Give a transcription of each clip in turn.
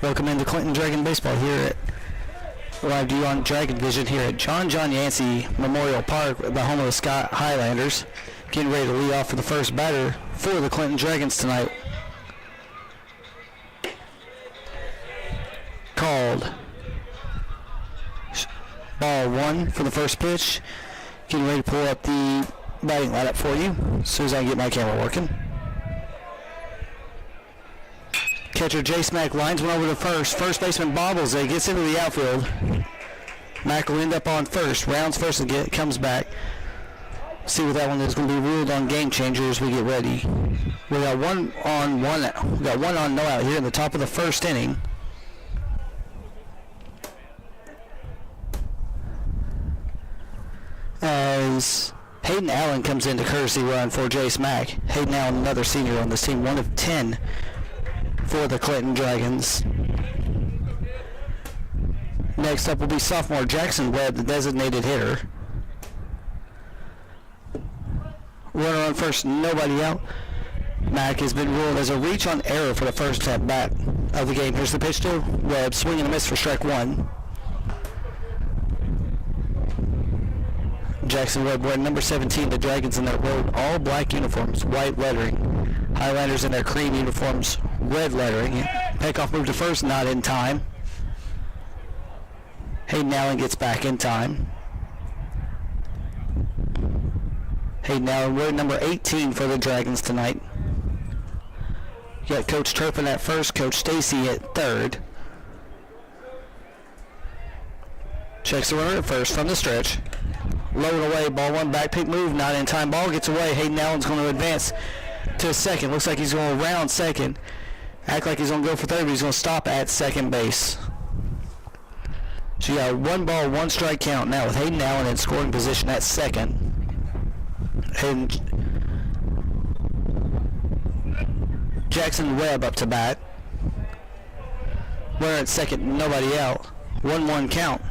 Welcome into Clinton Dragon Baseball here at live to you on Dragon Vision here at John Yancey Memorial Park, the home of the Scott Highlanders. Getting ready to lead off for the first batter for the Clinton Dragons tonight. Called. Ball one for the first pitch. Getting ready to pull up the batting lineup for you as soon as I can get my camera working. Catcher Jace Mack lines one over to first. First baseman bobbles it, gets into the outfield. Mack will end up on first. Rounds first and comes back. See what that one is going to be ruled on game changer as we get ready. We got one on, no out here in the top of the first inning. As Hayden Allen comes into courtesy run for Jace Mack. Hayden Allen, another senior on this team, 1 of 10 for the Clinton Dragons. Next up will be sophomore Jackson Webb, the designated hitter. Runner on first, nobody out. Mack has been ruled as a reach on error for the first at bat of the game. Here's the pitch to Webb, swing and a miss for strike one. Jackson Webb wearing number 17, the Dragons in their road, all black uniforms, white lettering. Highlanders in their cream uniforms, red lettering. Peckoff moved to first, not in time. Hayden Allen gets back in time. Hayden Allen wearing number 18 for the Dragons tonight. You got Coach Turpin at first, Coach Stacy at third. Checks the runner at first from the stretch. Low away, ball one, back pick move, not in time. Ball gets away. Hayden Allen's going to advance to second. Looks like he's going to round second. Act like he's going to go for third, but he's going to stop at second base. So you got 1 ball, 1 strike count now with Hayden Allen in scoring position at second. And Jackson Webb up to bat. Runner at second, nobody out. 1-1 count.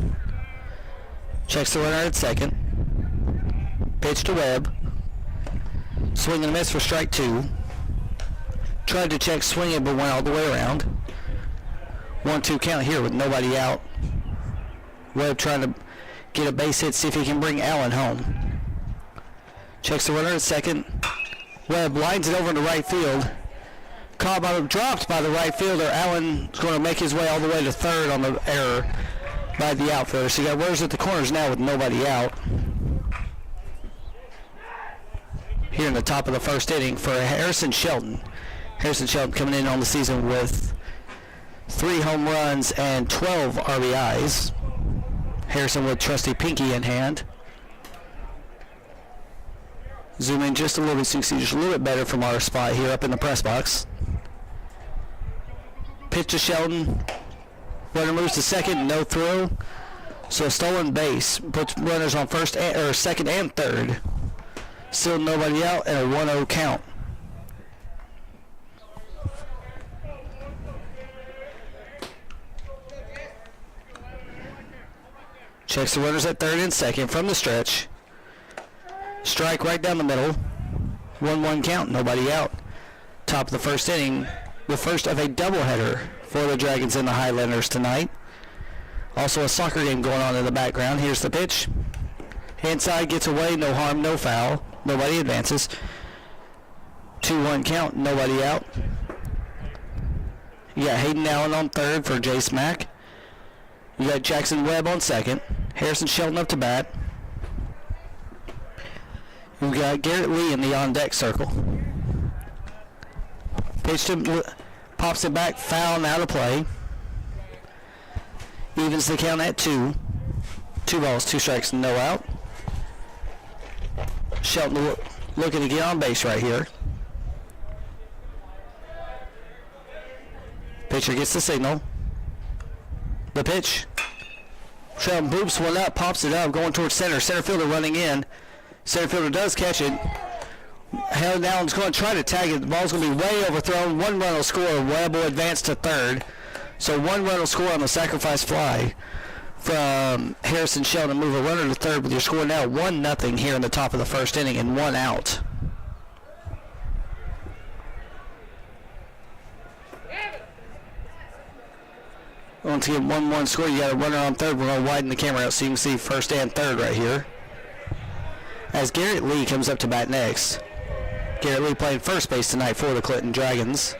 Checks the runner at second. Pitch to Webb. Swing and a miss for strike two. Tried to check swing it, but went all the way around. 1-2 count here with nobody out. Webb trying to get a base hit, see if he can bring Allen home. Checks the runner at second. Webb lines it over into right field. Dropped by the right fielder. Allen's going to make his way all the way to third on the error by the outfielder. So you got runners at the corners now with nobody out. here in the top of the first inning for Harrison Shelton. Harrison Shelton coming in on the season with 3 home runs and 12 RBIs. Harrison with trusty pinky in hand. Zoom in just a little bit so you can see just a little bit better from our spot here up in the press box. Pitch to Shelton. Runner moves to second, no throw. So a stolen base puts runners on second and third. Still nobody out and a 1-0 count. Checks the runners at third and second from the stretch. Strike right down the middle. 1-1 count, nobody out. Top of the first inning, the first of a doubleheader for the Dragons and the Highlanders tonight. Also a soccer game going on in the background. Here's the pitch. Inside, gets away, no harm, no foul. Nobody advances. 2-1 count, nobody out. You got Hayden Allen on third for Jace Mack. You got Jackson Webb on second. Harrison Shelton up to bat. We've got Garrett Lee in the on-deck circle. Pitch to, pops it back, foul and out of play. Evens the count at 2. 2 balls, 2 strikes, no out. Shelton looking to get on base right here. Pitcher gets the signal. The pitch. Shelton boops one up, pops it up, going towards center. Center fielder running in. Center fielder does catch it. Held down, is going to try to tag it. The ball's going to be way overthrown. 1 run will score. Webb will advance to third. So 1 run will score on the sacrifice fly from Harrison Shelton. Move a runner to third with your score now 1-0 here in the top of the first inning and 1 out. Once you get 1-1 score, you got a runner on third. We're going to widen the camera out so you can see first and third right here. As Garrett Lee comes up to bat next. Garrett Lee playing first base tonight for the Clinton Dragons.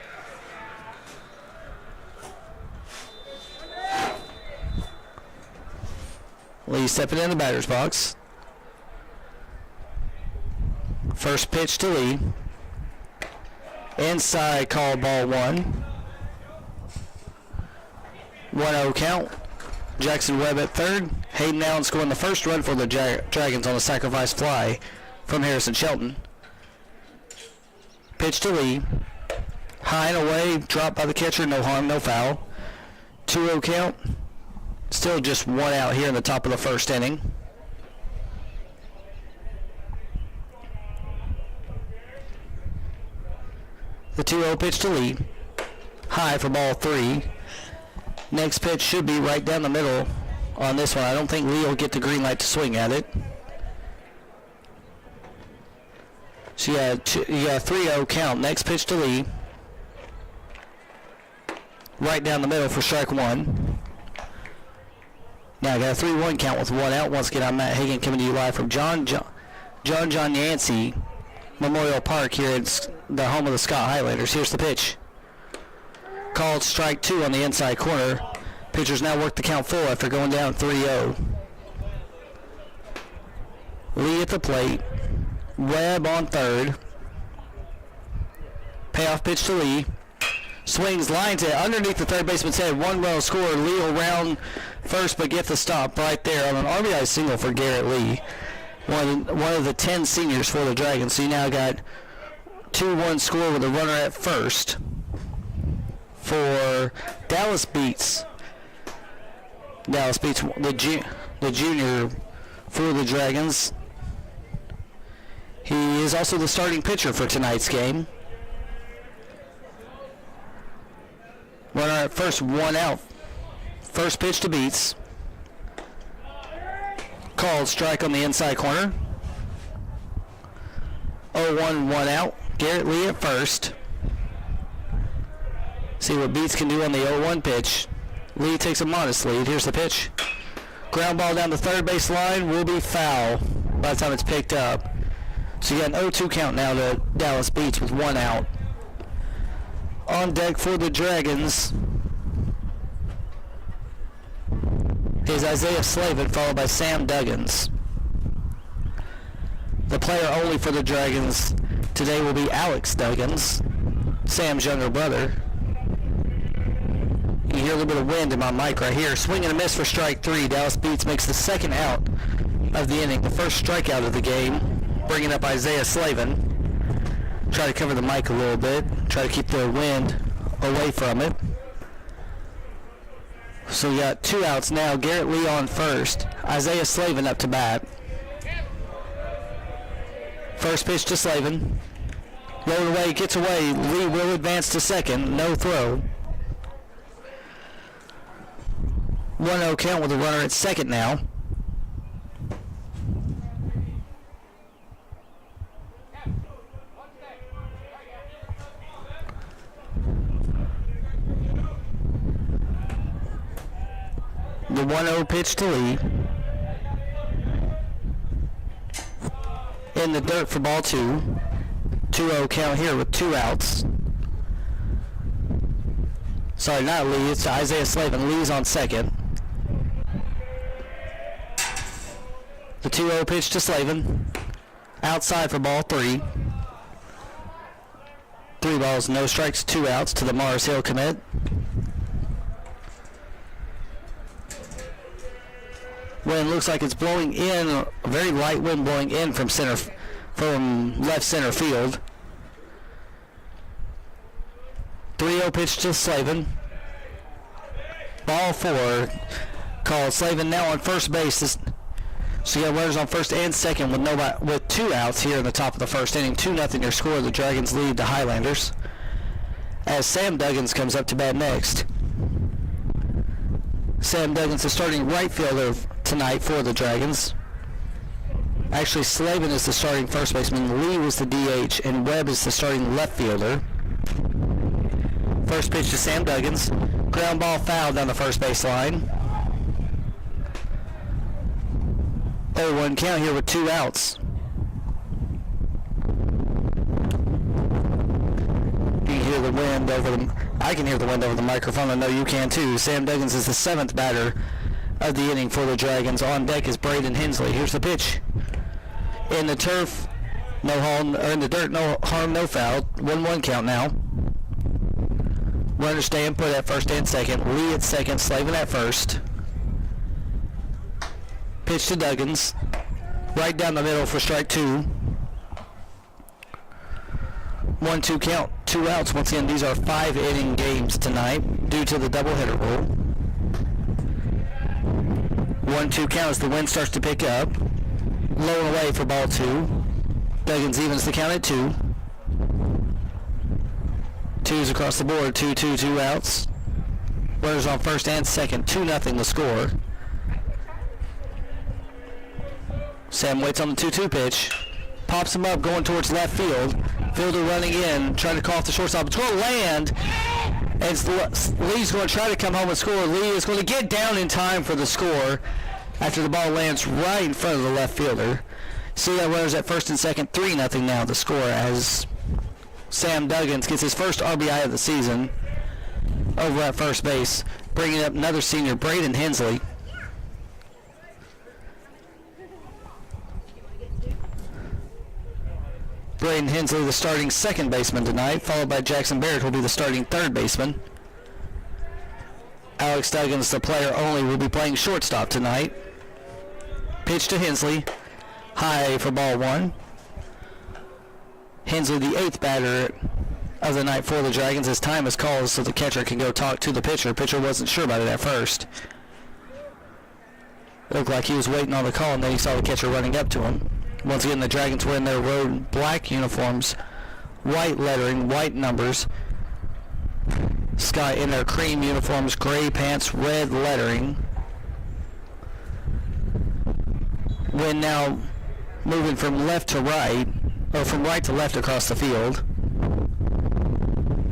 Lee stepping in the batter's box. First pitch to Lee. Inside, call ball 1. 1-0 count. Jackson Webb at third. Hayden Allen scoring the first run for the Dragons on a sacrifice fly from Harrison Shelton. Pitch to Lee. High and away, dropped by the catcher, no harm, no foul. 2-0 count. Still just 1 out here in the top of the first inning. The 2-0 pitch to Lee. High for ball 3. Next pitch should be right down the middle on this one. I don't think Lee will get the green light to swing at it. So you got a 3-0 count. Next pitch to Lee. Right down the middle for strike 1. Now I got a 3-1 count with 1 out. Once again, I'm Matt Hagan coming to you live from John Yancey Memorial Park here at the home of the Scott Highlanders. Here's the pitch. Called strike 2 on the inside corner. Pitchers now work the count full after going down 3-0. Lee at the plate. Webb on third. Payoff pitch to Lee. Swings, lines it underneath the third baseman's head. 1 run score. Lee will round first but get the stop right there on an RBI single for Garrett Lee. One of the 10 seniors for the Dragons. So you now got 2-1 score with a runner at first for Dallas Beats. Dallas Beats, the junior for the Dragons. He is also the starting pitcher for tonight's game. Runner at first, 1 out. First pitch to Beats. Called strike on the inside corner. 0-1, 1 out. Garrett Lee at first. See what Beats can do on the 0-1 pitch. Lee takes a modest lead. Here's the pitch. Ground ball down the third base line will be foul by the time it's picked up. So you got an 0-2 count now to Dallas Beats with 1 out. On deck for the Dragons is Isaiah Slavin, followed by Sam Duggins. The player only for the Dragons today will be Alex Duggins, Sam's younger brother. You can hear a little bit of wind in my mic right here. Swing and a miss for strike 3. Dallas Beats makes the second out of the inning, the first strikeout of the game, bringing up Isaiah Slavin. Try to cover the mic a little bit, try to keep the wind away from it. So we got 2 outs now. Garrett Lee on first, Isaiah Slavin up to bat. First pitch to Slavin. Low away, gets away. Lee will advance to second. No throw. 1-0 count with a runner at second now. The 1-0 pitch to Lee. In the dirt for ball 2. 2-0 count here with 2 outs. Sorry, not Lee, it's Isaiah Slavin. Lee's on second. The 2-0 pitch to Slavin. Outside for ball 3. 3 balls, no strikes, 2 outs to the Mars Hill commit. Wind looks like it's blowing in, a very light wind blowing in from left center field. 3-0 pitch to Slavin. Ball 4 called. Slavin now on first base. So you got runners on first and second with 2 outs here in the top of the first inning. 2-0 your score. The Dragons lead the Highlanders as Sam Duggins comes up to bat next. Sam Duggins, the starting right fielder tonight for the Dragons. Actually, Slavin is the starting first baseman. Lee was the DH, and Webb is the starting left fielder. First pitch to Sam Duggins. Ground ball foul down the first base line. 0-1 count here with 2 outs. You can hear the wind over the... I can hear the wind over the microphone. I know you can too. Sam Duggins is the 7th batter of the inning for the Dragons. On deck is Braden Hensley. Here's the pitch. In the turf, no harm, or in the dirt, no harm, no foul. 1-1 count now. Runners stay and put at first and second. Lee at second, Slavin at first. Pitch to Duggins. Right down the middle for strike 2. 1-2 count. 2 outs. Once again, these are 5-inning games tonight due to the doubleheader rule. 1-2 count as the wind starts to pick up. Low and away for ball 2. Duggins evens the count at 2. 2s across the board. 2-2, 2 outs. Runners on first and second. 2-0 the score. Sam waits on the 2-2 pitch. Pops him up going towards left field. Fielder running in, trying to call off the shortstop. It's going to land. And Lee's going to try to come home and score. Lee is going to get down in time for the score after the ball lands right in front of the left fielder. See that runners at first and second. 3-0 now the score as Sam Duggins gets his first RBI of the season over at first base, bringing up another senior, Braden Hensley. Braden Hensley, the starting second baseman tonight, followed by Jackson Barrett, who will be the starting third baseman. Alex Duggins, the player only, will be playing shortstop tonight. Pitch to Hensley, high for ball 1. Hensley, the 8th batter of the night for the Dragons, as time is called so the catcher can go talk to the pitcher. Pitcher wasn't sure about it at first. It looked like he was waiting on the call, and then he saw the catcher running up to him. Once again, the Dragons wear in their road black uniforms, white lettering, white numbers. Sky in their cream uniforms, gray pants, red lettering. Wind now moving from left to right, or from right to left across the field.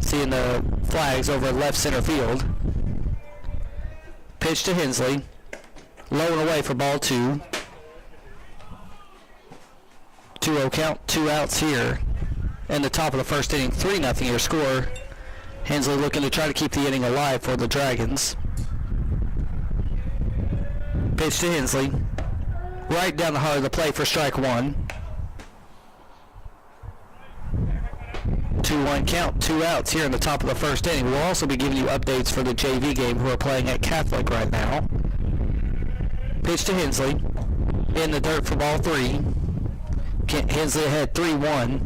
Seeing the flags over left center field. Pitch to Hensley. Low and away for ball 2. 2-0 count, 2 outs here in the top of the first inning. 3-0 your score. Hensley looking to try to keep the inning alive for the Dragons. Pitch to Hensley. Right down the heart of the plate for strike 1. 2-1 count, 2 outs here in the top of the first inning. We'll also be giving you updates for the JV game who are playing at Catholic right now. Pitch to Hensley. In the dirt for ball 3. Hensley ahead 3-1.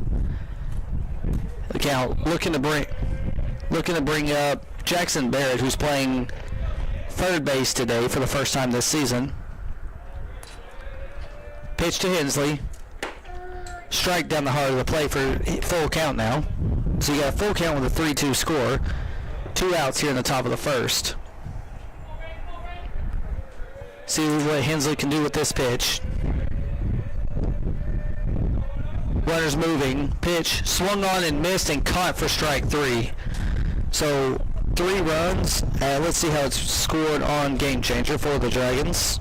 The count looking to bring up Jackson Barrett, who's playing third base today for the first time this season. Pitch to Hensley. Strike down the heart of the plate for full count now. So you got a full count with a 3-2 score. 2 outs here in the top of the first. See what Hensley can do with this pitch. Runners moving. Pitch swung on and missed and caught for strike 3. So 3 runs. Let's see how it's scored on Game Changer for the Dragons.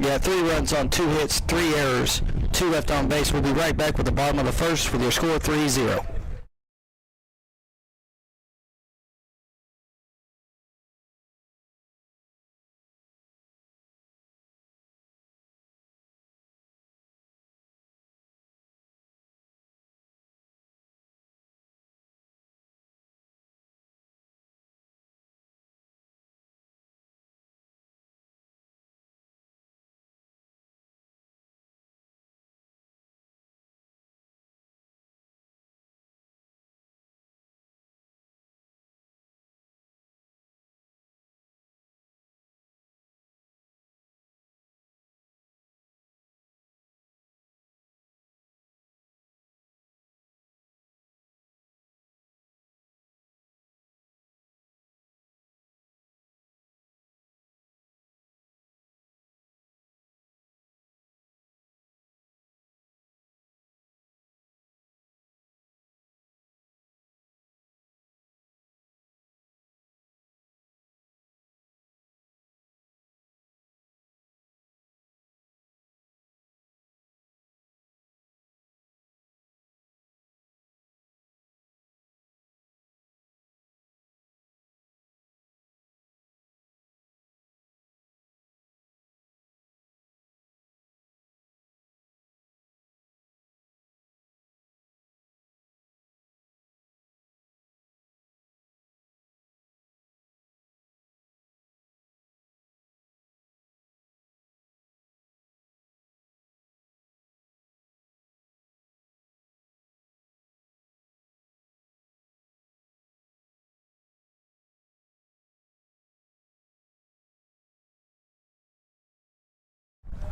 Yeah, 3 runs on 2 hits, 3 errors, 2 left on base. We'll be right back with the bottom of the first with your score 3-0.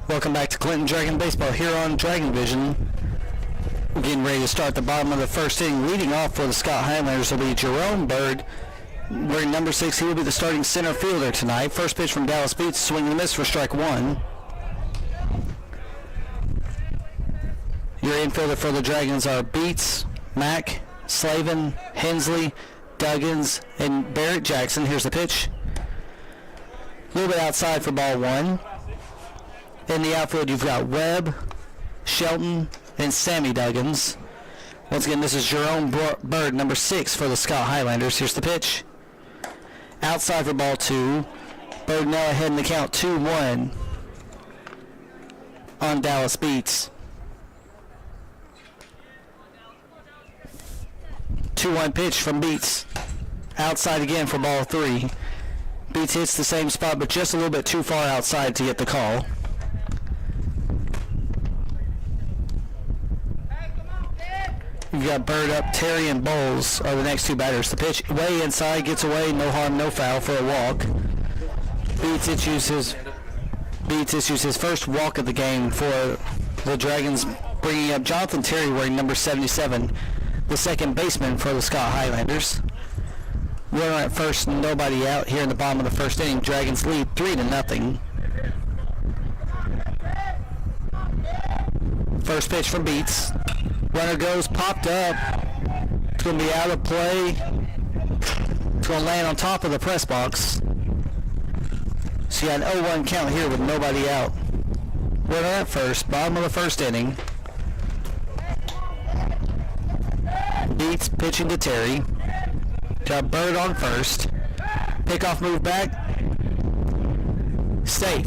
Welcome back to Clinton Dragon Baseball here on Dragon Vision. We're getting ready to start the bottom of the first inning. Leading off for the Scott Highlanders will be Jerome Bird. Wearing number 6, he will be the starting center fielder tonight. First pitch from Dallas Beats, swing and a miss for strike 1. Your infielder for the Dragons are Beats, Mack, Slavin, Hensley, Duggins, and Barrett Jackson. Here's the pitch. A little bit outside for ball 1. In the outfield, you've got Webb, Shelton, and Sammy Duggins. Once again, this is Jerome Bird, number 6 for the Scott Highlanders. Here's the pitch. Outside for ball 2. Bird now ahead in the count 2-1 on Dallas Beats. 2-1 pitch from Beats. Outside again for ball 3. Beats hits the same spot, but just a little bit too far outside to get the call. You've got Bird up, Terry and Bowles are the next 2 batters. The pitch way inside, gets away, no harm, no foul for a walk. Beats issues his first walk of the game for the Dragons, bringing up Jonathan Terry wearing number 77, the second baseman for the Scott Highlanders. Runner at first, nobody out here in the bottom of the first inning. Dragons lead 3-0. First pitch from Beats. Runner goes, popped up. It's going to be out of play. It's going to land on top of the press box. So you got an 0-1 count here with nobody out. Runner at first, bottom of the first inning. Beats pitching to Terry. Got Bird on first. Pickoff move back. Safe.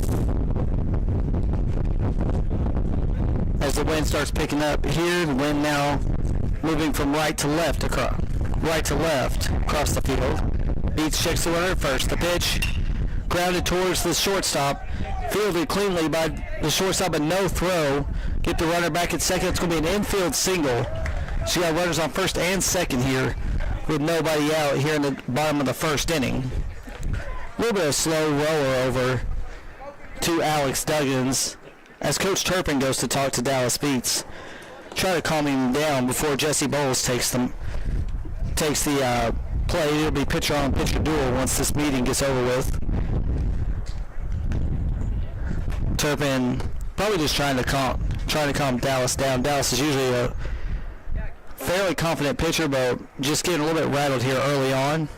As the wind starts picking up here, the wind now moving from right to left across the field. Beats checks the runner at first. The pitch grounded towards the shortstop. Fielded cleanly by the shortstop, but no throw. Get the runner back at second. It's going to be an infield single. So you got runners on first and second here with nobody out here in the bottom of the first inning. A little bit of slow roller over to Alex Duggins as Coach Turpin goes to talk to Dallas Beats. Try to calm him down before Jesse Bowles takes the play. It'll be pitcher on pitcher duel once this meeting gets over with. Turpin probably just trying to calm Dallas down. Dallas is usually a fairly confident pitcher, but just getting a little bit rattled here early on.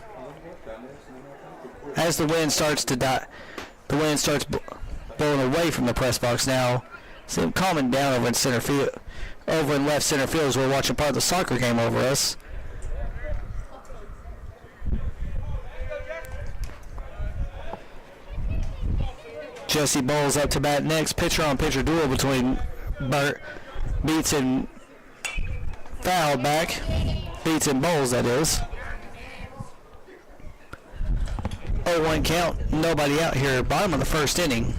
As the wind starts to blowing away from the press box now. See him calming down over in center field, over in left center field as we're watching part of the soccer game over us. Jesse Bowles up to bat next. Pitcher on pitcher duel between Beats and foul back. Beats and Bowles, that is. 0-1 count. Nobody out here. Bottom of the first inning.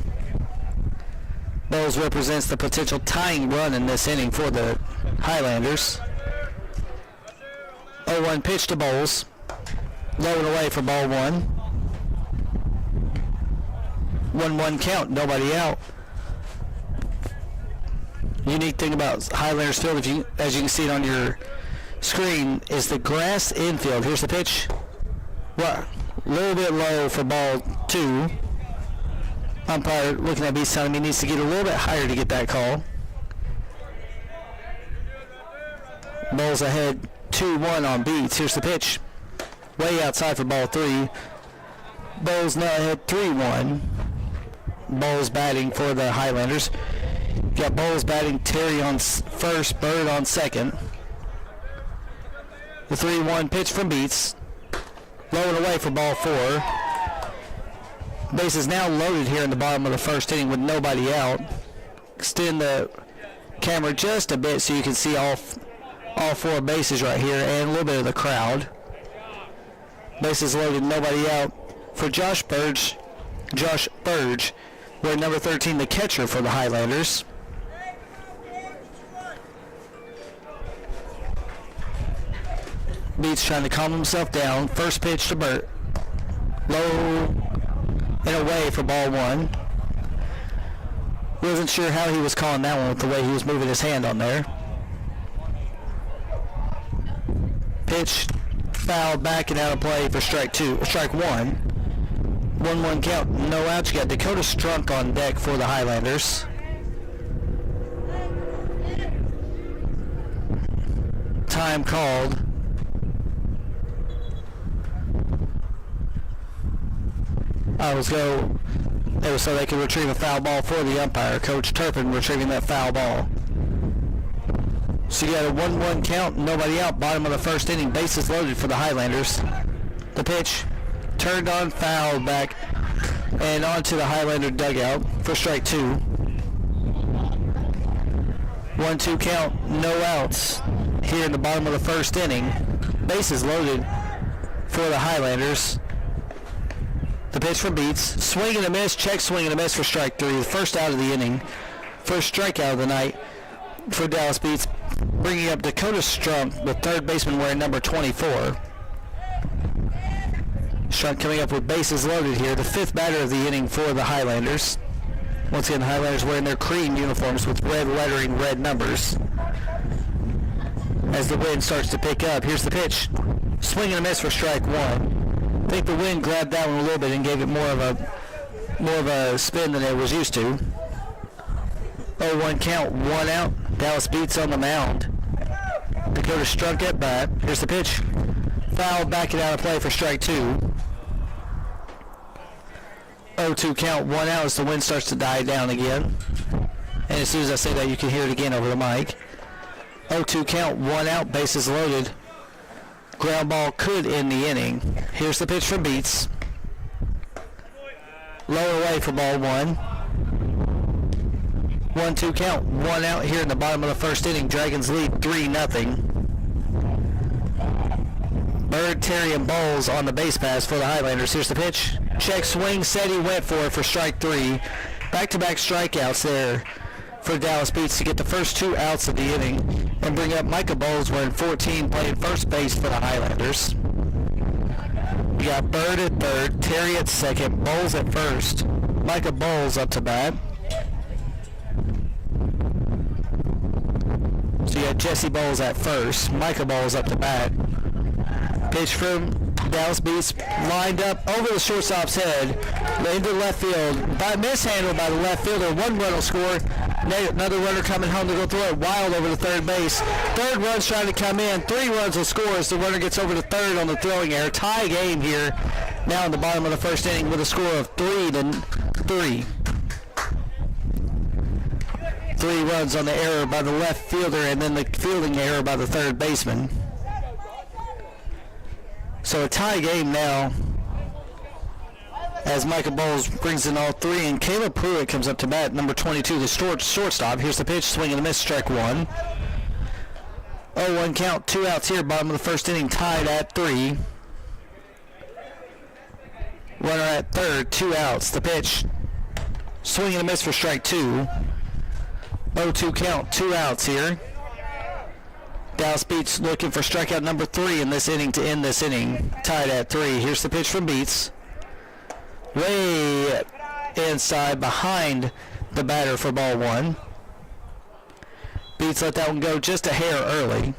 Bowles represents the potential tying run in this inning for the Highlanders. 0-1 pitch to Bowles. Low and away for ball one. 1-1 count, nobody out. Unique thing about Highlanders Field, as you can see it on your screen, is the grass infield. Here's the pitch. A little bit low for ball two. Umpire looking at Beats telling me he needs to get a little bit higher to get that call. Bowles ahead 2-1 on Beats. Here's the pitch. Way outside for ball three. Bowles now ahead 3-1. Bowles batting for the Highlanders. Got Bowles batting, Terry on first, Bird on second. The 3-1 pitch from Beats. Low and away for ball four. Base is now loaded here in the bottom of the first inning with nobody out. Extend the camera just a bit so you can see all four bases right here and a little bit of the crowd. Bases loaded, nobody out for Josh Burge. We're number 13, the catcher for the Highlanders. Beats trying to calm himself down. First pitch to Burt. Low and away for ball one. Wasn't sure how he was calling that one with the way he was moving his hand on there. Pitch foul back and out of play for strike one. 1-1 count, no outs. You got Dakota Strunk on deck for the Highlanders. Time called. It was so they could retrieve a foul ball for the umpire. Coach Turpin retrieving that foul ball. So you got a 1-1 count, nobody out. Bottom of the first inning, bases loaded for the Highlanders. The pitch turned on, fouled back, and onto the Highlander dugout for strike two. 1-2 count, no outs here in the bottom of the first inning. Bases loaded for the Highlanders. The pitch from Beats. Swing and a miss, check swing and a miss for strike three. The first out of the inning. First strikeout of the night for Dallas Beats. Bringing up Dakota Strunk, the third baseman wearing number 24. Strunk coming up with bases loaded here. The fifth batter of the inning for the Highlanders. Once again, the Highlanders wearing their cream uniforms with red lettering, red numbers. As the wind starts to pick up, here's the pitch. Swing and a miss for strike one. I think the wind grabbed that one a little bit and gave it more of a spin than it was used to. 0-1 count, one out. Dallas Beats on the mound. Dakota Strunk at bat. Here's the pitch. Foul, back it out of play for strike two. 0-2 count, one out as the wind starts to die down again. And as soon as I say that, you can hear it again over the mic. 0-2 count, one out, bases loaded. Ground ball could end the inning. Here's the pitch from Beats. Low away for ball one. 1-2 count. One out here in the bottom of the first inning. Dragons lead 3-0. Bird, Terry, and Bowles on the base pass for the Highlanders. Here's the pitch. Check swing. Said he went for it for strike 3. Back-to-back strikeouts there for Dallas Beats to get the first 2 outs of the inning and bring up Micah Bowles wearing 14 playing first base for the Highlanders. You got Bird at third, Terry at second, Bowles at first. Micah Bowles up to bat. So you got Jesse Bowles at first, Micah Bowles up to bat. Pitch from Dallas Beats, lined up over the shortstop's head into left field. Mishandled by the left fielder. 1 run will score. Another runner coming home to go throw it wild over to third base. Third run's trying to come in. 3 runs will score as the runner gets over to third on the throwing error. Tie game here now in the bottom of the first inning with a score of 3-3. 3 runs on the error by the left fielder and then the fielding error by the third baseman. So a tie game now as Micah Bowles brings in all 3, and Caleb Pruitt comes up to bat, number 22, the shortstop. Here's the pitch, swing and a miss, strike 1. 0-1 count, 2 outs here, bottom of the first inning, tied at 3. Runner at third, 2 outs. The pitch, swing and a miss for strike 2. 0-2 count, 2 outs here. Dallas Beats looking for strikeout number 3 in this inning to end this inning, tied at 3. Here's the pitch from Beats. Way inside behind the batter for ball 1. Beats let that one go just a hair early.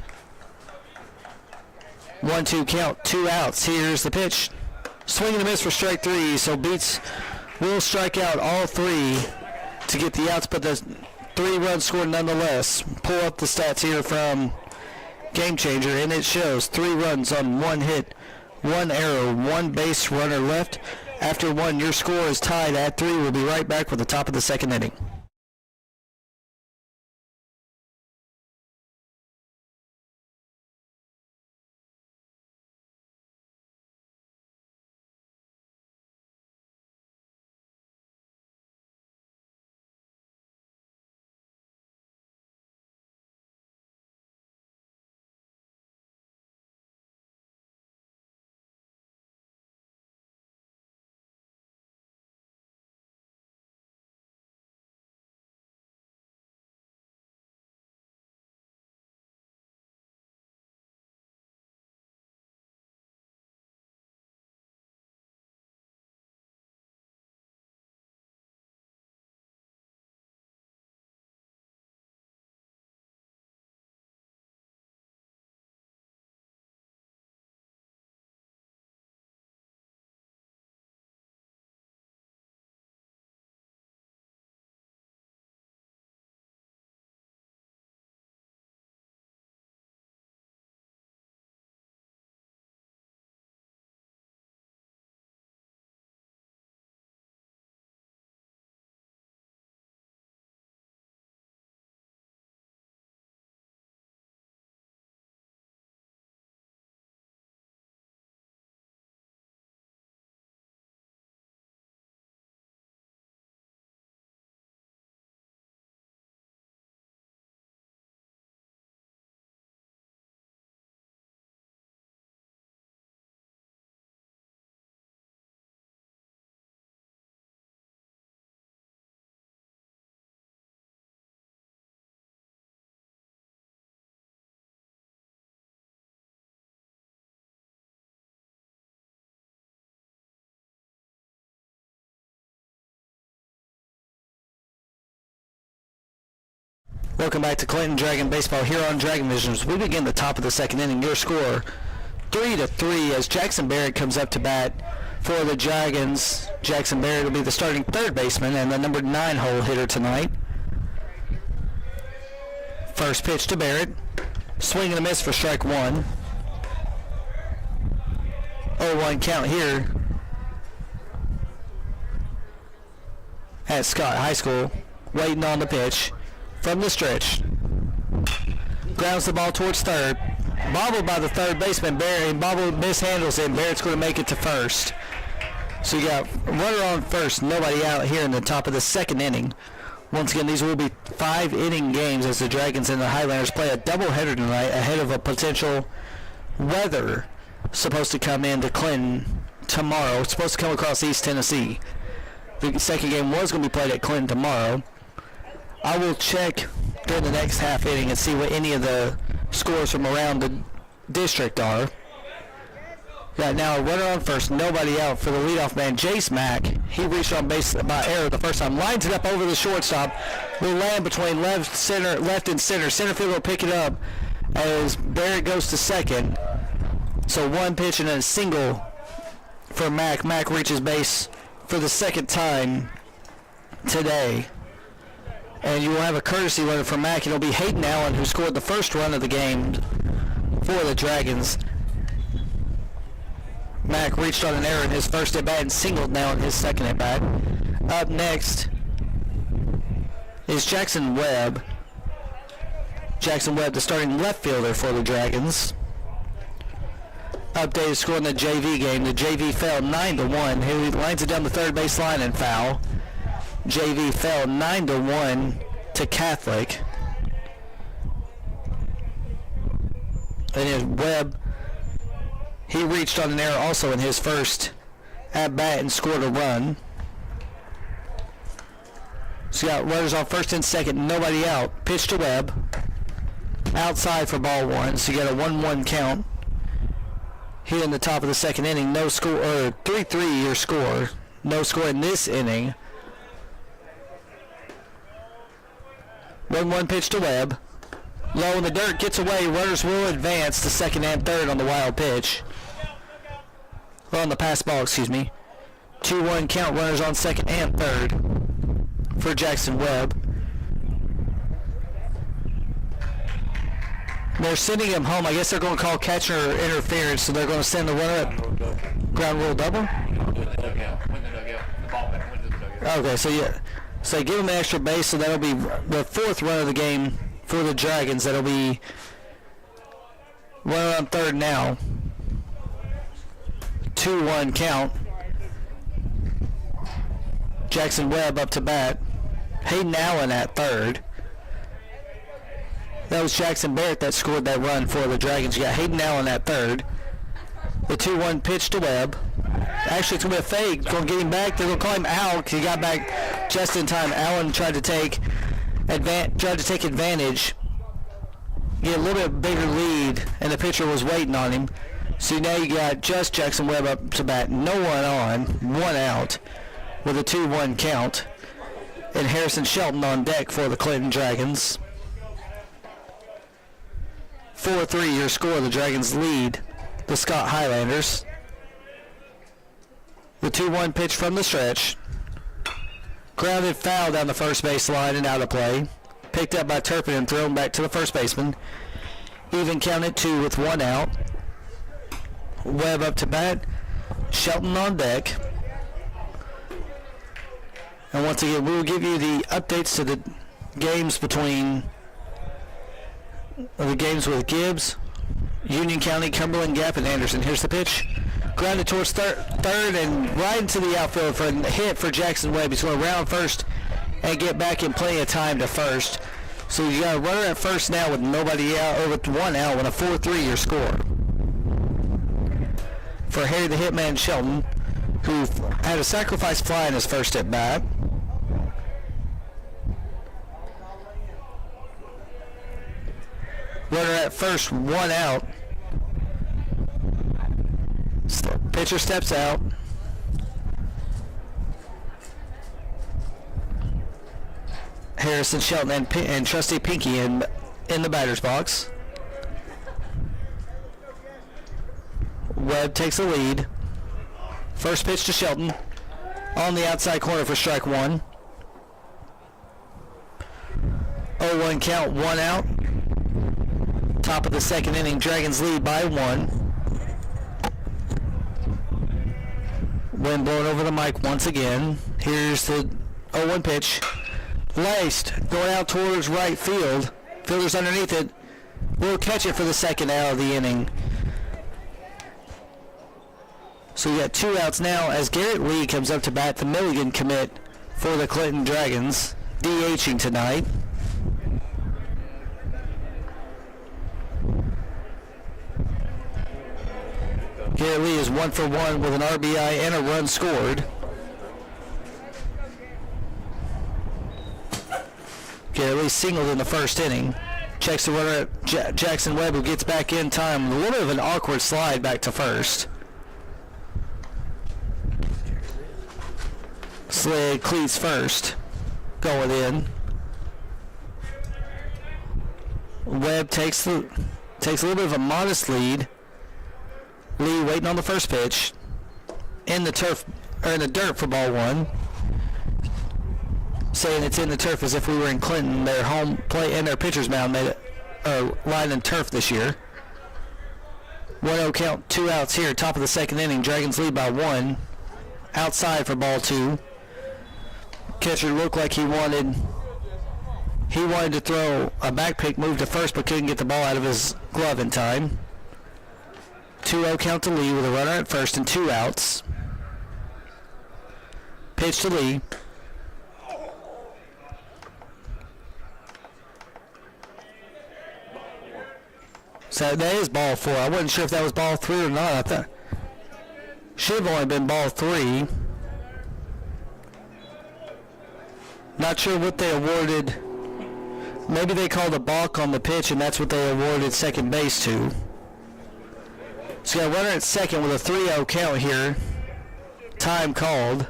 1-2 count, 2 outs. Here's the pitch. Swing and a miss for strike 3, so Beats will strike out all 3 to get the outs, but the 3 runs scored nonetheless. Pull up the stats here from Game Changer, and it shows 3 runs on 1 hit, 1 error, 1 base runner left. After 1, your score is tied at 3. We'll be right back with the top of the second inning. Welcome back to Clinton Dragon Baseball here on Dragon Visions. We begin the top of the second inning. Your score 3-3 as Jackson Barrett comes up to bat for the Dragons. Jackson Barrett will be the starting third baseman and the number 9 hole hitter tonight. First pitch to Barrett. Swing and a miss for strike 1. 0-1 count here at Scott High School. Waiting on the pitch from the stretch. Grounds the ball towards third. Bobbled by the third baseman, Barrett, and Bobble mishandles it, and Barrett's going to make it to first. So you got runner on first, nobody out here in the top of the second inning. Once again, these will be 5-inning games as the Dragons and the Highlanders play a doubleheader tonight ahead of a potential weather supposed to come into Clinton tomorrow. It's supposed to come across East Tennessee. The second game was going to be played at Clinton tomorrow. I will check during the next half inning and see what any of the scores from around the district are. Got now a runner on first, nobody out for the leadoff man, Jace Mack. He reached on base by error the first time. Lines it up over the shortstop. Will land between left and center. Center field will pick it up as Barrett goes to second. So one pitch and a single for Mack. Mack reaches base for the second time today. And you will have a courtesy runner for Mack. It'll be Hayden Allen, who scored the first run of the game for the Dragons. Mack reached on an error in his first at bat and singled now in his second at bat. Up next is Jackson Webb. Jackson Webb, the starting left fielder for the Dragons. Updated score in the JV game. The JV fell 9-1. He lines it down the third base line and foul. JV fell 9-1 to Catholic. And his Webb, he reached on an error also in his first at-bat and scored a run. So you got runners on first and second, nobody out. Pitch to Webb. Outside for ball one, so you got a 1-1 count. Here in the top of the second inning, no score, or 3-3 your score. No score in this inning. 1-1 pitch to Webb. Low in the dirt, gets away. Runners will advance to second and third on the wild pitch. Well, on the pass ball, excuse me. 2-1 count, runners on second and third for Jackson Webb. They're sending him home. I guess they're going to call catcher interference, so they're going to send the runner up. Ground rule double? Okay, so yeah. So they give him an extra base, so that'll be the fourth run of the game for the Dragons. That'll be runner on third now. 2-1 count. Jackson Webb up to bat. Hayden Allen at third. That was Jackson Barrett that scored that run for the Dragons. You got Hayden Allen at third. The 2-1 pitch to Webb. Actually, it's going to be a fake. Going to get him back. They're going to call him out. He got back just in time. Allen tried to take advantage, get a little bit bigger lead, and the pitcher was waiting on him. So now you got just Jackson Webb up to bat. No one on, one out with a 2-1 count. And Harrison Shelton on deck for the Clinton Dragons. 4-3 your score. The Dragons lead the Scott Highlanders. The 2-1 pitch from the stretch. Grounded foul down the first base line and out of play. Picked up by Turpin and thrown back to the first baseman. Even counted 2 with 1 out. Webb up to bat. Shelton on deck. And once again, we will give you the updates to the games between the games with Gibbs, Union County, Cumberland Gap, and Anderson. Here's the pitch. Grounded towards third and right into the outfield for a hit for Jackson Webb. He's going to round first and get back in plenty of time to first. So you got a runner at first now with nobody out, or with 1 out, with a 4-3 your score. For Harry the Hitman Shelton, who had a sacrifice fly in his first at bat. Runner at first, 1 out. Pitcher steps out. Harrison Shelton and Trustee Pinky in the batter's box. Webb takes the lead. First pitch to Shelton on the outside corner for strike 1. 0-1 count, 1 out. Top of the second inning, Dragons lead by 1. Wind blowing over the mic once again. Here's the 0-1 pitch. Laced, going out towards right field. Fielder's underneath it. Will catch it for the second out of the inning. So we got 2 outs now as Garrett Lee comes up to bat, the Milligan commit for the Clinton Dragons. DHing tonight. Garrett Lee is 1 for 1 with an RBI and a run scored. Garrett Lee singled in the first inning. Checks the runner at Jackson Webb, who gets back in time. A little bit of an awkward slide back to first. Slid cleats first. Going in. Webb takes a little bit of a modest lead. Lee waiting on the first pitch. In the turf, or in the dirt for ball one. Saying it's in the turf as if we were in Clinton. Their home plate and their pitcher's mound made it line and turf this year. 1-0 count, 2 outs here, top of the second inning. Dragons lead by 1. Outside for ball 2. Catcher looked like he wanted to throw a back pick move to first, but couldn't get the ball out of his glove in time. 2-0 count to Lee with a runner at first and 2 outs. Pitch to Lee. So that is ball 4. I wasn't sure if that was ball 3 or not. I thought should have only been ball 3. Not sure what they awarded. Maybe they called a balk on the pitch, and that's what they awarded second base to. So got a runner at second with a 3-0 count here. Time called.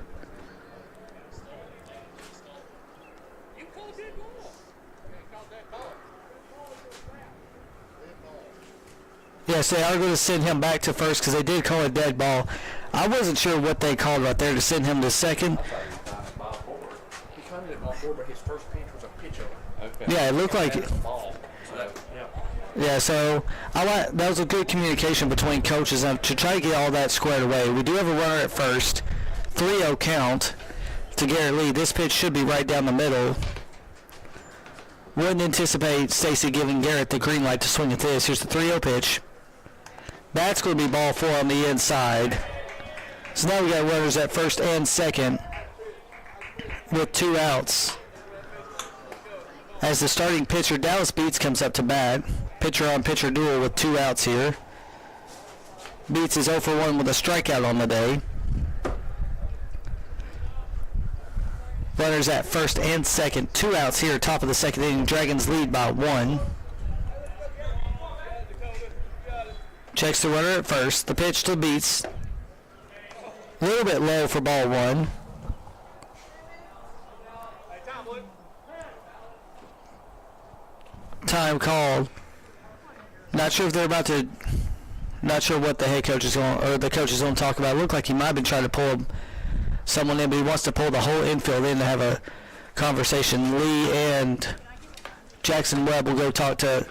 Yes, they are going to send him back to first because they did call a dead ball. I wasn't sure what they called right there to send him to second. He called it ball 4, but his first pitch was a pitch over. Okay. Yeah, it looked like it. Yeah, so that was a good communication between coaches to try to get all that squared away. We do have a runner at first. 3-0 count to Garrett Lee. This pitch should be right down the middle. Wouldn't anticipate Stacy giving Garrett the green light to swing at this. Here's the 3-0 pitch. That's going to be ball 4 on the inside. So now we got runners at first and second with 2 outs. As the starting pitcher, Dallas Beats, comes up to bat. Pitcher on pitcher duel with 2 outs here. Beats is 0 for 1 with a strikeout on the day. Runners at first and second. 2 outs here, top of the second inning. Dragons lead by 1. Checks the runner at first. The pitch to Beats. A little bit low for ball 1. Time called. Not sure if they're about to. Not sure what the head coach is going, or the coach is going to talk about. It looked like he might have been trying to pull someone in, but he wants to pull the whole infield in to have a conversation. Lee and Jackson Webb will go talk to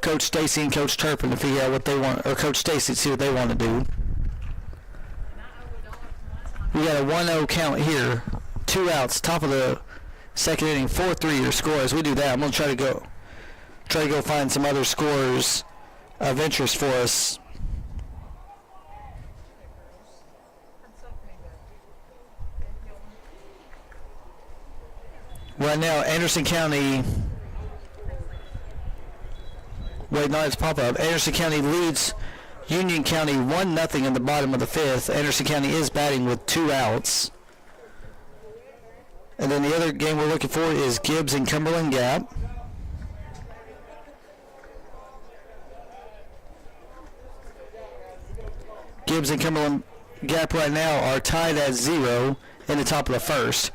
Coach Stacy and Coach Turpin to figure out what they want, or Coach Stacy to see what they want to do. We got a 1-0 count here. 2 outs, top of the second inning. 4-3 your score. As we do that, I'm going to try to go find some other scores of interest for us. Right now, Anderson County. Wait, no, it's pop up. Anderson County leads Union County 1-0 in the bottom of the 5th. Anderson County is batting with 2 outs. And then the other game we're looking for is Gibbs and Cumberland Gap. Gibbs and Cumberland Gap right now are tied at 0 in the top of the first.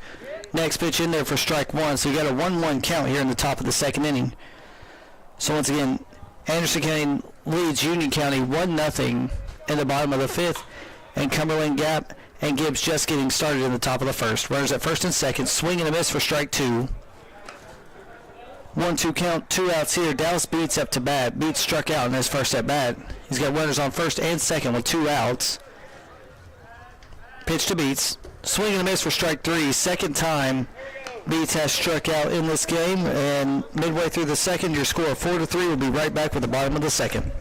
Next pitch in there for strike 1. So you got a 1-1 count here in the top of the second inning. So once again, Anderson County leads Union County 1-0 in the bottom of the 5th. And Cumberland Gap and Gibbs just getting started in the top of the first. Runners at first and second. Swing and a miss for strike 2. 1-2 count, 2 outs here. Dallas Beats up to bat. Beats struck out in his first at bat. He's got runners on first and second with 2 outs. Pitch to Beats. Swing and a miss for strike 3. Second time Beats has struck out in this game. And midway through the second, your score of 4-3. We'll be right back with the bottom of the second.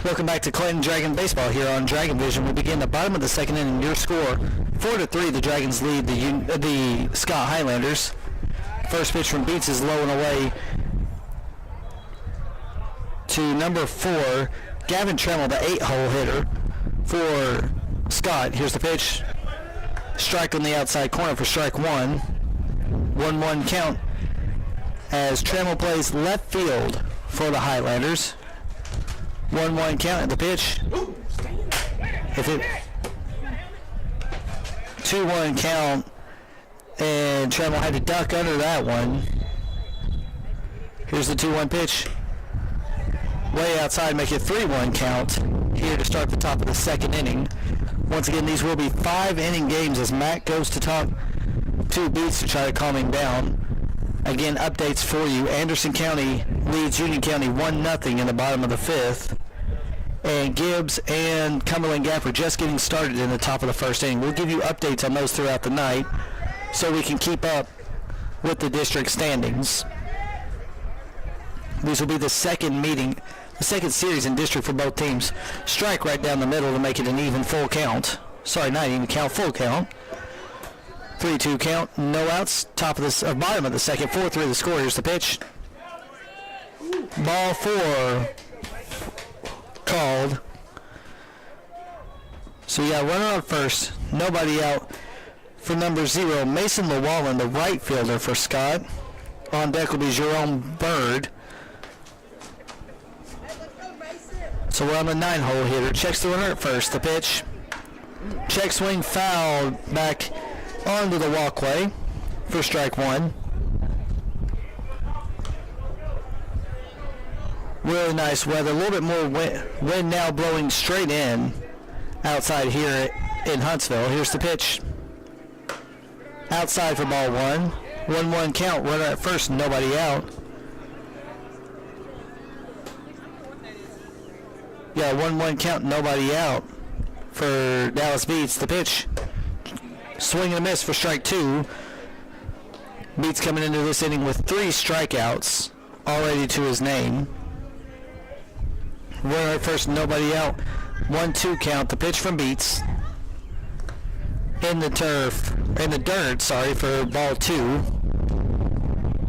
Welcome back to Clinton Dragon Baseball here on Dragon Vision. We begin the bottom of the second inning. Your score, 4-3. The Dragons lead the Scott Highlanders. First pitch from Beats is low and away to number 4, Gavin Tremmel, the 8-hole hitter for Scott. Here's the pitch. Strike on the outside corner for strike 1. 1-1 count as Tremmel plays left field for the Highlanders. 1-1 count at the pitch. If it 2-1 count, and Tremmel had to duck under that one. Here's the 2-1 pitch. Way outside, make it 3-1 count here to start the top of the second inning. Once again, these will be 5-inning games as Matt goes to talk to Beats to try to calm him down. Again, updates for you. Anderson County leads Union County 1-0 in the bottom of the 5th. And Gibbs and Cumberland Gap are just getting started in the top of the first inning. We'll give you updates on those throughout the night so we can keep up with the district standings. These will be the second meeting, the second series in district for both teams. Strike right down the middle to make it an even full count. Sorry, not even count, full count. 3-2 count, no outs. Bottom of the second, 4-3 the score. Here's the pitch. Ball 4 called. So you got runner on first, nobody out for number 0, Mason Llewellyn, the right fielder for Scott. On deck will be Jerome Bird. So we're on the 9-hole hitter. Checks the runner at first. The pitch. Check swing foul back onto the walkway for strike 1. Really nice weather. A little bit more wind now blowing straight in outside here in Huntsville. Here's the pitch. Outside for ball 1. 1-1 count. Runner at first. Nobody out. Yeah, 1-1 count. Nobody out for Dallas Beats. The pitch. Swing and a miss for strike 2. Beats coming into this inning with 3 strikeouts already to his name. Runner at first, nobody out. 1-2 count. The pitch from Beats. In the dirt, for ball 2.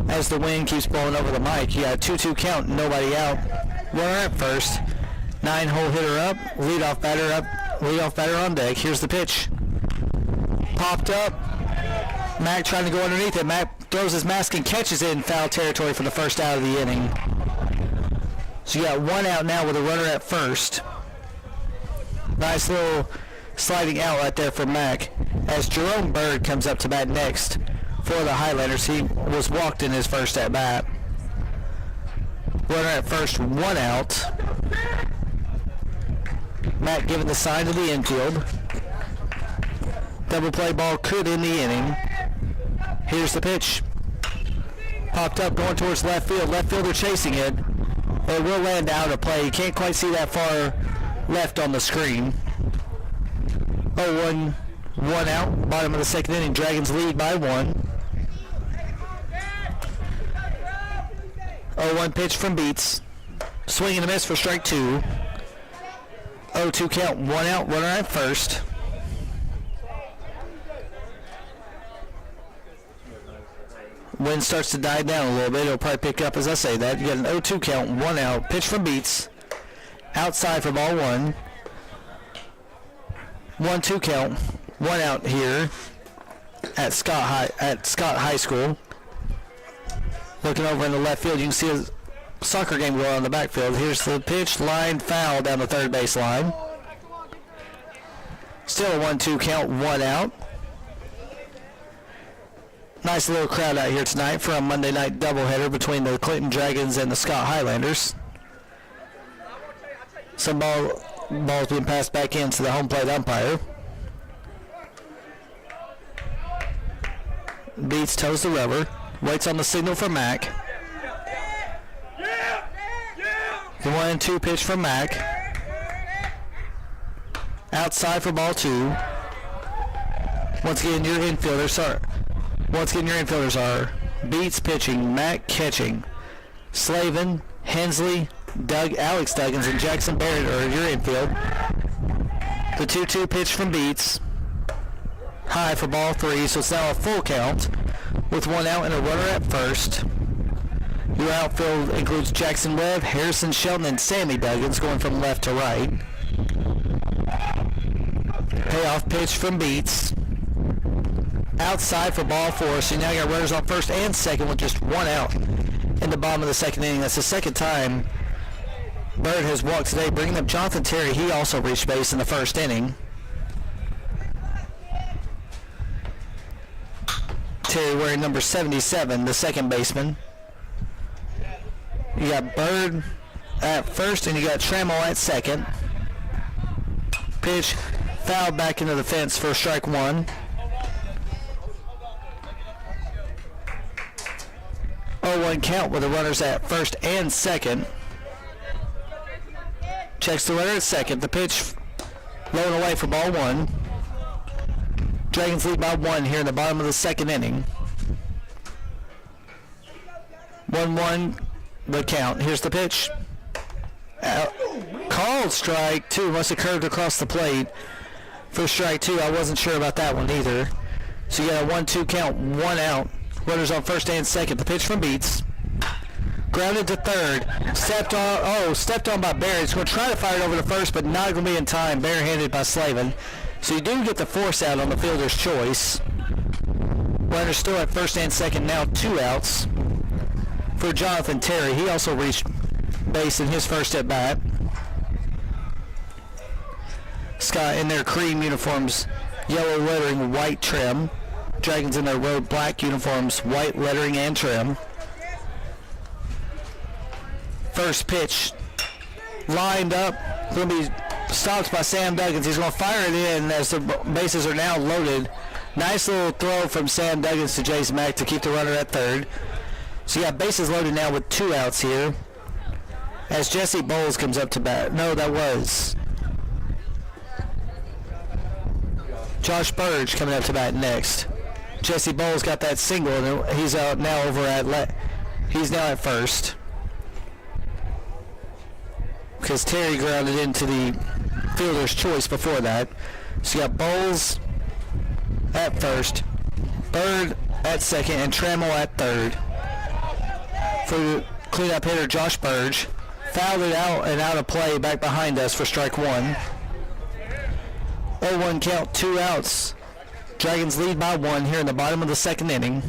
As the wind keeps blowing over the mic, you got a 2-2 count, nobody out. Runner at first. 9-hole hitter up, leadoff batter on deck. Here's the pitch. Popped up. Mac trying to go underneath it. Mac throws his mask and catches it in foul territory for the first out of the inning. So you got 1 out now with a runner at first. Nice little sliding out right there for Mac. As Jerome Bird comes up to bat next for the Highlanders. He was walked in his first at bat. Runner at first, 1 out. Mac giving the sign to the infield. Double play ball could end the inning. Here's the pitch. Popped up going towards left field. Left fielder chasing it. It will land out of play. You can't quite see that far left on the screen. 0-1, 1 out. Bottom of the second inning. Dragons lead by 1. 0-1 pitch from Beats. Swing and a miss for strike 2. 0-2 count. 1 out. Runner at first. Wind starts to die down a little bit. It'll probably pick up as I say that. You got an 0-2 count, 1 out. Pitch from Beats. Outside for ball 1. 1-2 count, 1 out here at Scott High School. Looking over in the left field, you can see a soccer game going on in the backfield. Here's the pitch, line foul down the third base line. Still a 1-2 count, 1 out. Nice little crowd out here tonight for a Monday night doubleheader between the Clinton Dragons and the Scott Highlanders. Some ball's being passed back into the home plate umpire. Beats toes the rubber. Waits on the signal for Mac. The 1-2 pitch from Mac. Outside for ball 2. Once again, your infielders are Beats pitching, Mac catching. Slavin, Hensley, Alex Duggins and Jackson Barrett are at your infield. The 2-2 pitch from Beats. High for ball 3, so it's now a full count with 1 out and a runner at first. Your outfield includes Jackson Webb, Harrison Shelton, and Sammy Duggins going from left to right. Payoff pitch from Beats. Outside for ball 4, so now you got runners on first and second with just 1 out in the bottom of the second inning. That's the second time Bird has walked today, bringing up Jonathan Terry. He also reached base in the first inning. Terry wearing number 77, the second baseman. You got Bird at first and you got Trammell at second. Pitch fouled back into the fence for strike 1. 0-1 count with the runners at first and second. Checks the runner at second. The pitch low and away for ball 1. Dragons lead by 1 here in the bottom of the second inning. 1-1 the count. Here's the pitch. Called strike 2. Must have curved across the plate for strike 2. I wasn't sure about that one either. So you got a 1-2 count, 1 out. Runners on first and second. The pitch from Beats. Grounded to third. Stepped on by Barrett. He's going to try to fire it over to first, but not going to be in time. Barehanded by Slavin. So you do get the force out on the fielder's choice. Runners still at first and second, now 2 outs for Jonathan Terry. He also reached base in his first at bat. Scott in their cream uniforms, yellow lettering, white trim. Dragons in their road black uniforms, white lettering and trim. First pitch lined up, going to be stopped by Sam Duggins. He's going to fire it in as the bases are now loaded. Nice little throw from Sam Duggins to Jace Mack to keep the runner at third. So you got bases loaded now with 2 outs here as Jesse Bowles comes up to bat. No, that was Josh Burge coming up to bat next. Jesse Bowles got that single, and he's out now over at he's now at first because Terry grounded into the fielder's choice before that. So you got Bowles at first, Bird at second, and Trammell at third. For cleanup hitter Josh Burge, fouled it out and out of play back behind us for strike 1. 0-1 count, 2 outs. Dragons lead by 1 here in the bottom of the second inning.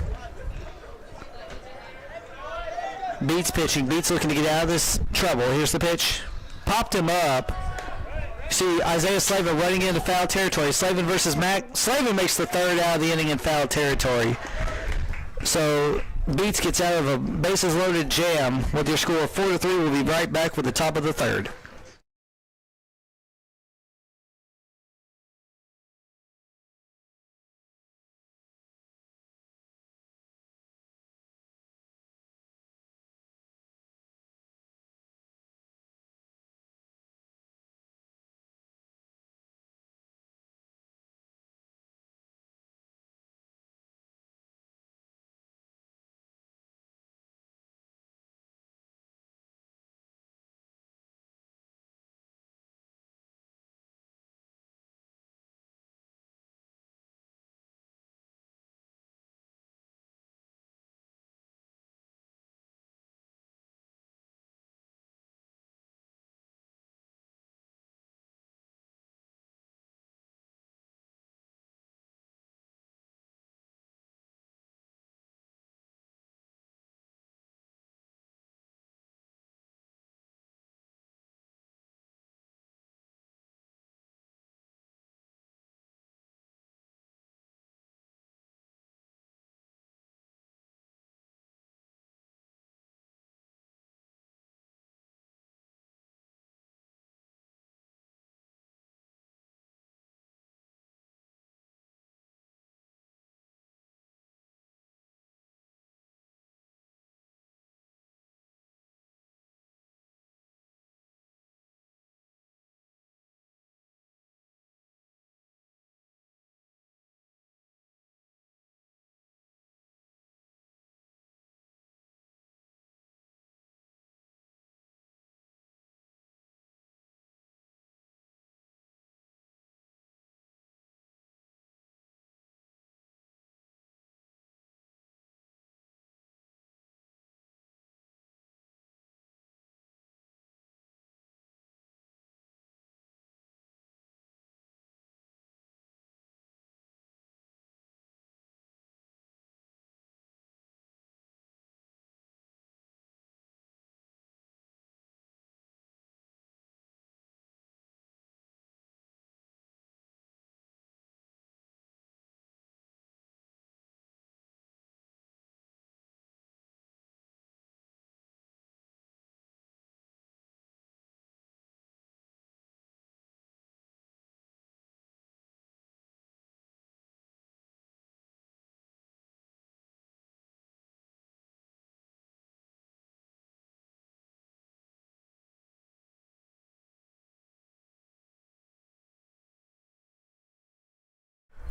Beats pitching. Beats looking to get out of this trouble. Here's the pitch. Popped him up. See Isaiah Slavin running into foul territory. Slavin versus Mack. Slavin makes the 3rd out of the inning in foul territory. So Beats gets out of a bases loaded jam with your score of 4-3. We'll be right back with the top of the 3rd.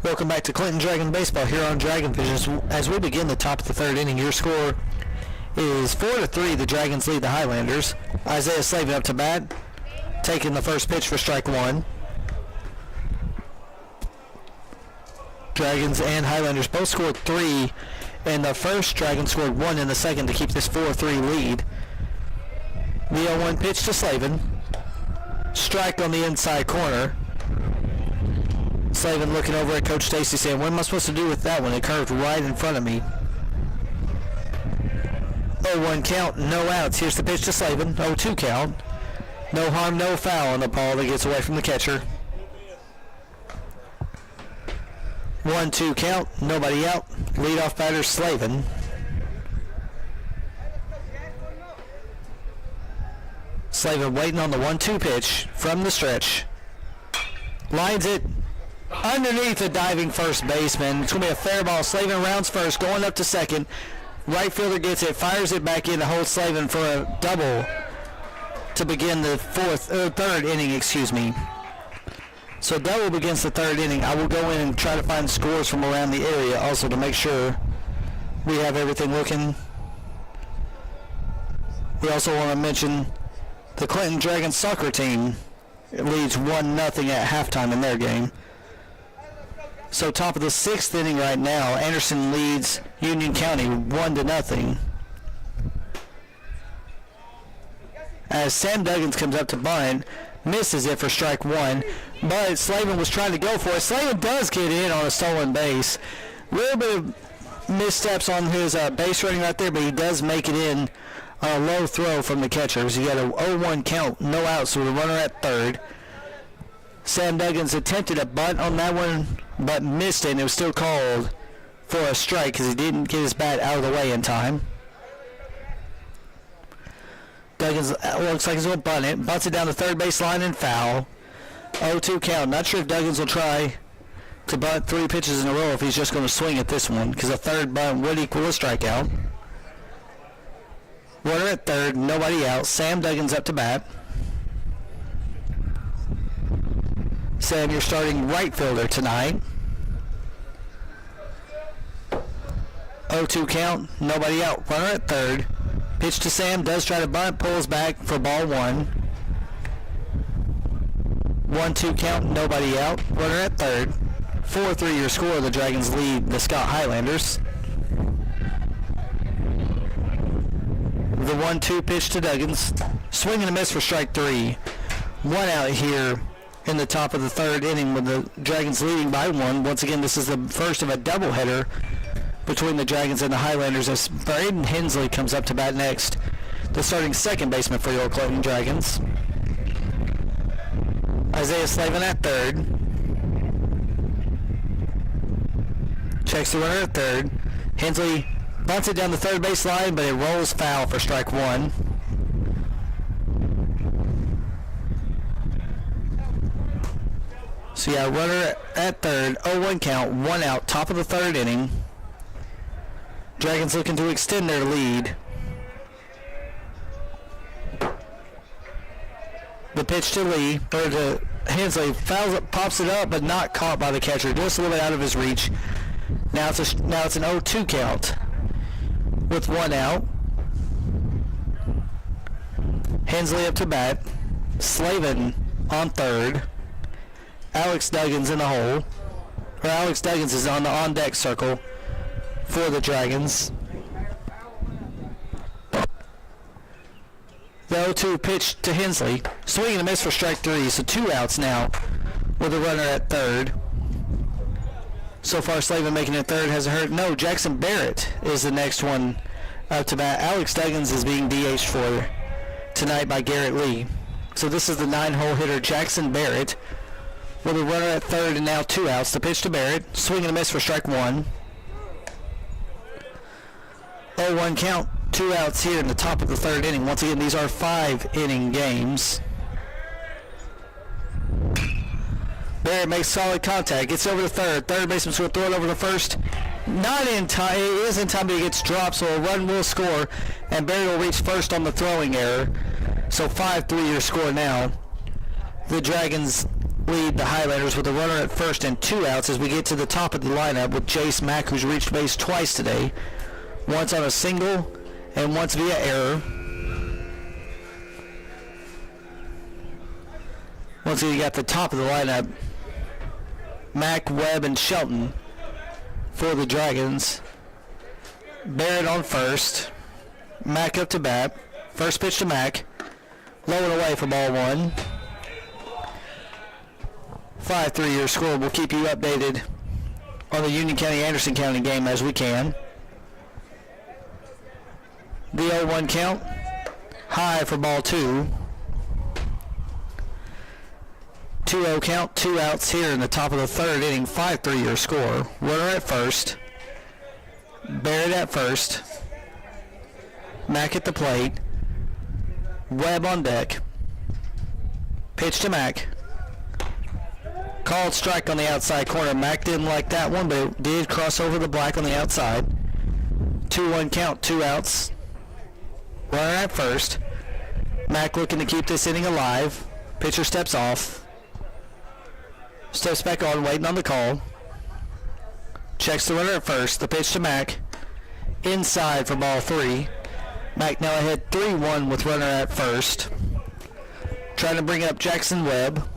Welcome back to Clinton Dragon Baseball here on Dragon Vision. As we begin the top of the third inning, your score is 4-3. The Dragons lead the Highlanders. Isaiah Slavin up to bat, taking the first pitch for strike one. Dragons and Highlanders both scored 3 in the first. Dragons scored 1 in the second to keep this 4-3 lead. The 0-1 pitch to Slavin. Strike on the inside corner. Slavin looking over at Coach Stacy saying, what am I supposed to do with that one? It curved right in front of me. 0-1 count, no outs. Here's the pitch to Slavin. 0-2 count. No harm, no foul on the ball that gets away from the catcher. 1-2 count, nobody out. Leadoff batter Slavin. Slavin waiting on the 1-2 pitch from the stretch. Lines it underneath a diving first baseman. It's going to be a fair ball. Slavin rounds first, going up to second. Right fielder gets it, fires it back in to hold Slavin for a double to begin the third inning. So double begins the third inning. I will go in and try to find scores from around the area also to make sure we have everything looking. We also want to mention the Clinton Dragons soccer team leads 1-0 at halftime in their game. So top of the 6th inning right now, Anderson leads Union County 1-0. As Sam Duggins comes up to bunt, misses it for strike one, but Slavin was trying to go for it. Slavin does get in on a stolen base. A little bit of missteps on his base running right there, but he does make it in on a low throw from the catchers. He got a 0-1 count, no outs, so the runner at third. Sam Duggins attempted a bunt on that one, but missed it, and it was still called for a strike because he didn't get his bat out of the way in time. Duggins looks like he's going to bunt it. Bunts it down the third base line and foul. 0-2 count. Not sure if Duggins will try to bunt 3 pitches in a row if he's just going to swing at this one because a third bunt would equal a strikeout. Runner at third, nobody out. Sam Duggins up to bat. Sam, you're starting right fielder tonight. 0-2 count, nobody out. Runner at third. Pitch to Sam, does try to bunt, pulls back for ball one. 1-2 count, nobody out. Runner at third. 4-3 your score. The Dragons lead the Scott Highlanders. The 1-2 pitch to Duggins. Swing and a miss for strike 3. 1 out here in the top of the third inning with the Dragons leading by 1. Once again, this is the first of a doubleheader between the Dragons and the Highlanders as Braden Hensley comes up to bat next, the starting second baseman for your Clinton Dragons. Isaiah Slavin at third. Checks the runner at third. Hensley bunts it down the third base line, but it rolls foul for strike 1. So yeah, runner at third, 0-1 count, 1 out, top of the third inning. Dragons looking to extend their lead. The pitch to Lee, or to Hensley, fouls it, pops it up, but not caught by the catcher, just a little bit out of his reach. Now it's an 0-2 count with 1 out. Hensley up to bat. Slavin on third. Alex Duggins in the hole. Or Alex Duggins is on the on-deck circle for the Dragons. The 0-2 pitch to Hensley. Swing and a miss for strike 3, so 2 outs now with a runner at third. So far, Slavin making it third hasn't hurt. No, Jackson Barrett is the next one up to bat. Alex Duggins is being DH'd for tonight by Garrett Lee. So this is the 9-hole hitter Jackson Barrett with a runner at third and now 2 outs. The pitch to Barrett. Swing and a miss for strike 1. 0-1 count. 2 outs here in the top of the third inning. Once again, these are 5-inning games. Barrett makes solid contact. Gets over the third. Third baseman's going to throw it over the first. Not in time. It is in time, but he gets dropped, so a run will score. And Barrett will reach first on the throwing error. So 5-3 your score now. The Dragons lead the Highlanders with a runner at first and 2 outs as we get to the top of the lineup with Jace Mack, who's reached base twice today, once on a single and once via error. Once again, you got the top of the lineup, Mack, Webb, and Shelton for the Dragons. Barrett on first. Mack up to bat. First pitch to Mack. Low and away for ball one. 5-3 your score. We'll keep you updated on the Union County Anderson County game as we can. The 0-1 count. High for ball two. 2-0 count, 2 outs here in the top of the third inning. 5-3 your score. Runner at first. Barrett at first. Mack at the plate. Webb on deck. Pitch to Mack. Called strike on the outside corner. Mack didn't like that one, but it did cross over the black on the outside. 2-1 count, 2 outs. Runner at first. Mack looking to keep this inning alive. Pitcher steps off. Steps back on, waiting on the call. Checks the runner at first. The pitch to Mack. Inside for ball three. Mack now ahead 3-1 with runner at first. Trying to bring up Jackson Webb.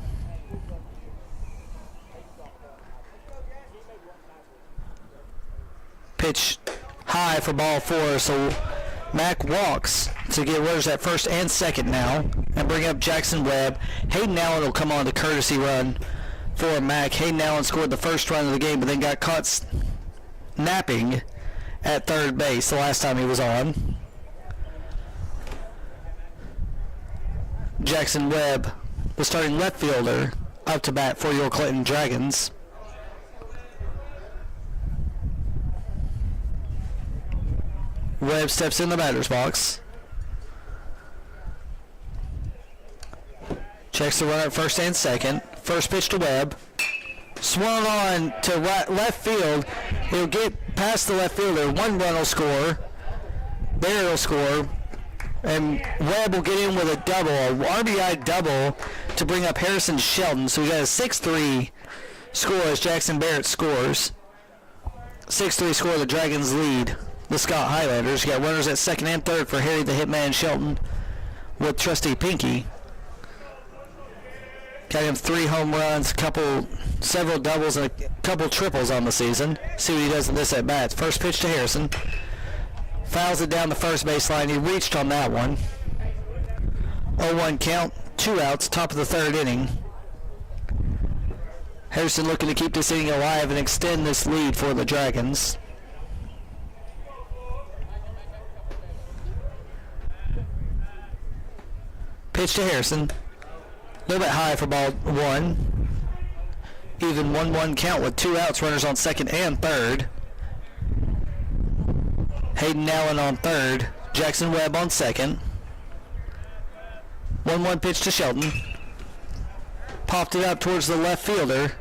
Pitch high for ball four, so Mack walks to get runners at first and second now and bring up Jackson Webb. Hayden Allen will come on the courtesy run for Mack. Hayden Allen scored the first run of the game, but then got caught napping at third base the last time he was on. Jackson Webb, the starting left fielder, up to bat for your Clinton Dragons. Webb steps in the batter's box. Checks the runner at first and second. First pitch to Webb. Swung on to left field. He'll get past the left fielder. One run will score. Barrett will score. And Webb will get in with a double, a RBI double to bring up Harrison Shelton. So we got a 6-3 score as Jackson Barrett scores. 6-3 score, the Dragons lead the Scott Highlanders. You got runners at second and third for Harry the Hitman Shelton with Trusty Pinky. Got him 3 home runs, several doubles, and a couple triples on the season. See what he does in this at bat. First pitch to Harrison. Fouls it down the first baseline. He reached on that one. 0-1 count, 2 outs, top of the third inning. Harrison looking to keep this inning alive and extend this lead for the Dragons. Pitch to Harrison. A little bit high for ball one. Even 1-1 count with 2 outs, runners on second and third. Hayden Allen on third. Jackson Webb on second. 1-1 pitch to Shelton. Popped it up towards the left fielder.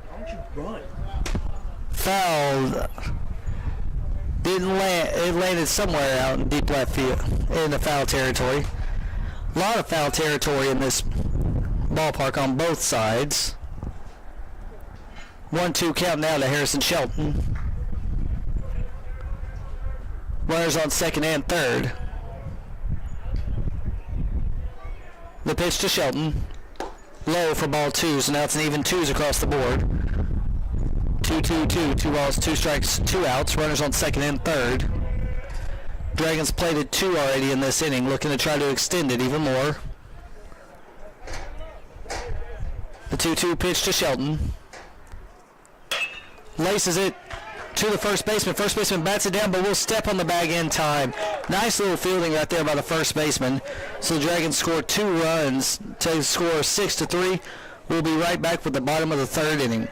Why don't you run? Fouled. Didn't land. It landed somewhere out in deep left field in the foul territory. A lot of foul territory in this ballpark on both sides. 1-2 count now to Harrison Shelton. Runners on second and third. The pitch to Shelton. Low for ball two, so now it's an even 2s across the board. 2-2-2, 2 balls, 2 strikes, 2 outs. Runners on second and third. Dragons plated 2 already in this inning, looking to try to extend it even more. The 2-2 pitch to Shelton. Laces it to the first baseman. First baseman bats it down, but will step on the bag in time. Nice little fielding right there by the first baseman. So the Dragons score 2 runs to score 6-3. We'll be right back with the bottom of the third inning.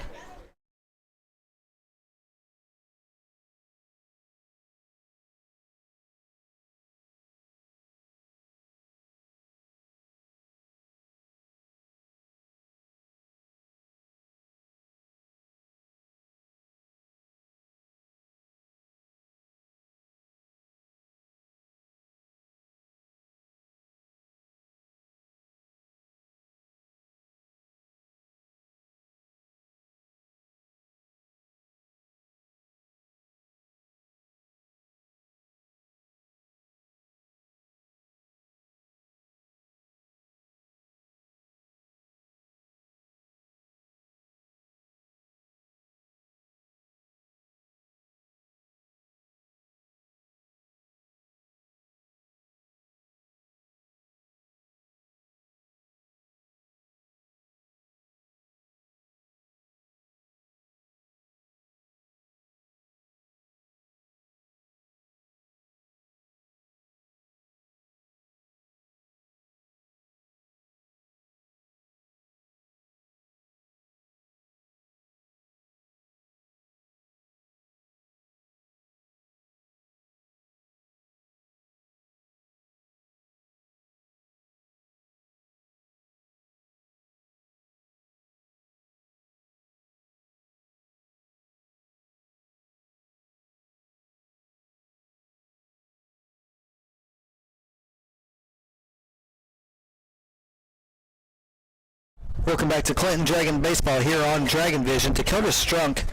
Welcome back to Clinton Dragon Baseball here on Dragon Vision. Dakota Strunk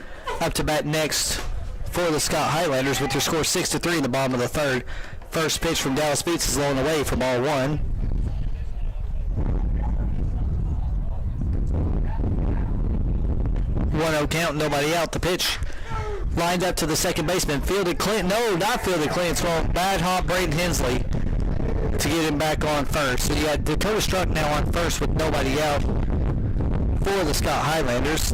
up to bat next for the Scott Highlanders with your score 6-3 in the bottom of the third. First pitch from Dallas Beats is low and away for ball one. 1-0 count, nobody out. The pitch lined up to the second baseman. Fielded Clinton. No, not fielded Clinton. Well, bad hop Braden Hensley to get him back on first. So you got Dakota Strunk now on first with nobody out for the Scott Highlanders.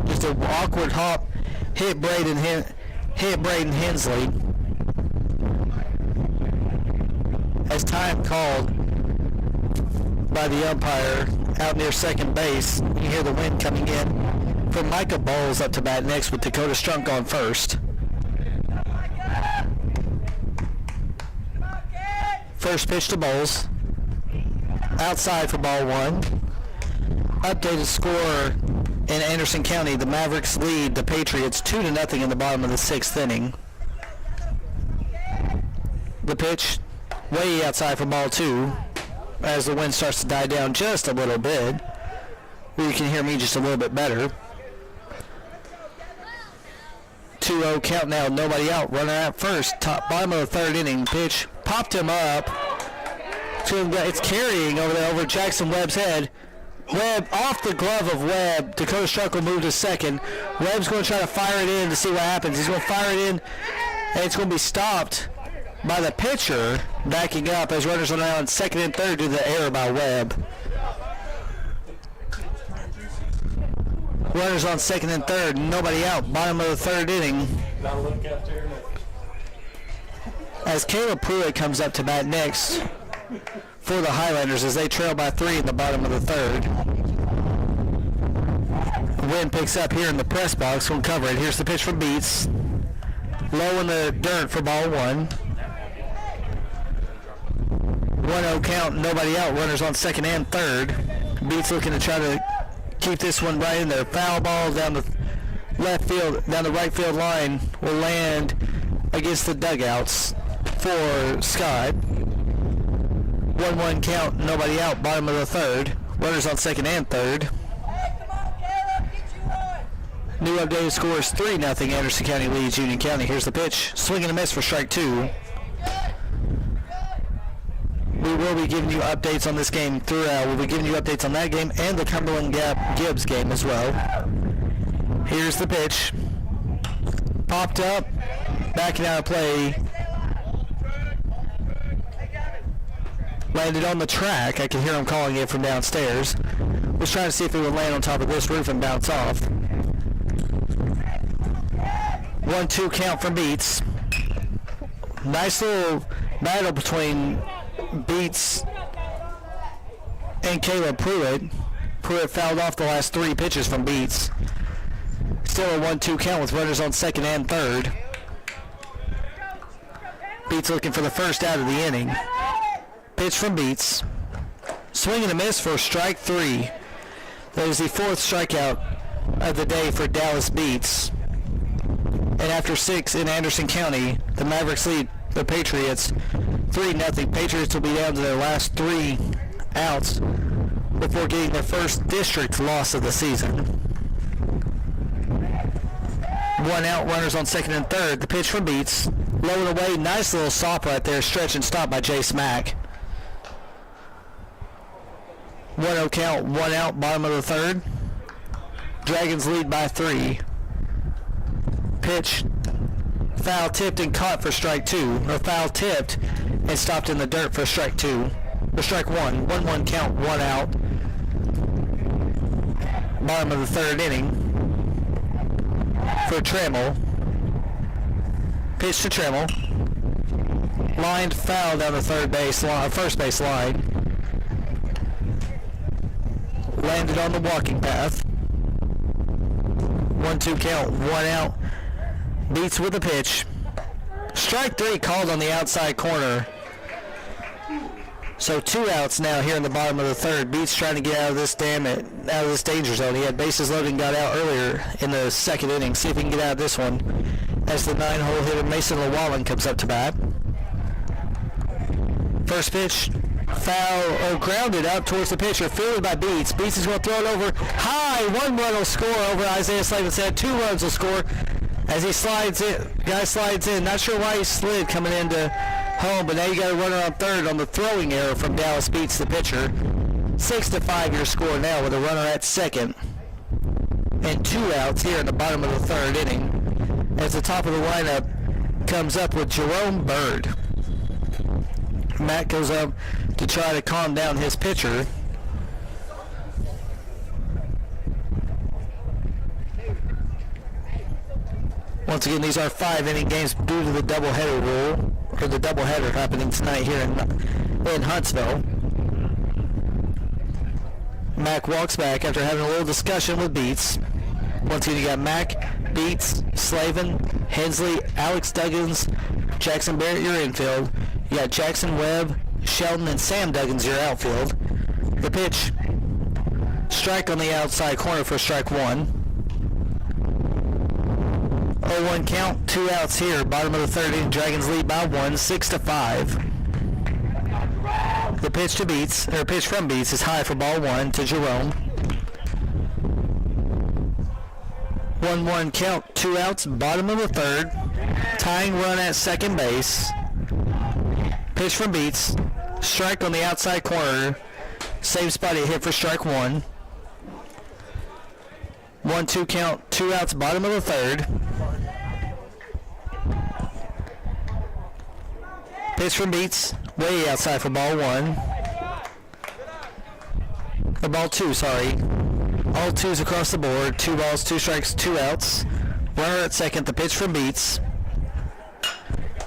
Just an awkward hop. Hit Braden Hensley. As time called by the umpire out near second base, you hear the wind coming in from Micah Bowles up to bat next with Dakota Strunk on first. First pitch to Bowles. Outside for ball one. Updated score in Anderson County. The Mavericks lead the Patriots 2-0 in the bottom of the sixth inning. The pitch way outside for ball two as the wind starts to die down just a little bit. You can hear me just a little bit better. 2-0 count now, nobody out. Runner at first, bottom of the third inning. Pitch popped him up. It's carrying over there over Jackson Webb's head. Webb off the glove of Webb. Dakota Strunk will move to second. Webb's going to try to fire it in to see what happens. He's going to fire it in, and it's going to be stopped by the pitcher backing up as runners are now on second and third due to the error by Webb. Runners on second and third, nobody out. Bottom of the third inning. As Caleb Pruitt comes up to bat next for the Highlanders as they trail by 3 in the bottom of the third. Wind picks up here in the press box. We'll cover it. Here's the pitch from Beats. Low in the dirt for ball one. 1-0 count, nobody out. Runners on second and third. Beats looking to try to keep this one right in there. Foul ball down the left field, down the right field line will land against the dugouts for Scott. 1-1 count, nobody out. Bottom of the third. Runners on second and third. New updated score is 3-0. Anderson County leads Union County. Here's the pitch. Swing and a miss for strike two. We will be giving you updates on this game throughout. We'll be giving you updates on that game and the Cumberland Gap Gibbs game as well. Here's the pitch. Popped up. Backing out of play. Landed on the track. I can hear him calling it from downstairs. Was trying to see if it would land on top of this roof and bounce off. 1-2 count from Beats. Nice little battle between Beats and Caleb Pruitt. Pruitt fouled off the last 3 pitches from Beats. Still a 1-2 count with runners on second and third. Beats looking for the first out of the inning. Pitch from Beats. Swing and a miss for strike 3. That is the 4th strikeout of the day for Dallas Beats. And after 6 in Anderson County, the Mavericks lead the Patriots 3-0. Patriots will be down to their last 3 outs before getting their first district loss of the season. 1 out, runners on second and third. The pitch from Beats. Low and away, nice little sop right there. Stretch and stop by Jay Smack. 1-0 count, 1 out, bottom of the third. Dragons lead by 3. Pitch foul tipped and caught for strike 2. Or foul tipped and stopped in the dirt for strike 2. For strike 1. 1-1 count, 1 out. Bottom of the third inning for Trammell. Pitch to Trammell. Lined foul down the first base line. Landed on the walking path. 1-2 count, 1 out. Beats with a pitch. Strike 3 called on the outside corner. So 2 outs now here in the bottom of the third. Beats trying to get out of this danger zone. He had bases loaded and got out earlier in the second inning. See if he can get out of this one as the 9-hole hitter Mason Llewellyn comes up to bat. First pitch Foul, or grounded up towards the pitcher, fielded by Beats. Beats is going to throw it over high. 1 run will score over Isaiah Slavin. Said 2 runs will score as he slides in. Guy slides in. Not sure why he slid coming into home, but now you got a runner on third on the throwing error from Dallas Beats, the pitcher. 6-5 your score now with a runner at second and 2 outs here in the bottom of the third inning as the top of the lineup comes up with Jerome Bird. Matt goes up to try to calm down his pitcher. Once again, these are 5-inning games due to the doubleheader rule, or the doubleheader happening tonight here in Huntsville. Mac walks back after having a little discussion with Beats. Once again, you got Mac, Beats, Slavin, Hensley, Alex Duggins, Jackson Barrett, your infield. You got Jackson Webb, Sheldon, and Sam Duggins, your outfield. The pitch, strike on the outside corner for strike 1. 0-1 count, 2 outs here. Bottom of the third inning, Dragons lead by 1, 6-5. The pitch to Beats, or pitch from Beats, is high for ball 1 to Jerome. 1-1 count, 2 outs, bottom of the third. Tying run at second base. Pitch from Beats, strike on the outside corner. Same spot he hit for strike 1. 1-2 count, 2 outs, bottom of the third. Pitch from Beats, way outside for ball 1. Or ball 2, sorry. All 2s across the board. 2 balls, 2 strikes, 2 outs. Runner at second, the pitch from Beats.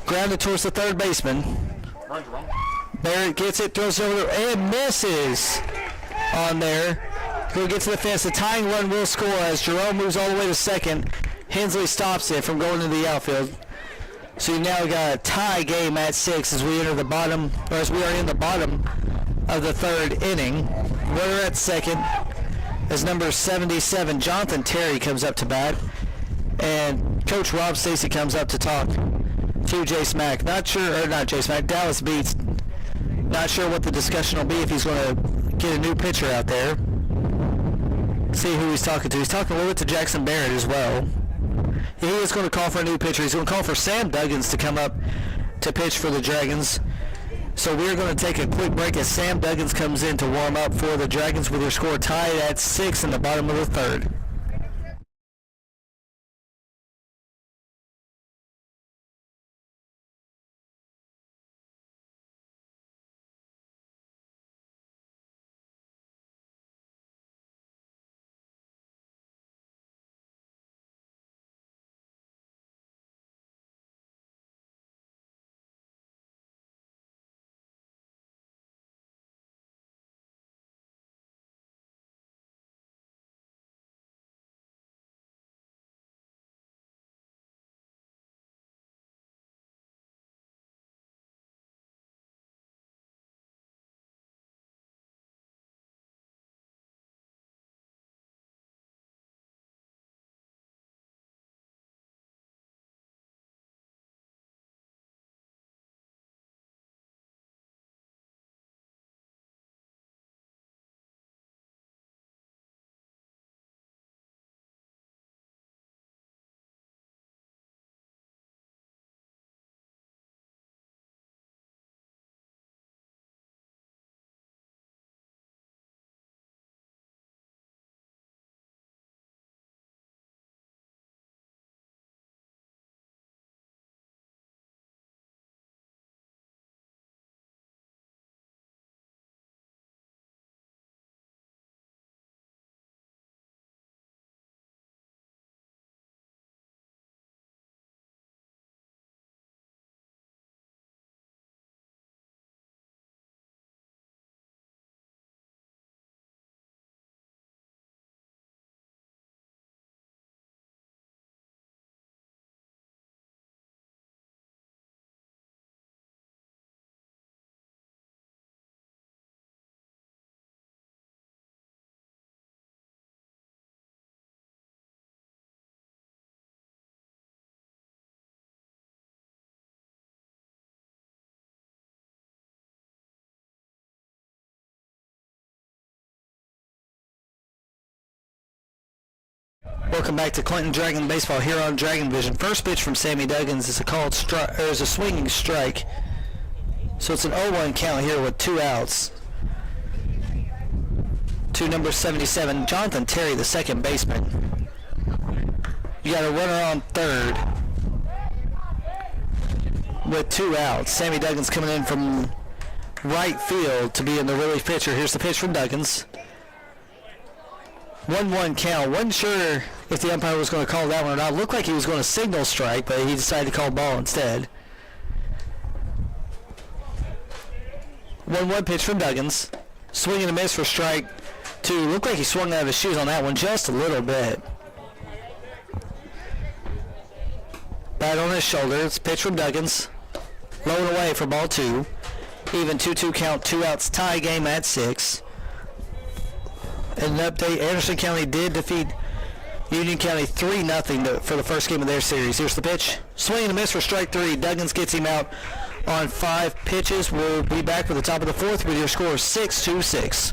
Grounded towards the third baseman. Barrett gets it, throws it over, and misses on there. He'll get to the fence. The tying run will score as Jerome moves all the way to second. Hensley stops it from going into the outfield. So you now got a tie game at 6 as we enter the bottom, or as we are in the bottom of the third inning. Runner at second as number 77, Jonathan Terry, comes up to bat. And Coach Rob Stacy comes up to talk to Jace Mack. Not Jace Mack, Dallas Beats. Not sure what the discussion will be if he's going to get a new pitcher out there. See who he's talking to. He's talking a little bit to Jackson Barrett as well. He is going to call for a new pitcher. He's going to call for Sam Duggins to come up to pitch for the Dragons. So we're going to take a quick break as Sam Duggins comes in to warm up for the Dragons with their score tied at 6 in the bottom of the third. Welcome back to Clinton Dragon Baseball here on Dragon Vision. First pitch from Sammy Duggins is a swinging strike. So it's an 0-1 count here with 2 outs. To number 77, Jonathan Terry, the second baseman. You got a runner on third with 2 outs. Sammy Duggins coming in from right field to be in the relief pitcher. Here's the pitch from Duggins. 1-1 count. Wasn't sure if the umpire was going to call that one or not. Looked like he was going to signal strike, but he decided to call ball instead. 1-1 pitch from Duggins. Swing and a miss for strike 2. Looked like he swung out of his shoes on that one just a little bit. Bat on his shoulder. It's a pitch from Duggins. Low and away for ball 2. Even 2-2 count, 2 outs, tie game at 6. And an update, Anderson County did defeat Union County 3-0 for the first game of their series. Here's the pitch. Swing and a miss for strike 3. Duggins gets him out on 5 pitches. We'll be back for the top of the 4th with your score 6-6.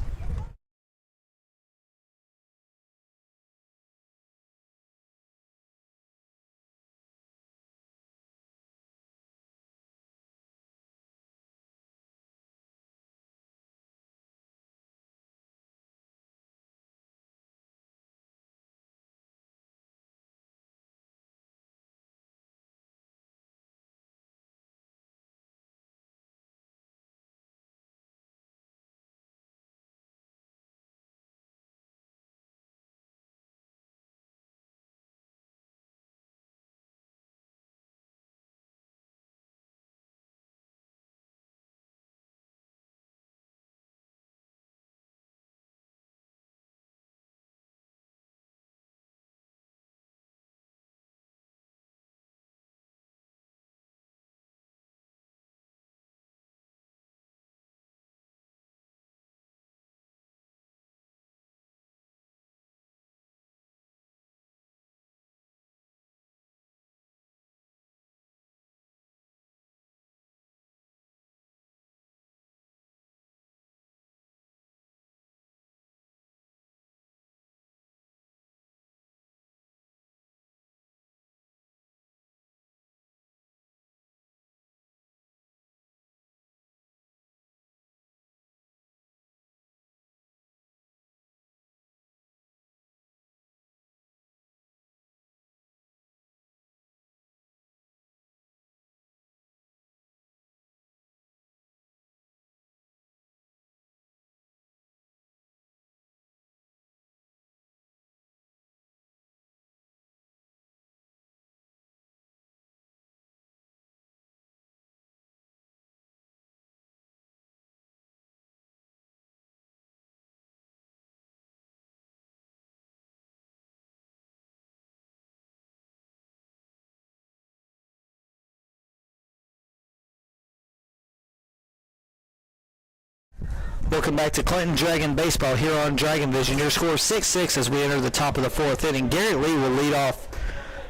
Welcome back to Clinton Dragon Baseball here on Dragon Vision. Your score 6-6 as we enter the top of the 4th inning. Garrett Lee will lead off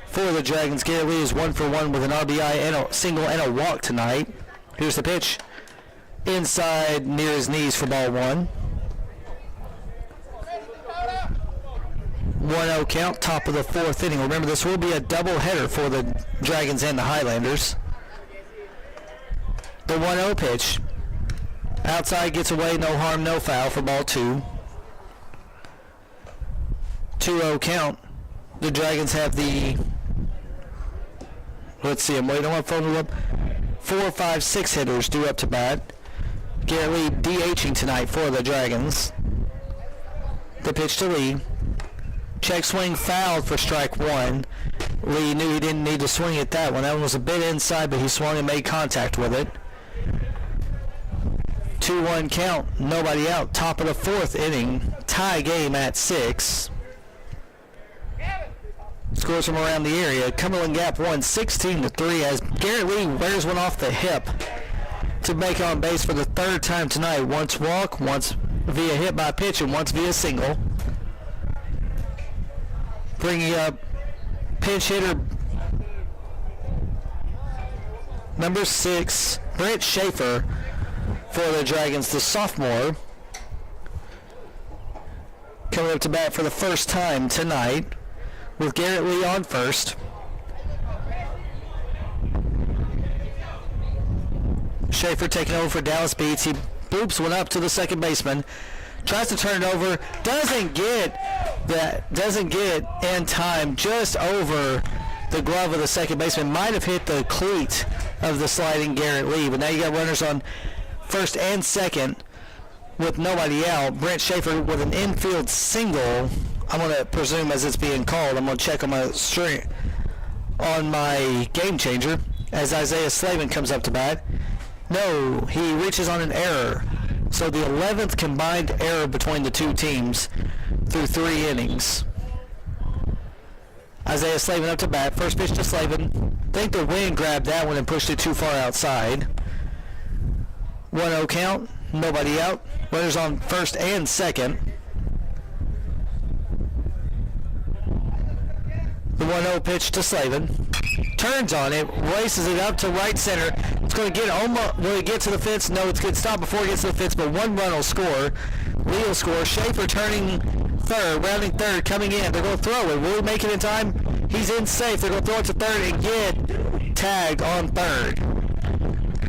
for the Dragons. Garrett Lee is 1 for 1 with an RBI and a single and a walk tonight. Here's the pitch. Inside near his knees for ball 1. 1-0 count, top of the 4th inning. Remember, this will be a doubleheader for the Dragons and the Highlanders. The 1-0 pitch. Outside, gets away, no harm, no foul for ball 2. 2-0 count. The Dragons have the, let's see, I'm waiting on my phone to look. 4, 5, 6 hitters due up to bat. Garrett Lee DHing tonight for the Dragons. The pitch to Lee. Check swing fouled for strike 1. Lee knew he didn't need to swing at that one. That one was a bit inside, but he swung and made contact with it. 2-1 count, nobody out, top of the 4th inning, tie game at 6. Scores from around the area. Cumberland Gap won 16-3 as Garrett Lee wears one off the hip to make on base for the 3rd time tonight. Once walk, once via hit by pitch, and once via single. Bringing up pinch hitter number 6, Brent Schaefer, for the Dragons, the sophomore, coming up to bat for the first time tonight. with Garrett Lee on first. Schaefer taking over for Dallas Beats. He boops one up to the second baseman. Tries to turn it over. Doesn't get in time. Just over the glove of the second baseman. Might have hit the cleat of the sliding Garrett Lee. But now you got runners on first and second with nobody out. Brent Schaefer with an infield single. I'm going to presume as it's being called. I'm going to check on my game changer as Isaiah Slavin comes up to bat. No, he reaches on an error. So the 11th combined error between the two teams through 3 innings. Isaiah Slavin up to bat. First pitch to Slavin. I think the wind grabbed that one and pushed it too far outside. 1-0 count. Nobody out. Runners on first and second. The 1-0 pitch to Slavin. Turns on it, races it up to right center. It's going to get almost. Will it get to the fence? No, it's going to stop before it gets to the fence, but 1 run will score. Lee will score. Schaefer turning third, rounding third, coming in. They're going to throw it. Will he make it in time? He's in safe. They're going to throw it to third and get tagged on third.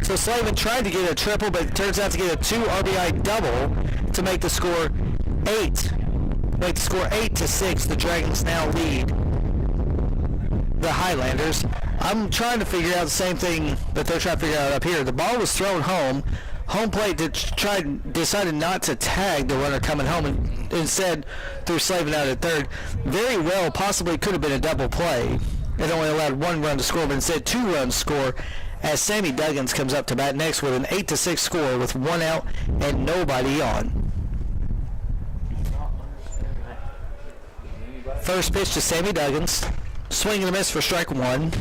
So Slavin tried to get a triple, but it turns out to get a 2 RBI double to make the score 8. Make the score 8-6. The Dragons now lead the Highlanders. I'm trying to figure out the same thing that they're trying to figure out up here. The ball was thrown home. Home plate decided not to tag the runner coming home and instead threw Slavin out at third. Very well, possibly could have been a double play. It only allowed 1 run to score, but instead 2 runs score as Sammy Duggins comes up to bat next with an 8-6 score with 1 out and nobody on. First pitch to Sammy Duggins. Swing and a miss for strike 1.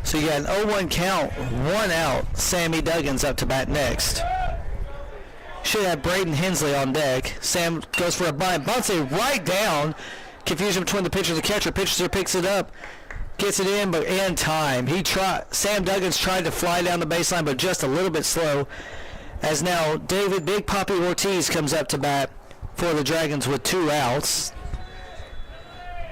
So you got an 0-1 count, 1 out. Sammy Duggins up to bat next. Should have Braden Hensley on deck. Sam goes for a bunt, bunts it right down. Confusion between the pitcher and the catcher. Pitcher picks it up, gets it in, but in time. Sam Duggins tried to fly down the baseline, but just a little bit slow. As now David Big Papi Ortiz comes up to bat for the Dragons with 2 outs.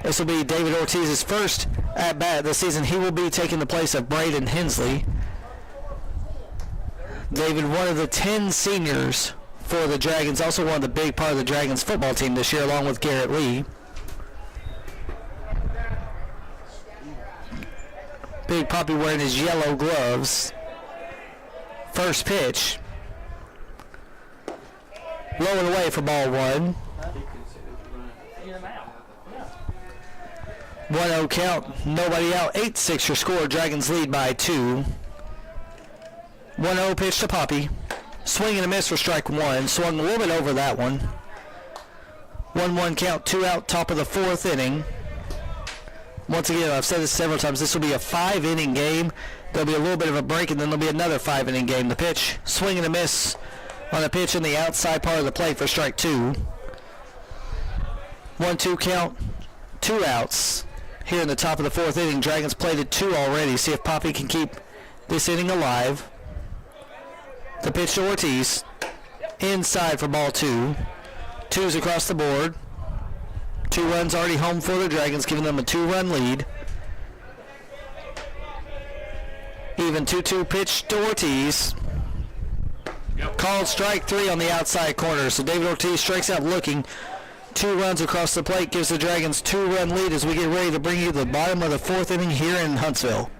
This will be David Ortiz's first at bat this season. He will be taking the place of Braden Hensley. David, one of the 10 seniors for the Dragons, also one of the big part of the Dragons football team this year, along with Garrett Lee. Big Papi wearing his yellow gloves. First pitch. Low and away for ball 1. 1-0 count, nobody out. 8-6 your score. Dragons lead by 2. 1-0 pitch to Papi. Swing and a miss for strike 1. Swung a little bit over that one. 1-1 count, 2 out, top of the 4th inning. Once again, I've said this several times, this will be a 5-inning game. There'll be a little bit of a break, and then there'll be another 5-inning game. The pitch, swing and a miss on a pitch in the outside part of the plate for strike 2. 1-2 count, 2 outs. Here in the top of the 4th inning, Dragons played at 2 already. See if Papi can keep this inning alive. The pitch to Ortiz. Inside for ball 2. 2's across the board. 2 runs already home for the Dragons, giving them a 2-run lead. Even 2-2 pitch to Ortiz. Called strike 3 on the outside corner. So David Ortiz strikes out looking. 2 runs across the plate gives the Dragons 2-run lead as we get ready to bring you the bottom of the 4th inning here in Huntsville.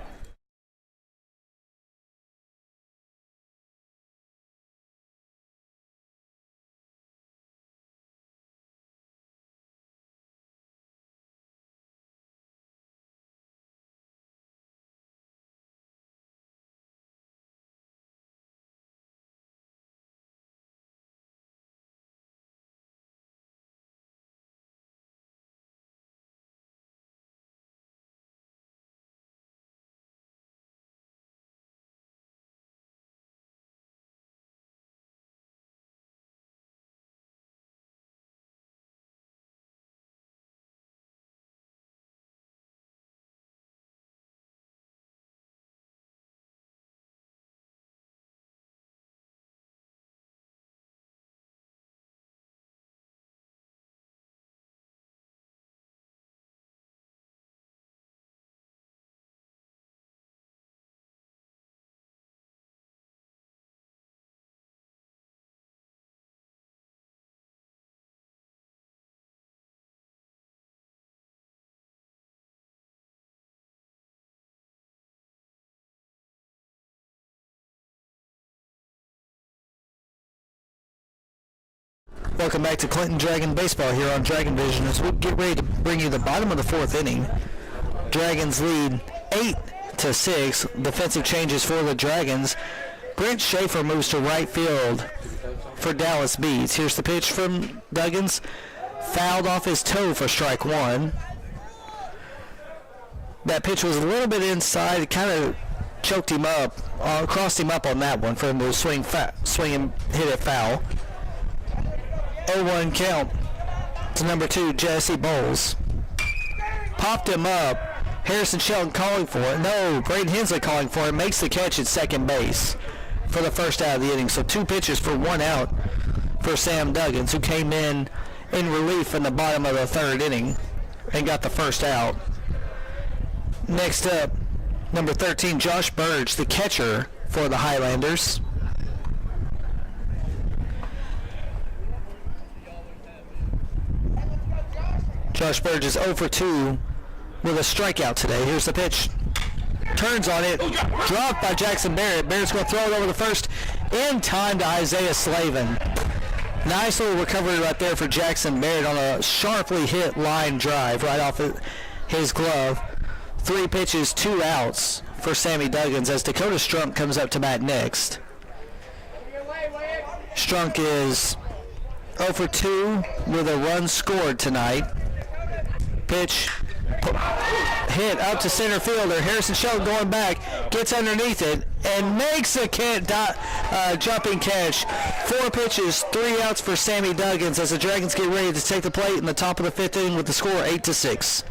Welcome back to Clinton Dragon Baseball here on Dragon Vision as we get ready to bring you the bottom of the fourth inning. Dragons lead 8-6. Defensive changes for the Dragons. Brent Schaefer moves to right field for Dallas Beats. Here's the pitch from Duggins. Fouled off his toe for strike one. That pitch was a little bit inside. It kind of choked him up, crossed him up on that one for him to swing and hit it foul. 0-1 count to number 2, Jesse Bowles. Popped him up. Harrison Shelton calling for it. No, Braden Hensley calling for it. Makes the catch at second base for the first out of the inning. So 2 pitches for 1 out for Sam Duggins, who came in relief in the bottom of the third inning and got the first out. Next up, number 13, Josh Burge, the catcher for the Highlanders. Josh Burge is 0 for 2 with a strikeout today. Here's the pitch. Turns on it. Dropped by Jackson Barrett. Barrett's going to throw it over the first in time to Isaiah Slavin. Nice little recovery right there for Jackson Barrett on a sharply hit line drive right off his glove. 3 pitches, 2 outs for Sammy Duggins as Dakota Strunk comes up to bat next. Strunk is 0 for 2 with a run scored tonight. Pitch hit up to center fielder. Harrison Shelton going back, gets underneath it, and makes a jumping catch. 4 pitches, 3 outs for Sammy Duggins as the Dragons get ready to take the plate in the top of the 5th inning with the score 8-6.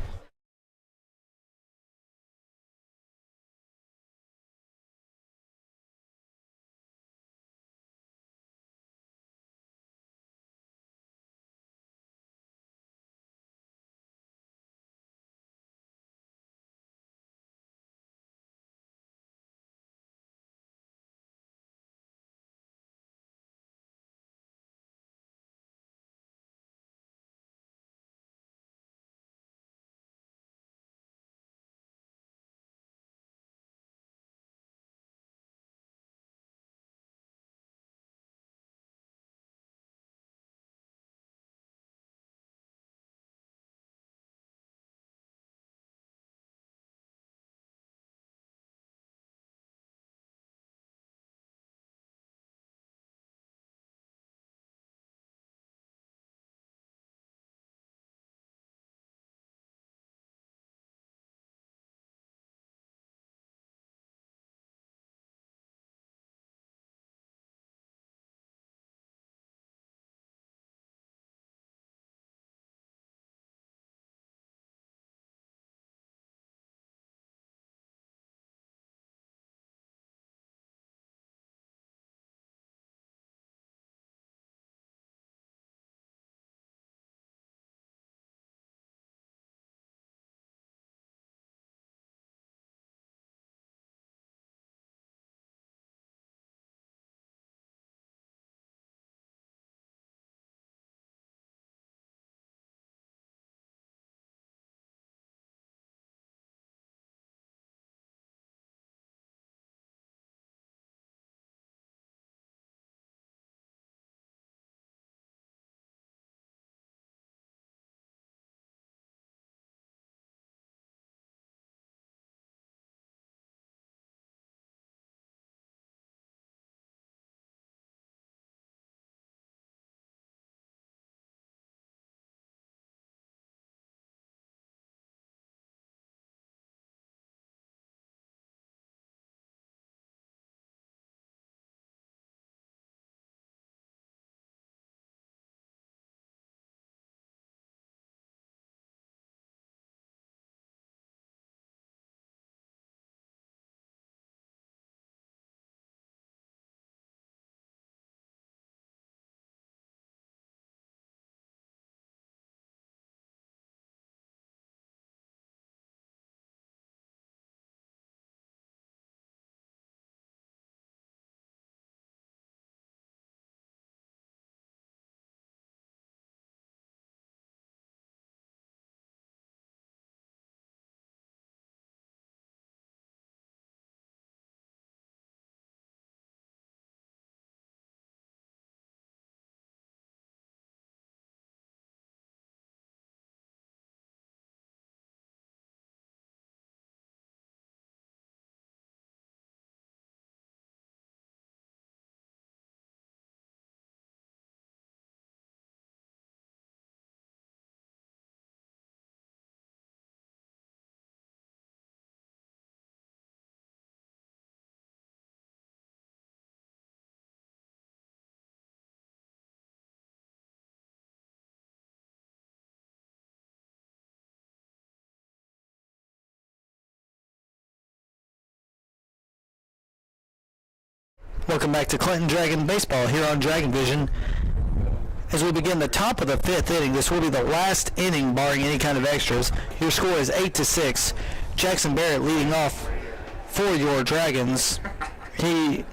Welcome back to Clinton Dragon Baseball here on Dragon Vision. As we begin the top of the 5th inning, this will be the last inning barring any kind of extras. Your score is 8-6. Jackson Barrett leading off for your Dragons. He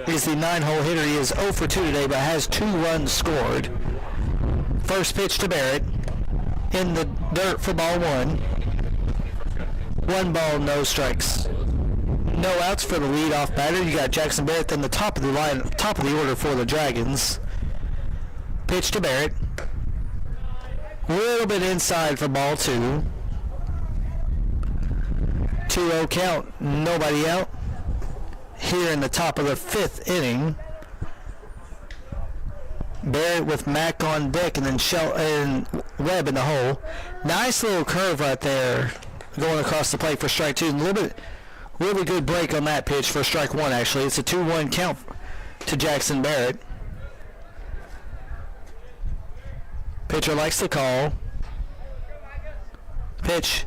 is the 9-hole hitter. He is 0 for 2 today, but has 2 runs scored. First pitch to Barrett in the dirt for ball 1. 1 ball, no strikes. No outs for the leadoff batter. You got Jackson Barrett, then the top of the line, top of the order for the Dragons. Pitch to Barrett. A little bit inside for ball 2. 2-0 count. Nobody out. Here in the top of the 5th inning. Barrett with Mack on deck and then and Webb in the hole. Nice little curve right there going across the plate for strike 2. A little bit really good break on that pitch for strike 1 actually. It's a 2-1 count to Jackson Barrett. Pitcher likes the call. Pitch.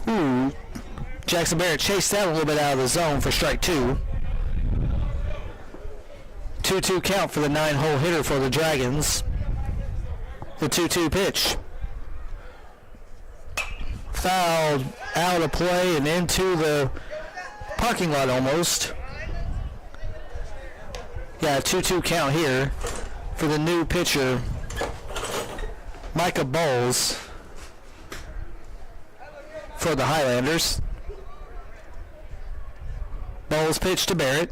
Ooh. Jackson Barrett chased that a little bit out of the zone for strike 2. 2-2 count for the 9-hole hitter for the Dragons. The 2-2 pitch. Fouled out of play and into the parking lot almost. Yeah, a 2-2 count here for the new pitcher, Micah Bowles, for the Highlanders. Bowles pitch to Barrett.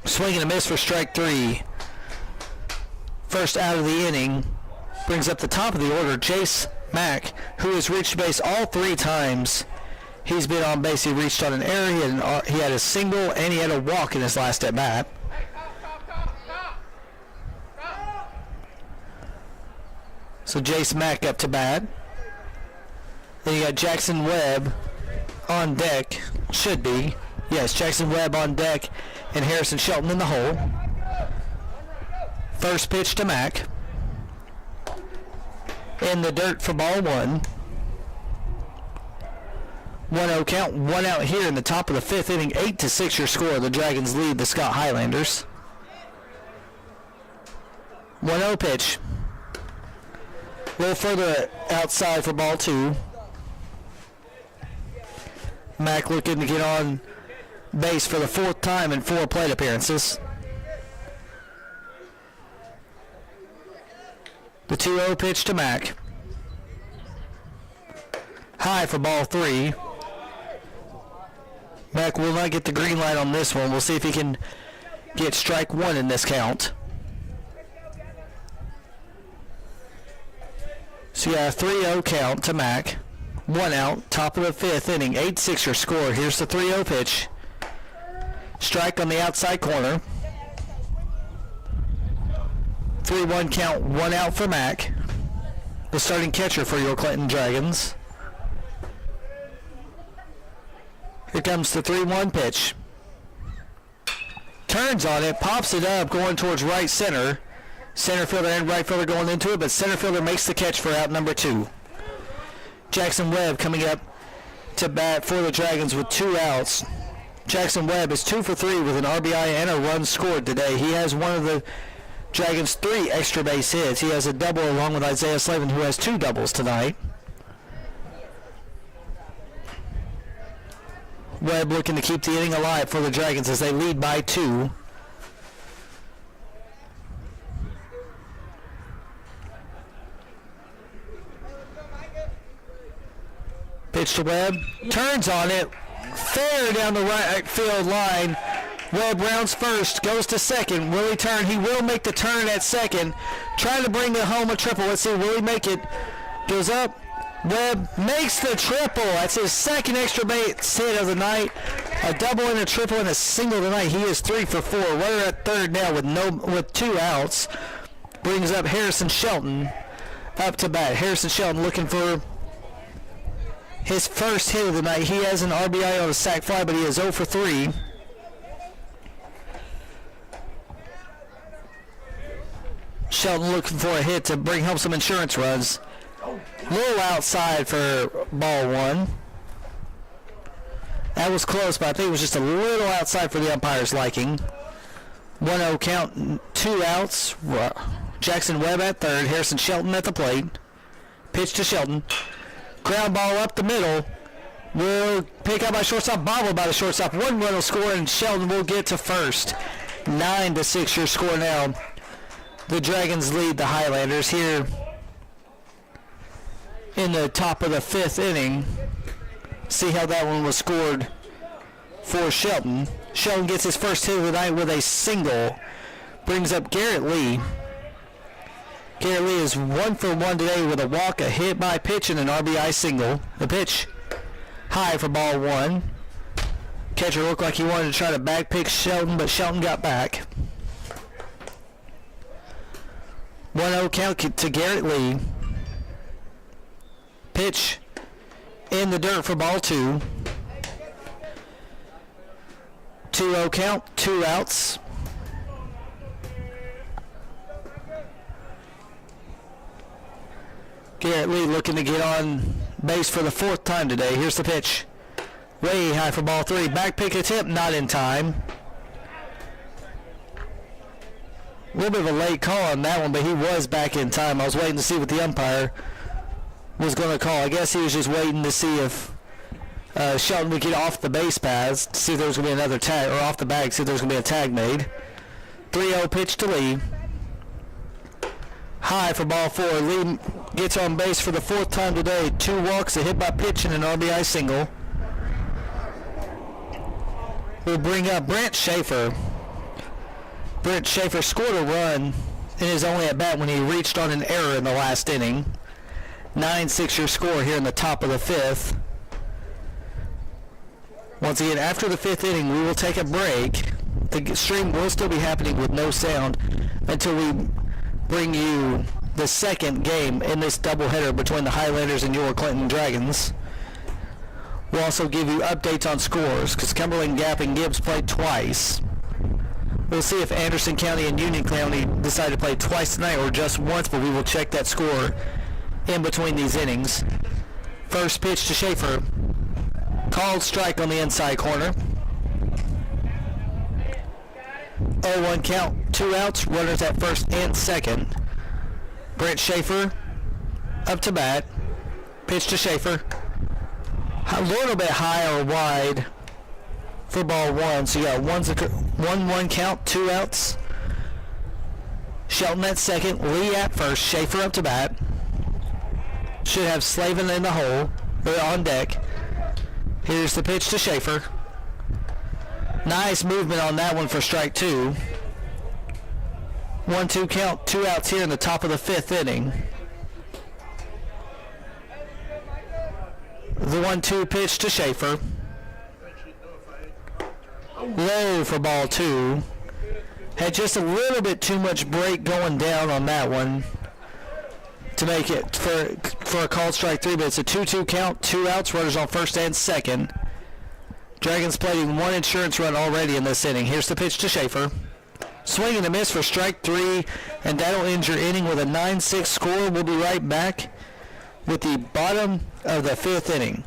Swing and a miss for strike 3. First out of the inning. Brings up the top of the order, Chase Mack, who has reached base all 3 times. He's been on base. He reached on an error. He had a single and he had a walk in his last at bat. So Jace Mack up to bat. Then you got Jackson Webb on deck. Should be. Yes, Jackson Webb on deck and Harrison Shelton in the hole. First pitch to Mack. In the dirt for ball 1. 1-0 count, 1 out here in the top of the 5th inning. 8-6 your score. The Dragons lead the Scott Highlanders. 1-0 pitch. A little further outside for ball 2. Mack looking to get on base for the 4th time in 4 plate appearances. The 2-0 pitch to Mack. High for ball 3. Mack will not get the green light on this one. We'll see if he can get strike 1 in this count. So you got a 3-0 count to Mack. 1 out, top of the 5th inning. 8-6 your score. Here's the 3-0 pitch. Strike on the outside corner. 3-1 count, 1 out for Mack, the starting catcher for your Clinton Dragons. Here comes the 3-1 pitch. Turns on it, pops it up, going towards right center. Center fielder and right fielder going into it, but center fielder makes the catch for out number 2. Jackson Webb coming up to bat for the Dragons with 2 outs. Jackson Webb is 2 for 3 with an RBI and a run scored today. He has one of the Dragons' 3 extra base hits. He has a double along with Isaiah Slavin, who has 2 doubles tonight. Webb looking to keep the inning alive for the Dragons as they lead by 2. Pitch to Webb. Turns on it. Fair down the right field line. Webb rounds first, goes to second. Will he turn? He will make the turn at second. Trying to bring the home a triple. Let's see, will he make it? Goes up. Webb makes the triple. That's his 2nd extra base hit of the night. A double and a triple and a single tonight. He is 3 for 4. We're at 3rd now with 2 outs. Brings up Harrison Shelton up to bat. Harrison Shelton looking for his first hit of the night. He has an RBI on a sac fly, but he is 0 for 3. Shelton looking for a hit to bring home some insurance runs. A little outside for ball 1. That was close, but I think it was just a little outside for the umpire's liking. 1-0 count, 2 outs. Jackson Webb at third, Harrison Shelton at the plate. Pitch to Shelton. Ground ball up the middle. Will pick up by shortstop, bobbled by the shortstop. 1 run will score, and Shelton will get to first. 9-6 your score now. The Dragons lead the Highlanders here in the top of the 5th inning. See how that one was scored for Shelton. Shelton gets his first hit of the night with a single. Brings up Garrett Lee. Garrett Lee is 1 for 1 today with a walk, a hit by pitch, and an RBI single. The pitch high for ball 1. Catcher looked like he wanted to try to back pick Shelton, but Shelton got back. 1-0 count to Garrett Lee. Pitch in the dirt for ball 2. 2-0 count, 2 outs. Garrett Lee looking to get on base for the 4th time today. Here's the pitch. Way high for ball 3. Back pick attempt, not in time. A little bit of a late call on that one, but he was back in time. I was waiting to see what the umpire was going to call. I guess he was just waiting to see if Shelton would get off the base paths to see if there was going to be another tag, or off the bag, see if there was going to be a tag made. 3-0 pitch to Lee. High for ball 4. Lee gets on base for the 4th time today. 2 walks, a hit by pitch, and an RBI single. We'll bring up Brent Schaefer. Brent Schaefer scored a run in his only at bat when he reached on an error in the last inning. 9-6 your score here in the top of the 5th. Once again, after the 5th inning, we will take a break. The stream will still be happening with no sound until we bring you the 2nd game in this doubleheader between the Highlanders and your Clinton Dragons. We'll also give you updates on scores because Cumberland Gap and Gibbs played twice. We'll see if Anderson County and Union County decide to play twice tonight or just once, but we will check that score in between these innings. First pitch to Schaefer. Called strike on the inside corner. 0-1 count, 2 outs, runners at first and 2nd. Brent Schaefer up to bat. Pitch to Schaefer. A little bit high or wide for ball 1. So you got 1-1 count, 2 outs. Shelton at 2nd, Lee at 1st, Schaefer up to bat. Should have Slavin in the hole, or on deck. Here's the pitch to Schaefer. Nice movement on that one for strike 2. 1-2 count, 2 outs here in the top of the 5th inning. The 1-2 pitch to Schaefer. Low for ball 2. Had just a little bit too much break going down on that one to make it for a called strike 3, but it's a 2-2 count, 2 outs, runners on first and 2nd. Dragons playing 1 insurance run already in this inning. Here's the pitch to Schaefer. Swing and a miss for strike 3, and that'll end your inning with a 9-6 score. We'll be right back with the bottom of the 5th inning.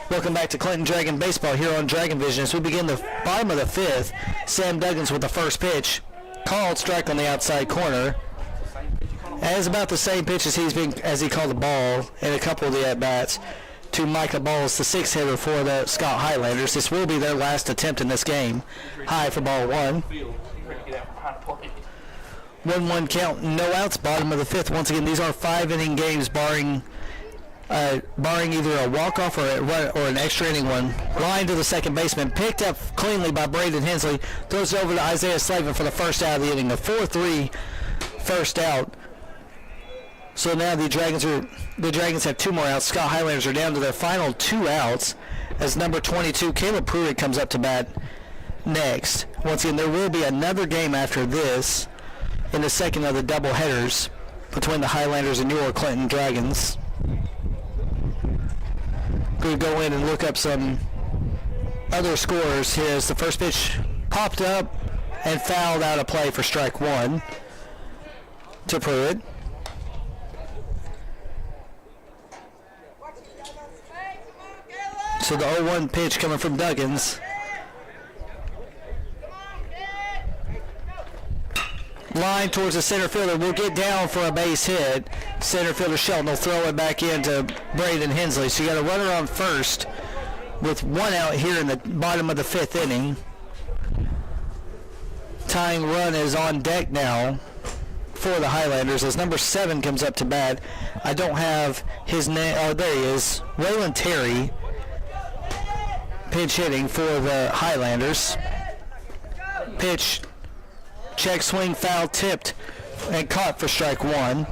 Welcome back to Clinton Dragon Baseball here on Dragon Vision. As we begin the bottom of the fifth, Sam Duggins with the first pitch. Called strike on the outside corner. And it's about the same pitch as he called the ball in a couple of the at-bats to Micah Balls, the sixth hitter for the Scott Highlanders. This will be their last attempt in this game. High for ball one. 1-1 count, no outs, bottom of the fifth. Once again, these are 5-inning games barring either a walk-off or an extra inning one. Line to the second baseman, picked up cleanly by Braden Hensley. Throws it over to Isaiah Slavin for the first out of the inning. A 4-3 first out. So now the Dragons have 2 more outs. Scott Highlanders are down to their final 2 outs as number 22, Caleb Pruitt, comes up to bat next. Once again, there will be another game after this in the second of the double headers between the Highlanders and your Clinton Dragons. Going to go in and look up some other scores here as the first pitch popped up and fouled out of play for strike one to Pruitt. So the 0-1 pitch coming from Duggins. Line towards the center fielder. Will get down for a base hit. Center fielder Shelton will throw it back into Braden Hensley. So you got a runner on first with 1 out here in the bottom of the fifth inning. Tying run is on deck now for the Highlanders as number 7 comes up to bat. I don't have his name. Oh, there he is. Waylon Terry, pinch hitting for the Highlanders. Pitch, check swing, foul, tipped, and caught for strike one.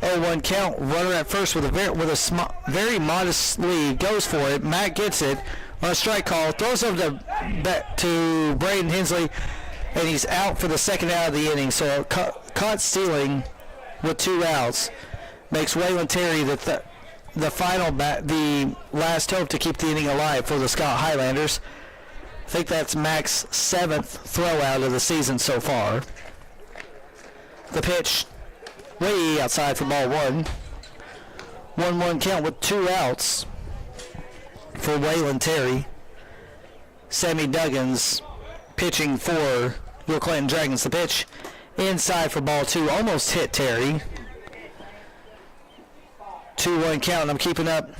0-1 count. Runner at first with a very modest lead. Goes for it. Matt gets it on a strike call. Throws over to Braden Hensley, and he's out for the second out of the inning. So caught stealing with 2 outs makes Waylon Terry the final the last hope to keep the inning alive for the Scott Highlanders. I think that's Mac's 7th throw out of the season so far. The pitch way outside for ball one. 1-1 count with 2 outs for Waylon Terry. Sammy Duggins pitching for your Clinton Dragons. The pitch inside for ball 2. Almost hit Terry. 2-1 count. I'm keeping up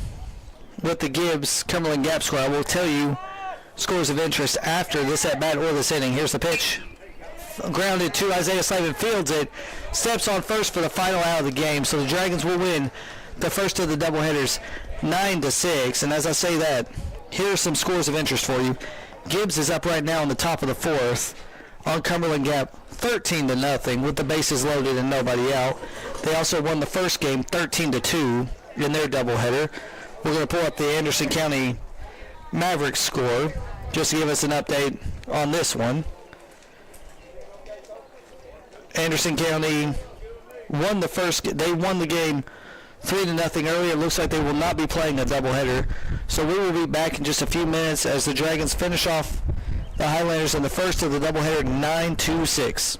with the Gibbs Cumberland Gap score. I will tell you scores of interest after this at bat or this inning. Here's the pitch. Grounded to Isaiah Slavin, fields it, steps on first for the final out of the game. So the Dragons will win the first of the doubleheaders 9-6. And as I say that, here's some scores of interest for you. Gibbs is up right now in the top of the 4th on Cumberland Gap 13-0 with the bases loaded and nobody out. They also won the first game 13-2 in their doubleheader. We're going to pull up the Anderson County Mavericks score just to give us an update on this one. Anderson County won the game 3-0 earlier. It looks like they will not be playing a doubleheader. So we will be back in just a few minutes as the Dragons finish off the Highlanders in the first of the doubleheader 9-6.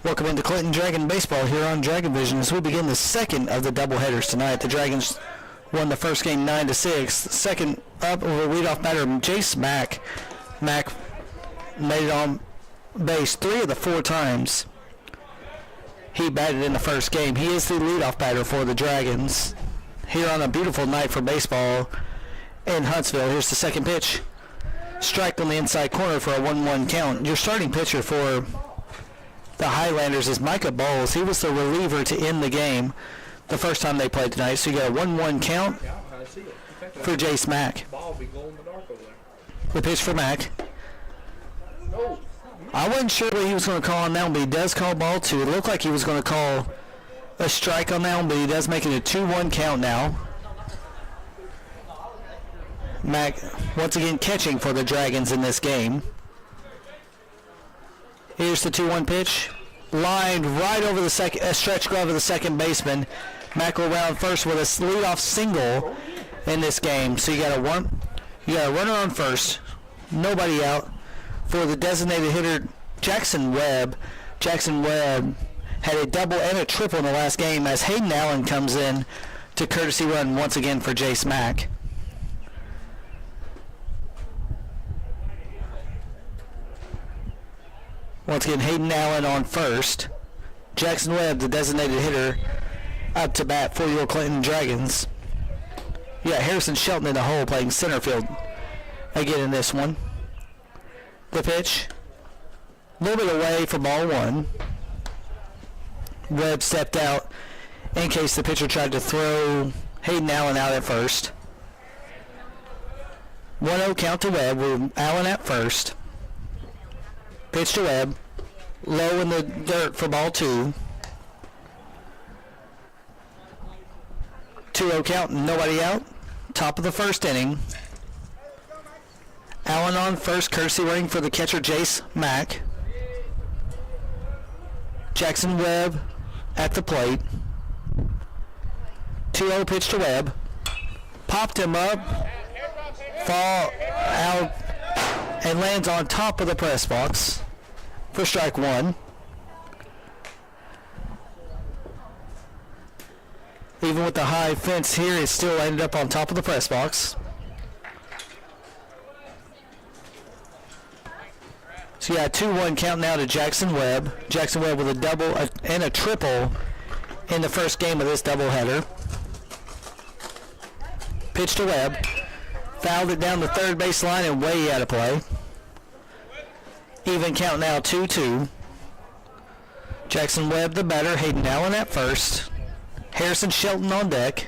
Welcome into Clinton Dragon Baseball here on Dragon Vision as we begin the second of the doubleheaders tonight. The Dragons won the first game 9-6. Second up over leadoff batter Jace Mack. Mack made it on base 3 of the 4 times he batted in the first game. He is the leadoff batter for the Dragons here on a beautiful night for baseball in Huntsville. Here's the second pitch. Strike on the inside corner for a 1-1 count. Your starting pitcher for the Highlanders is Micah Bowles. He was the reliever to end the game the first time they played tonight. So you got a 1-1 count for Jace Mack. Ball be glow in the dark over there. The pitch for Mack. No. I wasn't sure what he was going to call on that one, but he does call ball 2. It looked like he was going to call a strike on that one, but he does make it a 2-1 count now. Mack once again catching for the Dragons in this game. Here's the 2-1 pitch. Lined right over the stretch glove of the second baseman. Mack will round first with a leadoff single in this game. So you got a runner on first, nobody out for the designated hitter Jackson Webb. Jackson Webb had a double and a triple in the last game as Hayden Allen comes in to courtesy run once again for Jace Mack. Once again, Hayden Allen on first. Jackson Webb, the designated hitter, up to bat for your Clinton Dragons. You got Harrison Shelton in the hole playing center field again in this one. The pitch, a little bit away for ball 1. Webb stepped out in case the pitcher tried to throw Hayden Allen out at first. 1-0 count to Webb with Allen at first. Pitch to Webb, low in the dirt for ball 2. 2-0 count, nobody out. Top of the first inning. Allen on first, courtesy running for the catcher Jace Mack. Jackson Webb at the plate. 2-0 pitch to Webb. Popped him up. Fall out and lands on top of the press box for strike 1. Even with the high fence here, it still ended up on top of the press box. So you got a 2-1 count now to Jackson Webb. Jackson Webb with a double and a triple in the first game of this doubleheader. Pitch to Webb. Fouled it down the third base line and way out of play. Even count now 2-2. Jackson Webb the batter. Hayden Allen at first. Harrison Shelton on deck.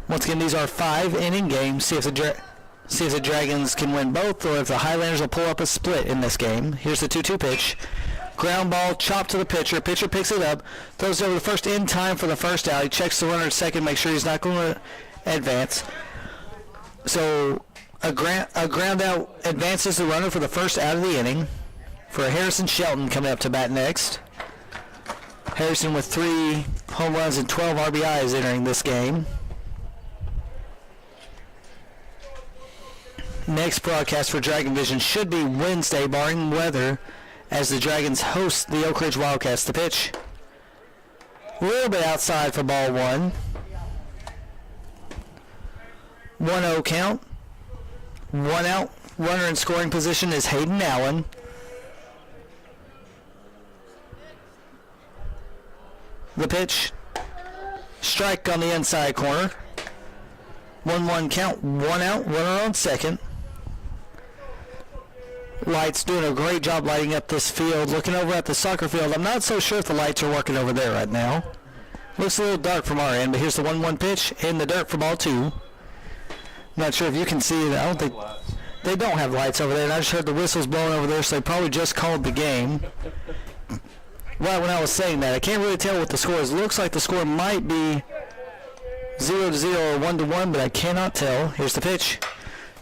Once again, these are 5-inning games. See if the Dragons can win both or if the Highlanders will pull up a split in this game. Here's the 2-2 pitch. Ground ball chopped to the pitcher. Pitcher picks it up. Throws it over the first in time for the first out. He checks the runner at second, make sure he's not going to advance. So a ground out advances the runner for the first out of the inning. For Harrison Shelton coming up to bat next. Harrison with 3 home runs and 12 RBIs entering this game. Next broadcast for Dragon Vision should be Wednesday, barring weather, as the Dragons host the Oak Ridge Wildcats. The pitch, a little bit outside for ball 1. 1-0 count. 1 out. Runner in scoring position is Hayden Allen. The pitch, strike on the inside corner. 1-1 count. 1 out. Runner on second. Lights doing a great job lighting up this field. Looking over at the soccer field, I'm not so sure if the lights are working over there right now. Looks a little dark from our end, but here's the 1-1 pitch in the dirt for ball 2. Not sure if you can see it. I don't think they don't have lights over there, and I just heard the whistles blowing over there, so they probably just called the game. Right when I was saying that, I can't really tell what the score is. It looks like the score might be 0-0 or 1-1, but I cannot tell. Here's the pitch.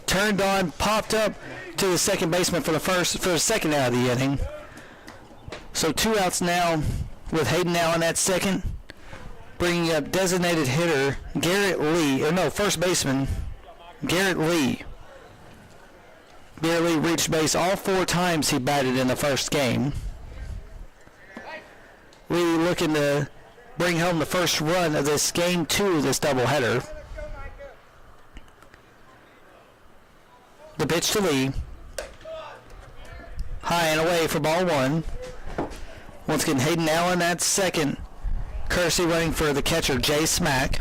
Turned on, popped up to the second baseman for the second out of the inning. So 2 outs now with Hayden Allen at second, bringing up designated hitter Garrett Lee, first baseman Garrett Lee. Beerly reached base all 4 times he batted in the first game. Lee looking to bring home the first run of this game 2 of this doubleheader. The pitch to Lee. High and away for ball 1. Once again, Hayden Allen at second. Kersey running for the catcher, Jay Smack.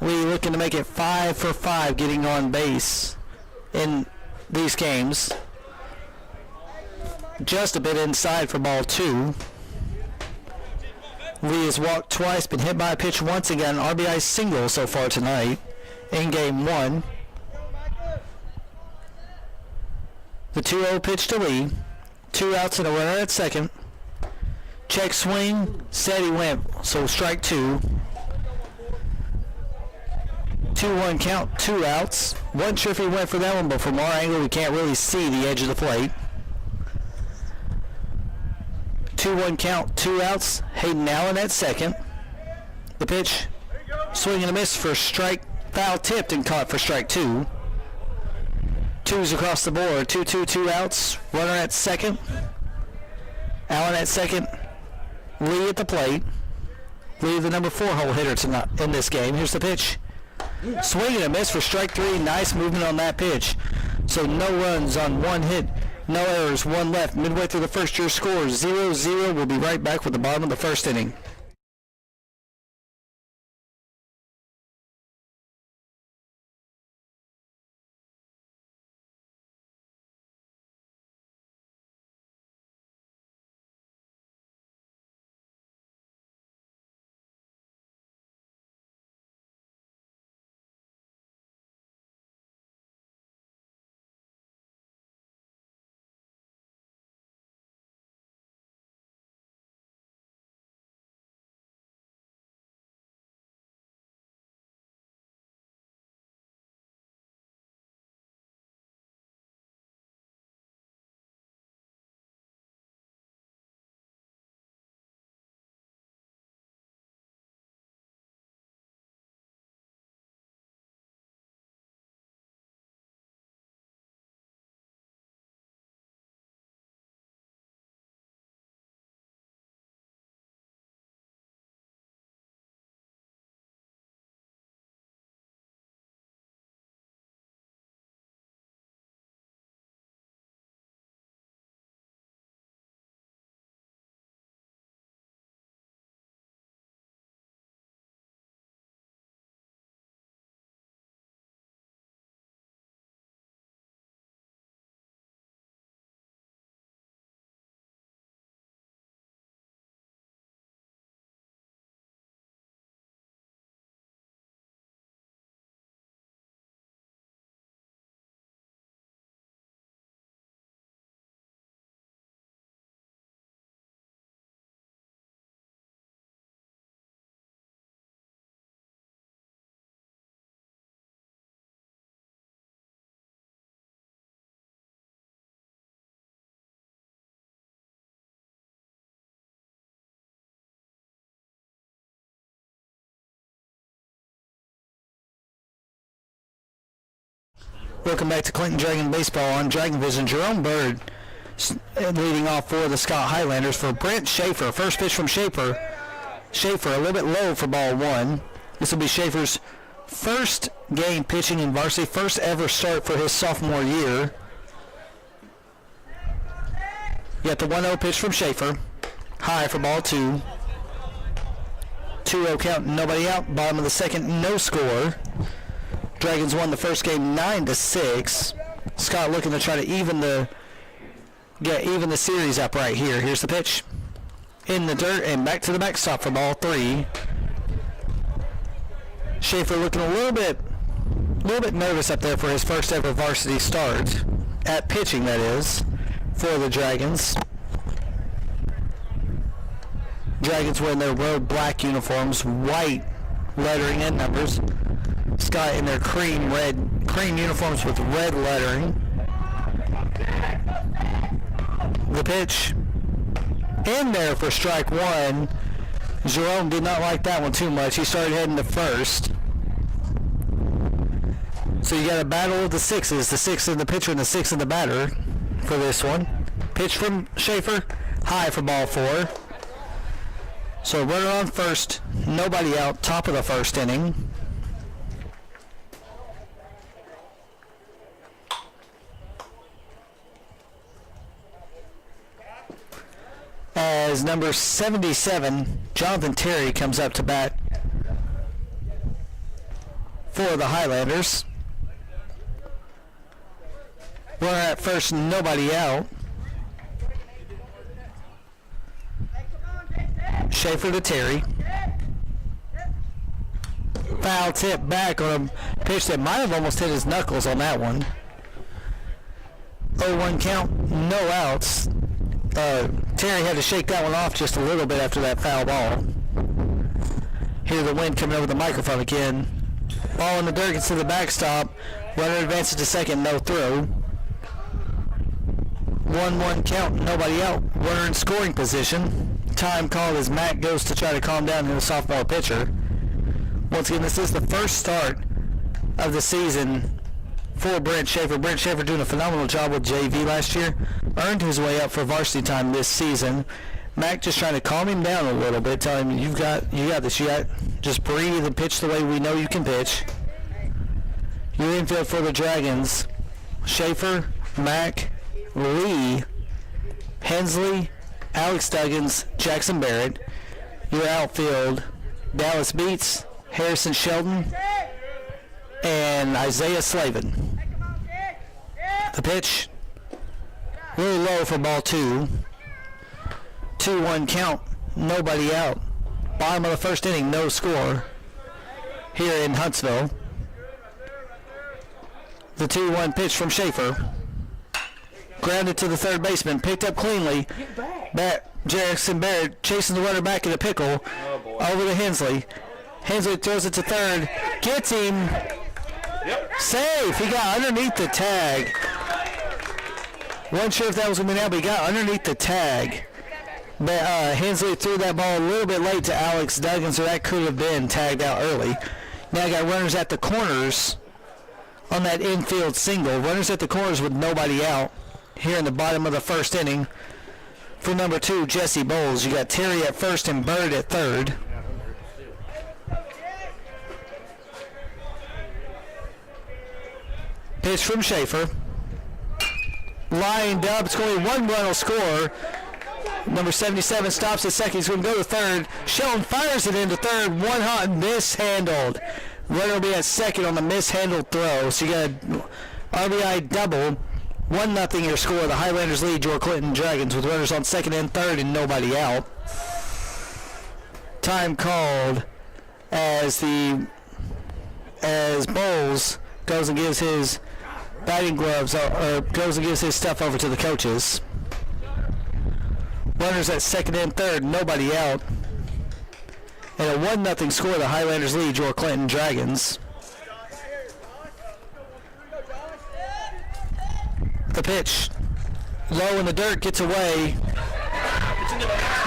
Lee looking to make it 5 for 5 getting on base in these games. Just a bit inside for ball 2. Lee has walked twice, been hit by a pitch once again. RBI single so far tonight in game 1. The 2-0 pitch to Lee. 2 outs and a runner at second. Check swing, said he went, so strike 2. 2-1 count, 2 outs. Wasn't sure if he went for that one, but from our angle we can't really see the edge of the plate. 2-1 count, 2 outs. Hayden Allen at second. The pitch, swing and a miss for strike, foul tipped and caught for strike 2. 2s across the board, 2-2, 2 outs. Runner at second. Allen at second. Lee at the plate. Lee the number 4 hole hitter tonight in this game. Here's the pitch. Swing and a miss for strike 3. Nice movement on that pitch. So no runs on 1 hit. No errors, 1 left. Midway through the first, your score 0-0. We'll be right back with the bottom of the first inning. Welcome back to Clinton Dragon Baseball on Dragon Vision. Jerome Bird leading off for the Scott Highlanders for Brent Schaefer. First pitch from Schaefer. Schaefer a little bit low for ball 1. This will be Schaefer's first game pitching in varsity, first ever start for his sophomore year. You got the 1-0 pitch from Schaefer. High for ball 2. 2-0 count, nobody out. Bottom of the second, no score. Dragons won the first game 9-6. Scott looking to try to even the series up right here. Here's the pitch. In the dirt and back to the backstop for ball 3. Schaefer looking a little bit nervous up there for his first ever varsity start. At pitching, that is, for the Dragons. Dragons wearing their road black uniforms, white lettering and numbers. Scott in their cream uniforms with red lettering. The pitch in there for strike 1. Jerome did not like that one too much. He started heading to first. So you got a battle of the sixes, the six in the pitcher and the six in the batter for this one. Pitch from Schaefer, high for ball 4. So runner on first, nobody out, top of the first inning. As number 77, Jonathan Terry, comes up to bat for the Highlanders. Runner at first, nobody out. Schaefer to Terry. Foul tip back on a pitch that might have almost hit his knuckles on that one. 0-1 count, no outs. Terry had to shake that one off just a little bit after that foul ball. Hear the wind coming over the microphone again. Ball in the dirt, gets to the backstop. Runner advances to second, no throw. 1-1 count, nobody out. Runner in scoring position. Time called as Matt goes to try to calm down the sophomore pitcher. Once again, this is the first start of the season for Brent Schaefer. Brent Schaefer doing a phenomenal job with JV last year. Earned his way up for varsity time this season. Mac just trying to calm him down a little bit, telling him you got this. Just breathe and pitch the way we know you can pitch. Your infield for the Dragons: Schaefer, Mac, Lee, Hensley, Alex Duggins, Jackson Barrett. Your outfield: Dallas Beats, Harrison Sheldon, and Isaiah Slavin. The pitch, really low for ball 2. 2-1 count, nobody out. Bottom of the first inning, no score here in Huntsville. The 2-1 pitch from Schaefer. Grounded to the third baseman, picked up cleanly. Jackson Barrett chasing the runner back in a pickle. Over to Hensley. Hensley throws it to third. Gets him. Yep. Safe. He got underneath the tag. Wasn't sure if that was going to be now, but he got underneath the tag. But Hensley threw that ball a little bit late to Alex Duggan, so that could have been tagged out early. Now I got runners at the corners on that infield single. Runners at the corners with nobody out here in the bottom of the first inning. For number 2, Jesse Bowles, you got Terry at first and Bird at third. Pitch from Schaefer. Lined up. It's going to be 1 run will score. Number 77 stops at second. He's going to go to third. Sheldon fires it into third. One hot, mishandled. Runner will be at second on the mishandled throw. So you got an RBI double. 1-0 your score. The Highlanders lead York Clinton Dragons with runners on second and third and nobody out. Time called as Bowles goes and gives his batting gloves or goes and gives his stuff over to the coaches. Runners at second and third, nobody out. And a 1-0 score. The Highlanders lead York Clinton Dragons. The pitch, low in the dirt, gets away.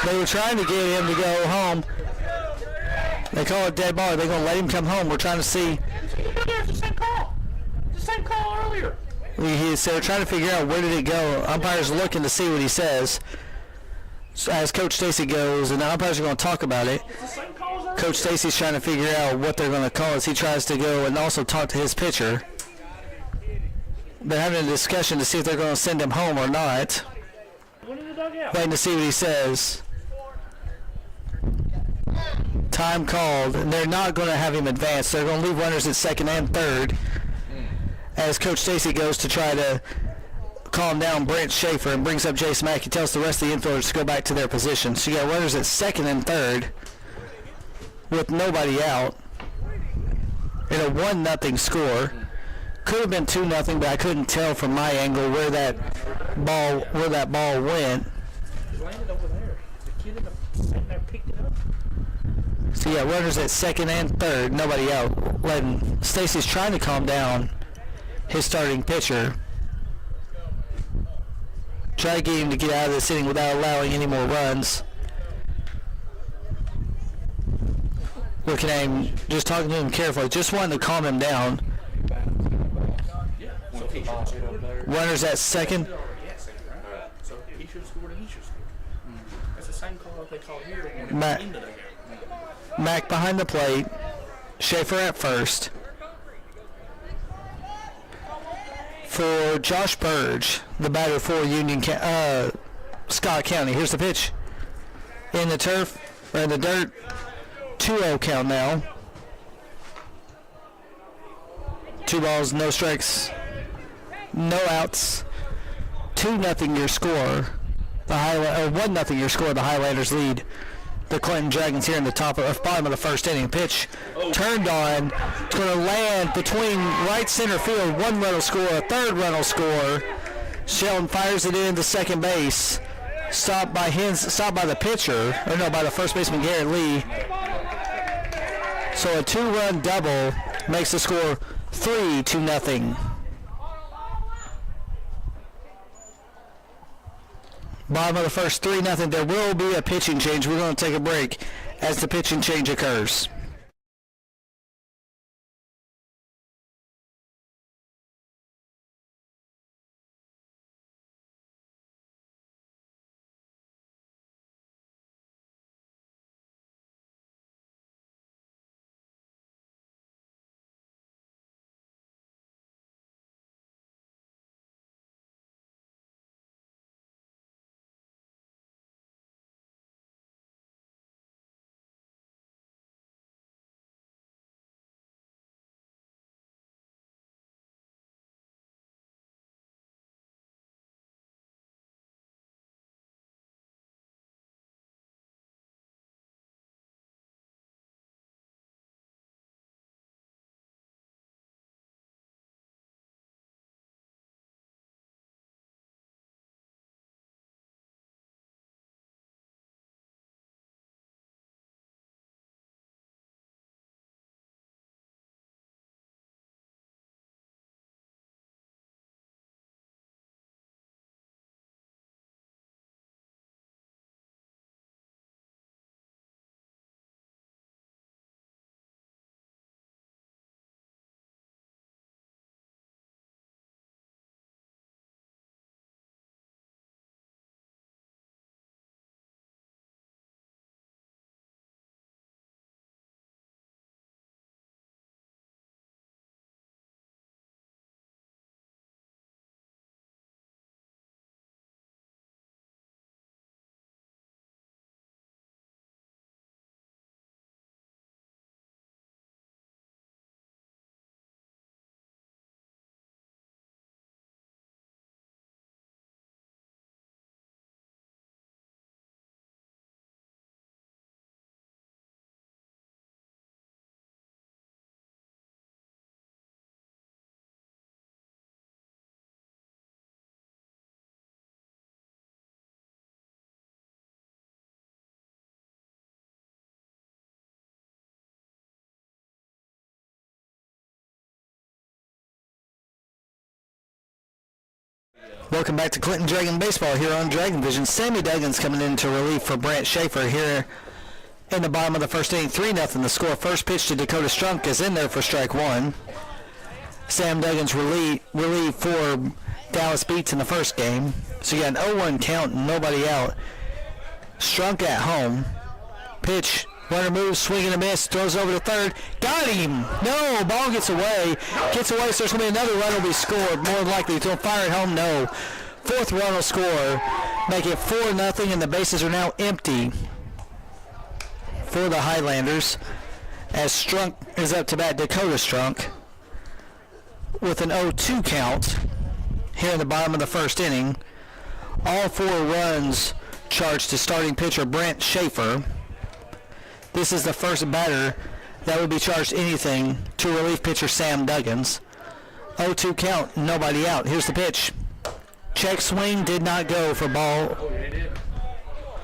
They were trying to get him to go home. They call it dead ball. They're going to let him come home. We're trying to see. It's the same call. It's the same call earlier. So we're trying to figure out where did it go. Umpires looking to see what he says. So as Coach Stacy goes, and the umpires are going to talk about it. It's the same call as earlier. Coach Stacy's trying to figure out what they're going to call as he tries to go and also talk to his pitcher. They're having a discussion to see if they're going to send him home or not. Waiting to see what he says. Time called, and they're not going to have him advance. They're going to leave runners at second and third as Coach Stacy goes to try to calm down Brent Schaefer and brings up Jace Mack. He tells the rest of the infielders to go back to their position. So you got runners at second and third with nobody out and a 1-0 score. Could have been 2-0, but I couldn't tell from my angle where that ball went. It landed over there. The kid in the sitting there picked it up. So yeah, runners at second and third, nobody out. Stacy's trying to calm down his starting pitcher. Try to get him to get out of this inning without allowing any more runs. Looking at him, just talking to him carefully, just wanting to calm him down. He should have scored. Runners at second. They're already at second, right? So he should have scored and he should have scored. That's the same call they call here when it's Matt. into the game. Mack behind the plate. Schaefer at first. For Josh Burge, the batter for Scott County. Here's the pitch. In the turf, or in the dirt. 2-0 count now. 2 balls, no strikes, no outs. 2-0 your score. The 1-0 your score. The Highlanders lead the Clinton Dragons here in the bottom of the first inning. Pitch turned on. It's going to land between right center field. 1 run will score. A 3rd run will score. Sheldon fires it into second base. Stopped by the pitcher, or no, by the first baseman Garrett Lee. So a 2-run double makes the score 3-0. Bottom of the first, 3-0. There will be a pitching change. We're going to take a break as the pitching change occurs. Welcome back to Clinton Dragon Baseball here on Dragon Vision. Sammy Duggan's coming in to relief for Brant Schaefer here in the bottom of the first inning. 3-0 the score. First pitch to Dakota Strunk is in there for strike one. Sam Duggan's relief for Dallas Beats in the first game. So you got an 0-1 count and nobody out. Strunk at home. Pitch. Runner moves, swing and a miss, throws over to third. Got him! No, ball gets away. Gets away, so there's going to be another run will be scored. More than likely, to fire at home, no. 4th run will score. Make it 4-0, and the bases are now empty for the Highlanders. As Strunk is up to bat, Dakota Strunk, with an 0-2 count here in the bottom of the first inning. All 4 runs charged to starting pitcher Brant Schaefer. This is the first batter that would be charged anything to relief pitcher Sam Duggins. 0-2 count, nobody out. Here's the pitch. Check swing, did not go for ball. Oh, yeah, it did.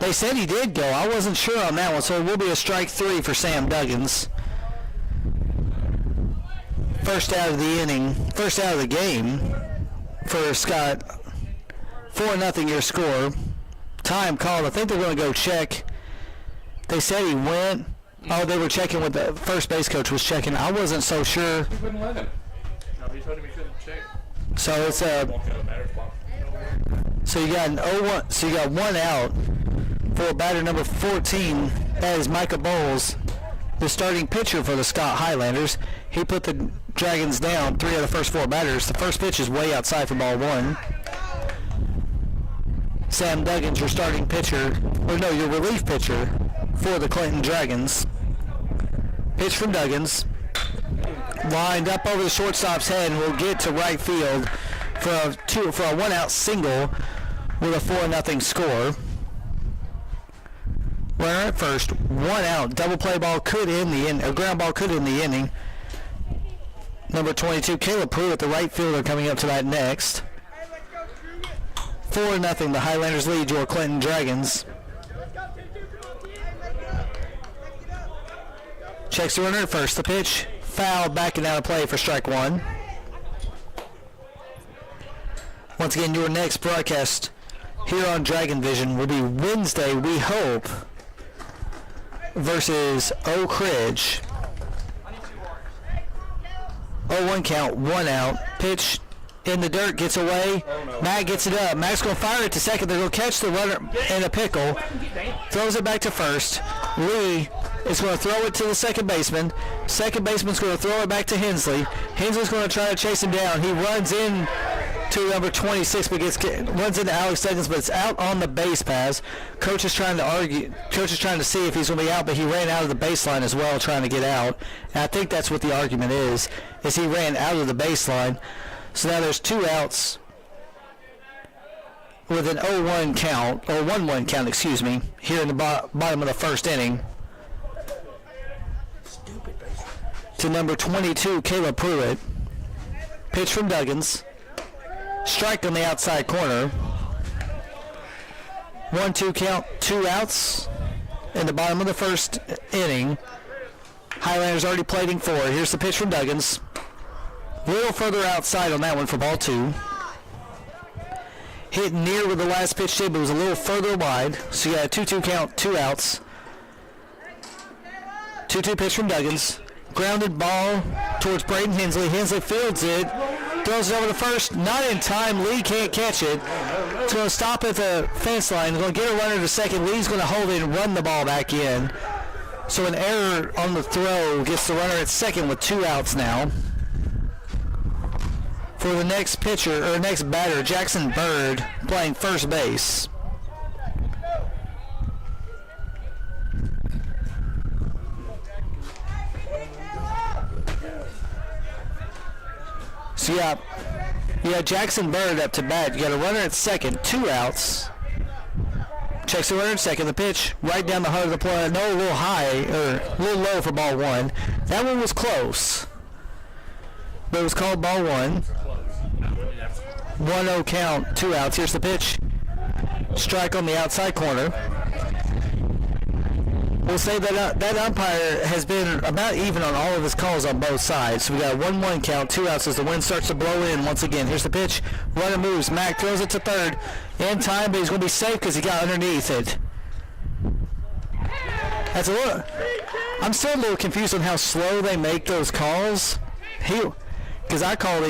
They said he did go. I wasn't sure on that one, so it will be a strike 3 for Sam Duggins. First out of the inning, first out of the game for Scott. 4-0 your score. Time called. I think they're going to go check. They said he went. Oh, they were checking with the first base coach was checking. I wasn't so sure. He wouldn't let him. No, he told him he couldn't check. So it's a. Walk out of the batter's box. So you got an 0-1. So you got one out for batter number 14. That is Micah Bowles, the starting pitcher for the Scott Highlanders. He put the Dragons down 3 of the first 4 batters. The first pitch is way outside for ball 1. Sam Duggins, your starting pitcher, or no, your relief pitcher for the Clinton Dragons. Pitch from Duggins. Lined up over the shortstop's head and will get to right field for a 1-out single with a 4-0 score. Runner at first, 1 out. Double play ball could end the inning. A ground ball could end the inning. Number 22, Caleb Pruitt, the right fielder, coming up to that next. 4-0. The Highlanders lead your Clinton Dragons. Checks the runner at first. The pitch, foul, backing out of play for strike 1. Once again, your next broadcast here on Dragon Vision will be Wednesday, we hope, versus Oak Ridge. 0-1 count, 1 out. Pitch in the dirt, gets away. Matt gets it up. Matt's going to fire it to second. They're going to catch the runner in a pickle. Throws it back to first. Lee is going to throw it to the second baseman. Second baseman's going to throw it back to Hensley. Hensley's going to try to chase him down. He runs in to number 26, but runs into Alex Duggins, but it's out on the base pass. Coach is trying to see if he's going to be out, but he ran out of the baseline as well, trying to get out. And I think that's what the argument is he ran out of the baseline. So now there's 2 outs with an 0-1 count, or 1-1 count, excuse me, here in the bottom of the first inning. To number 22, Caleb Pruitt. Pitch from Duggins. Strike on the outside corner. 1-2 count, 2 outs in the bottom of the first inning. Highlanders already plating 4. Here's the pitch from Duggins. A little further outside on that one for ball 2. Hit near where the last pitch did, but it was a little further wide. So you got a 2-2 count, 2 outs. 2-2 pitch from Duggins. Grounded ball towards Braden Hensley. Hensley fields it. Throws it over to first. Not in time. Lee can't catch it. It's going to stop at the fence line. Going to get a runner to second. Lee's going to hold it and run the ball back in. So an error on the throw gets the runner at second with 2 outs now. For the next pitcher, or next batter, Jackson Bird playing first base. So you got Jackson Bird up to bat. You got a runner at second, 2 outs. Checks the runner at second. The pitch right down the heart of the plate. No, a little high, or a little low for ball 1. That one was close, but it was called ball 1. 1-0 count, 2 outs. Here's the pitch. Strike on the outside corner. We'll say that that umpire has been about even on all of his calls on both sides. So we got a 1-1 count, 2 outs as the wind starts to blow in once again. Here's the pitch. Runner moves. Mack throws it to third. In time, but he's going to be safe because he got underneath it. That's a little. I'm still a little confused on how slow they make those calls. Because I called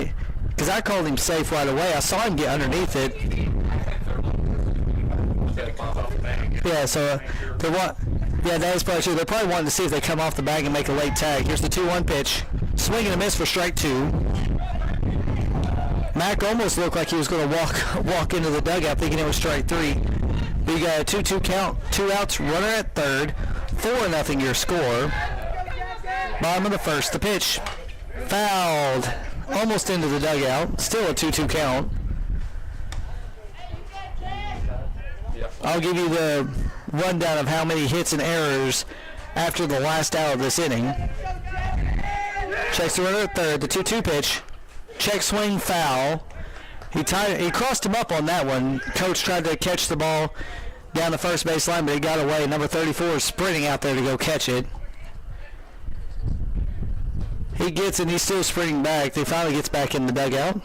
him safe right away. I saw him get underneath it. Yeah, so they want. Yeah, that is probably true. They're probably wanting to see if they come off the bag and make a late tag. Here's the 2-1 pitch. Swing and a miss for strike 2. Mack almost looked like he was going to walk into the dugout thinking it was strike 3. We got a 2-2 count, 2 outs, runner at third. 4-0 your score. Bottom of the first, the pitch. Fouled. Almost into the dugout. Still a 2-2 count. I'll give you the rundown of how many hits and errors after the last out of this inning. Checks the runner at third, the 2-2 pitch. Check swing, foul. He crossed him up on that one. Coach tried to catch the ball down the first base line, but he got away. Number 34 is sprinting out there to go catch it. He gets it, he's still sprinting back. He finally gets back in the dugout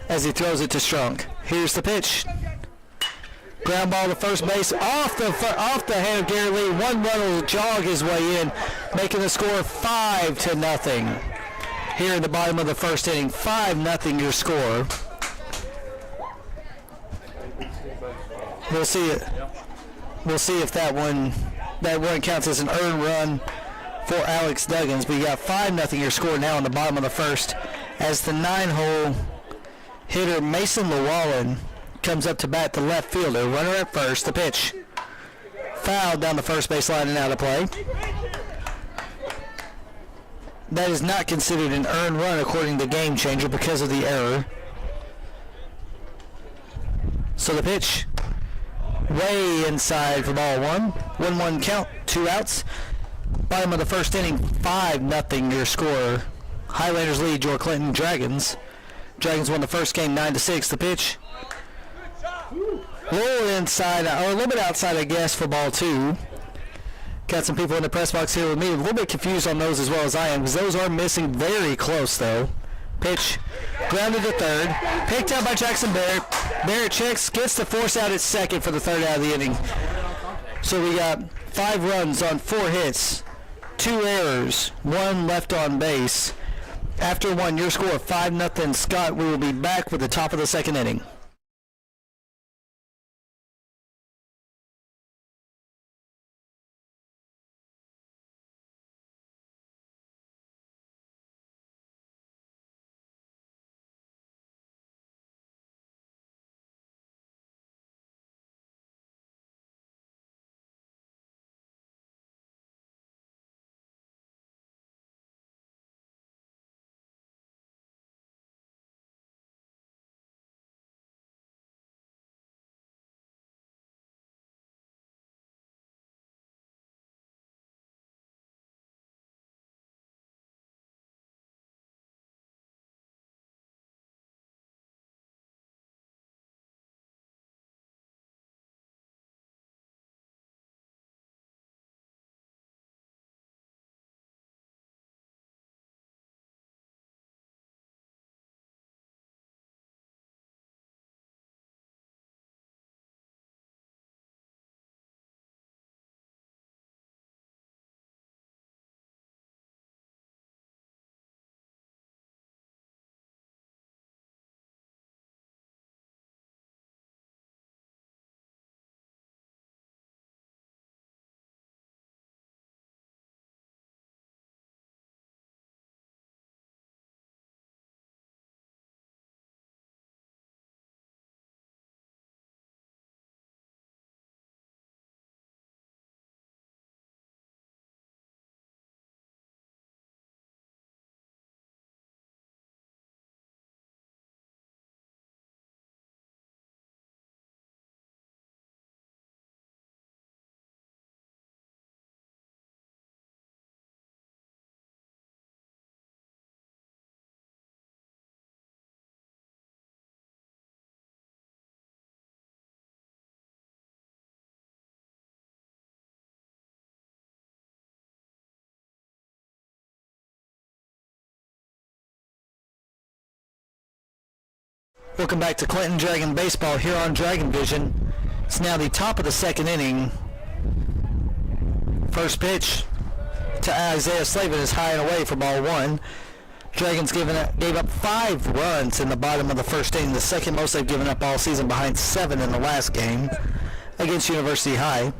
as he throws it to Strunk. Here's the pitch. Ground ball to first base off the hand of Gary Lee. One run will jog his way in, making the score 5-0. here in the bottom of the first inning. 5-0 your score. We'll see it. We'll see if that one counts as an earned run for Alex Duggins. But you got 5-0 your score now in the bottom of the first as the 9-hole hitter Mason Llewellyn comes up to bat, the left fielder. Runner at first. The pitch. Foul down the first base line and out of play. That is not considered an earned run according to Game Changer because of the error. So the pitch way inside for ball one. 1-1 count, 2 outs. Bottom of the first inning, 5-0 your score. Highlanders lead your Clinton Dragons. Dragons won the first game 9-6. The pitch. A little inside, or a little bit outside, I guess, for ball 2. Got some people in the press box here with me. A little bit confused on those as well as I am, because those are missing very close, though. Pitch. Grounded to third. Picked out by Jackson Barrett. Barrett checks, gets the force out at second for the third out of the inning. So we got 5 runs on 4 hits, 2 errors, 1 left on base. After 1, your score 5-0. Scott, we will be back with the top of the second inning. Welcome back to Clinton Dragon Baseball here on Dragon Vision. It's now the top of the second inning. First pitch to Isaiah Slavin is high and away for ball 1. Dragons gave up 5 runs in the bottom of the first inning, the second most they've given up all season, behind 7 in the last game against University High.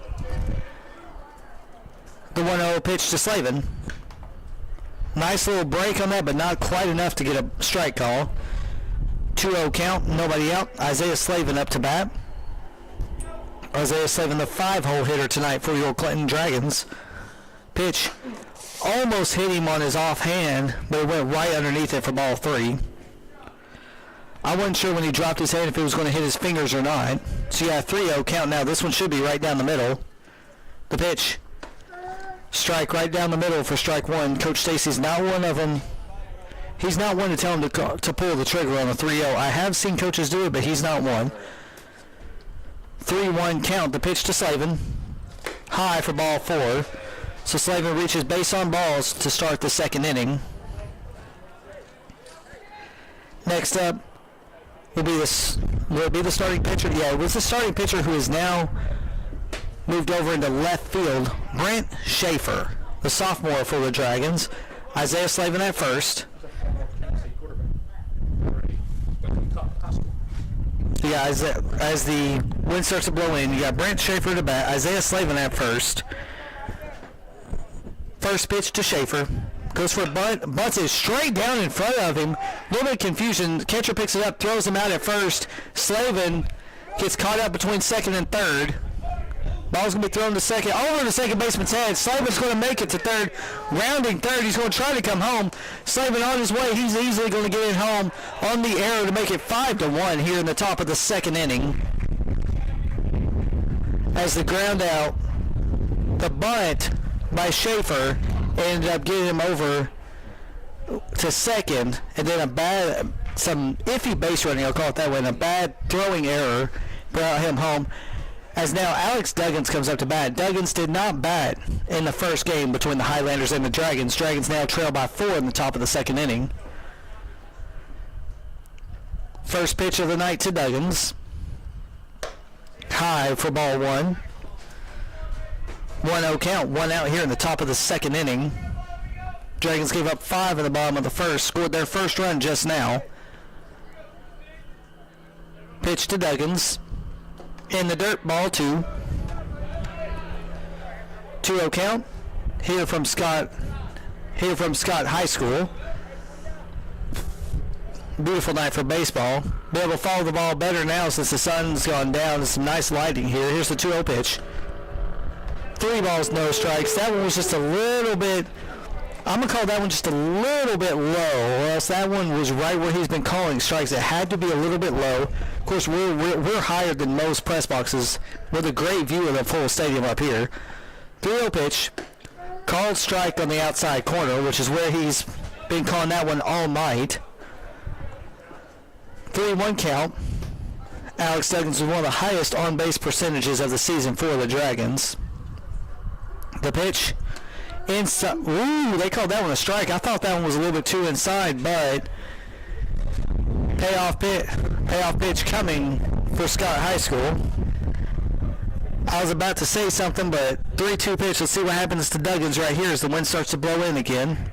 The 1-0 pitch to Slavin. Nice little break on that, but not quite enough to get a strike call. 2-0 count, nobody out. Isaiah Slavin up to bat. Isaiah Slavin, the 5-hole hitter tonight for your Clinton Dragons. Pitch almost hit him on his offhand, but it went right underneath it for ball 3. I wasn't sure when he dropped his hand if it was going to hit his fingers or not. So you got a 3-0 count now. This one should be right down the middle. The pitch. Strike right down the middle for strike 1. Coach Stacy's not one of them. He's not one to tell him to pull the trigger on a 3-0. I have seen coaches do it, but he's not one. 3-1 count. The pitch to Slavin. High for ball 4. So Slavin reaches base on balls to start the second inning. Next up will be the starting pitcher. Yeah, it was the starting pitcher who is now moved over into left field. Brent Schaefer, the sophomore for the Dragons. Isaiah Slavin at first. Yeah, as the wind starts to blow in, you got Brent Schaefer to bat, Isaiah Slavin at first. First pitch to Schaefer. Goes for a bunt. Bunts it straight down in front of him. A little bit of confusion. Catcher picks it up, throws him out at first. Slavin gets caught up between second and third. Ball's going to be thrown to second. Over the second baseman's head. Slavin's going to make it to third. Rounding third. He's going to try to come home. Slavin on his way. He's easily going to get it home on the arrow to make it 5-1 here in the top of the second inning. As the ground out, the bunt by Schaefer ended up getting him over to second, and then some iffy base running, I'll call it that way, and a bad throwing error brought him home. As now Alex Duggins comes up to bat. Duggins did not bat in the first game between the Highlanders and the Dragons. Dragons now trail by 4 in the top of the second inning. First pitch of the night to Duggins. High for ball 1. 1-0 count, 1 out here in the top of the second inning. Dragons gave up 5 in the bottom of the first, scored their first run just now. Pitch to Duggins. In the dirt, ball 2. 2-0 count. Here from Scott High School. Beautiful night for baseball. Be able to follow the ball better now since the sun's gone down. There's some nice lighting here. Here's the 2-0 pitch. 3 balls, no strikes. That one was just a little bit, I'm going to call that one just a little bit low, or else that one was right where he's been calling strikes. It had to be a little bit low. Of course, we're higher than most press boxes with a great view of the full stadium up here. 3-0 pitch. Called strike on the outside corner, which is where he's been calling that one all night. 3-1 count. Alex Duggins was one of the highest on-base percentages of the season for the Dragons. The pitch inside. Ooh, they called that one a strike. I thought that one was a little bit too inside, but payoff pitch coming for Scott High School. I was about to say something, but 3-2 pitch. Let's see what happens to Duggins right here as the wind starts to blow in again.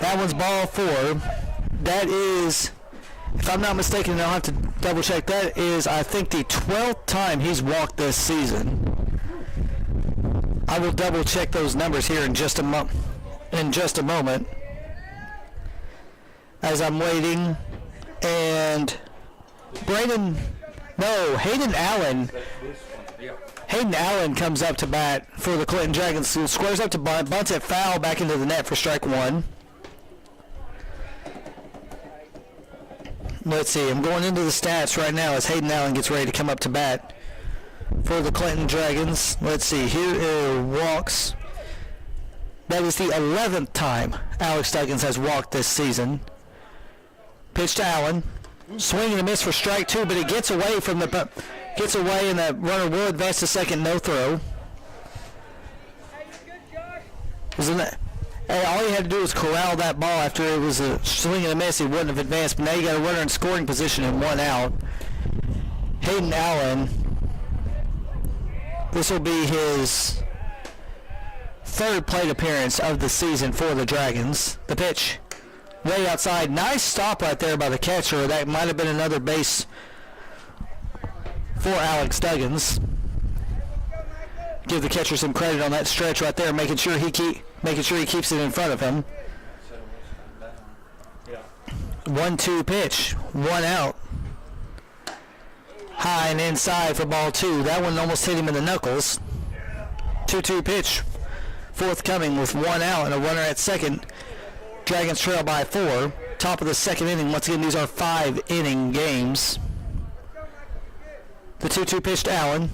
That one's ball 4. That is, if I'm not mistaken, and I'll have to double check, that is, I think, the 12th time he's walked this season. I will double check those numbers here in just a moment as I'm waiting. And Hayden Allen comes up to bat for the Clinton Dragons. Squares up to bunt, bunts it foul back into the net for strike 1. Let's see, I'm going into the stats right now as Hayden Allen gets ready to come up to bat for the Clinton Dragons. Let's see, here are walks. That is the 11th time Alex Duggins has walked this season. Pitch to Allen. Swing and a miss for strike 2, but it gets away and the runner will advance to second, no throw. Hey, all you had to do was corral that ball after it was a swing and a miss. He wouldn't have advanced, but now you got a runner in scoring position and 1 out. Hayden Allen. This will be his 3rd plate appearance of the season for the Dragons. The pitch way outside. Nice stop right there by the catcher. That might have been another base for Alex Duggins. Give the catcher some credit on that stretch right there, making sure he keeps it in front of him. 1-2 pitch, 1 out. High and inside for ball 2. That one almost hit him in the knuckles. 2-2 pitch, forthcoming with 1 out and a runner at second. Dragons trail by 4. Top of the second inning. Once again, these are 5-inning games. The 2-2 pitch to Allen.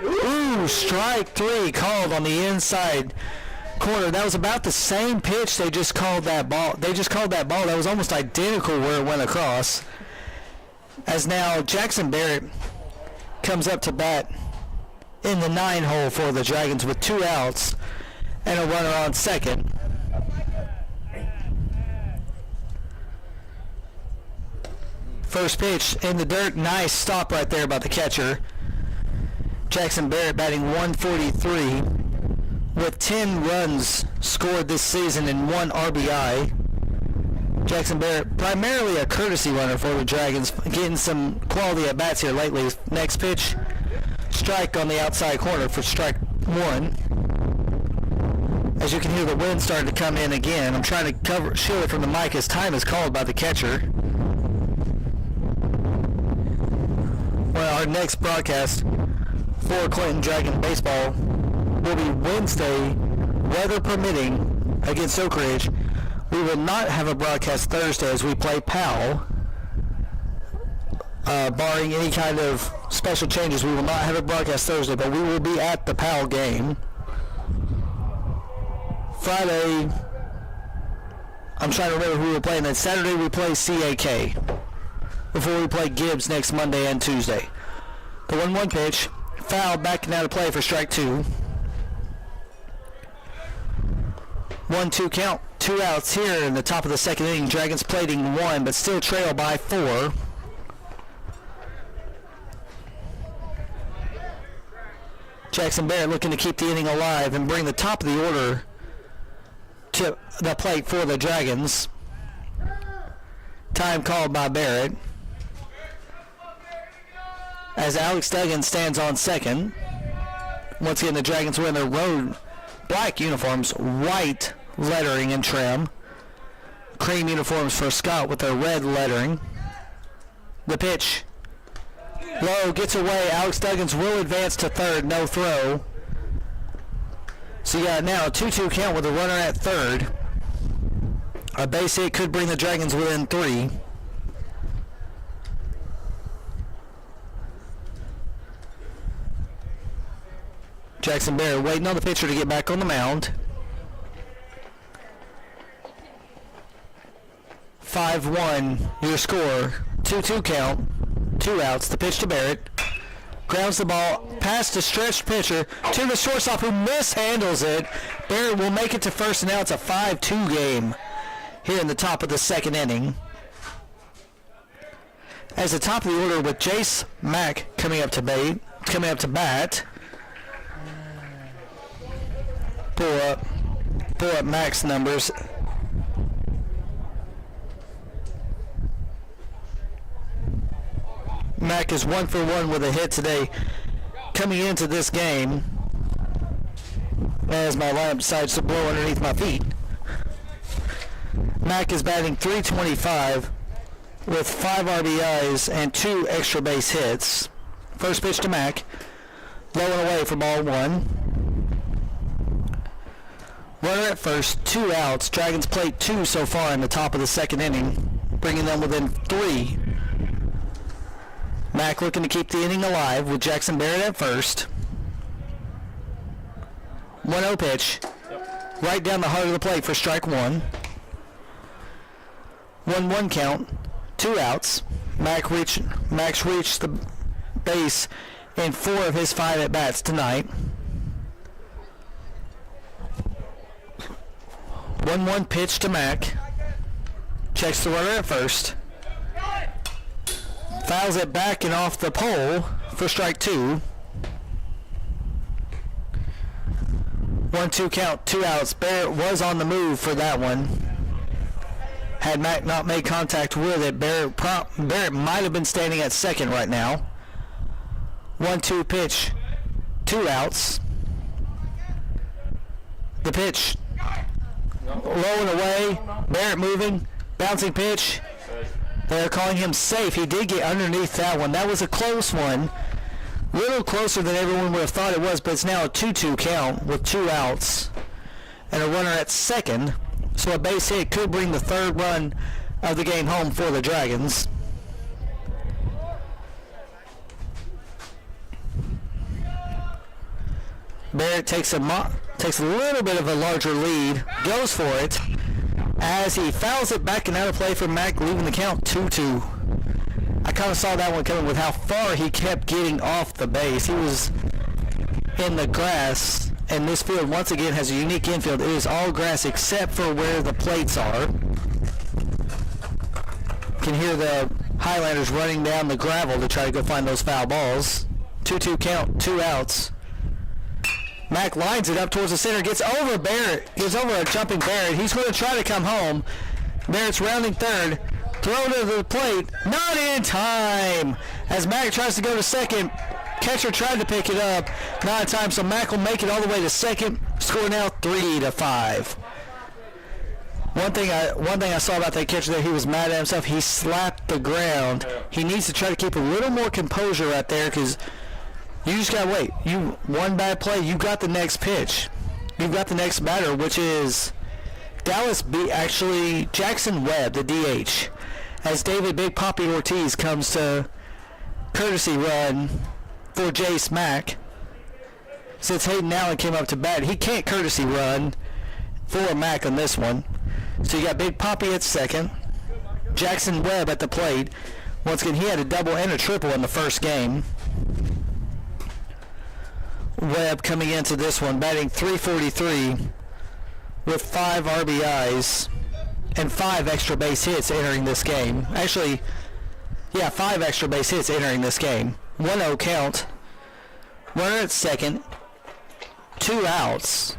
Ooh, strike 3 called on the inside corner. That was about the same pitch they just called that ball. That was almost identical where it went across. As now Jackson Barrett comes up to bat in the 9 hole for the Dragons with 2 outs and a runner on second. First pitch in the dirt. Nice stop right there by the catcher. Jackson Barrett batting 143 with 10 runs scored this season and 1 RBI. Jackson Barrett, primarily a courtesy runner for the Dragons, getting some quality at bats here lately. Next pitch, strike on the outside corner for strike one. As you can hear, the wind starting to come in again. I'm trying to shield it from the mic as time is called by the catcher. Well, our next broadcast for Clinton Dragon baseball will be Wednesday, weather permitting, against Oak Ridge. We will not have a broadcast Thursday as we play Powell. Barring any kind of special changes, we will not have a broadcast Thursday, but we will be at the Powell game. Friday, I'm trying to remember who we're playing. Then Saturday we play CAK before we play Gibbs next Monday and Tuesday. The 1-1 pitch, foul, backing out of play for strike two. 1-2 count, 2 outs here in the top of the second inning. Dragons plating 1, but still trail by 4. Jackson Barrett looking to keep the inning alive and bring the top of the order to the plate for the Dragons. Time called by Barrett. As Alex Duggan stands on second. Once again, the Dragons wearing their road black uniforms, white lettering and trim. Cream uniforms for Scott with their red lettering. The pitch. Low, gets away. Alex Duggins will advance to third. No throw. So you got now a 2-2 count with a runner at third. A base hit could bring the Dragons within 3. Jackson Barrett waiting on the pitcher to get back on the mound. 5-1 your score. 2-2 count. 2 outs. The pitch to Barrett. Grounds the ball past the stretched pitcher to the shortstop who mishandles it. Barrett will make it to first, and now it's a 5-2 game here in the top of the second inning. As the top of the order with Jace Mack coming up to bat. Pull up Mack's numbers. Mack is 1 for 1 with a hit today. Coming into this game, as my lineup decides to blow underneath my feet, Mack is batting .325 with 5 RBIs and 2 extra base hits. First pitch to Mack, low and away for ball 1. Runner at first, 2 outs. Dragons plate 2 so far in the top of the second inning, bringing them within 3. Mack looking to keep the inning alive with Jackson Barrett at first. 1-0 pitch. Right down the heart of the plate for strike 1. 1-1 count. 2 outs. Max reached the base in 4 of his 5 at-bats tonight. 1-1 pitch to Mack. Checks the runner at first. Fouls it back and off the pole for strike 2. 1-2 count, 2 outs. Barrett was on the move for that one. Had Mack not made contact with it, Barrett might have been standing at second right now. 1-2 pitch, 2 outs. The pitch, low and away. Barrett moving, bouncing pitch. They're calling him safe. He did get underneath that one. That was a close one. A little closer than everyone would have thought it was, but it's now a 2-2 count with 2 outs and a runner at second. So a base hit could bring the third run of the game home for the Dragons. Barrett takes a little bit of a larger lead, goes for it, as he fouls it back and out of play for Mack, leaving the count 2-2. I kind of saw that one coming with how far he kept getting off the base. He was in the grass, and this field once again has a unique infield. It is all grass except for where the plates are. You can hear the Highlanders running down the gravel to try to go find those foul balls. 2-2 count, 2 outs. Mack lines it up towards the center, gets over Barrett, gets over a jumping Barrett. He's going to try to come home. Merritt's rounding third. Throw to the plate. Not in time. As Mack tries to go to second. Catcher tried to pick it up. Not in time, so Mack will make it all the way to second. Score now 3-5. One thing I saw about that catcher there, he was mad at himself. He slapped the ground. He needs to try to keep a little more composure right there because you just got to wait. One bad play, you got the next pitch. You've got the next batter, which is Dallas actually Jackson Webb, the DH, as David Big Poppy Ortiz comes to courtesy run for Jace Mack. Since Hayden Allen came up to bat, he can't courtesy run for Mack on this one. So you got Big Poppy at second, Jackson Webb at the plate. Once again, he had a double and a triple in the first game. Webb coming into this one, batting .343 with 5 RBIs and 5 extra base hits entering this game. Actually, 5 extra base hits entering this game. 1-0 count. Runner at second. 2 outs.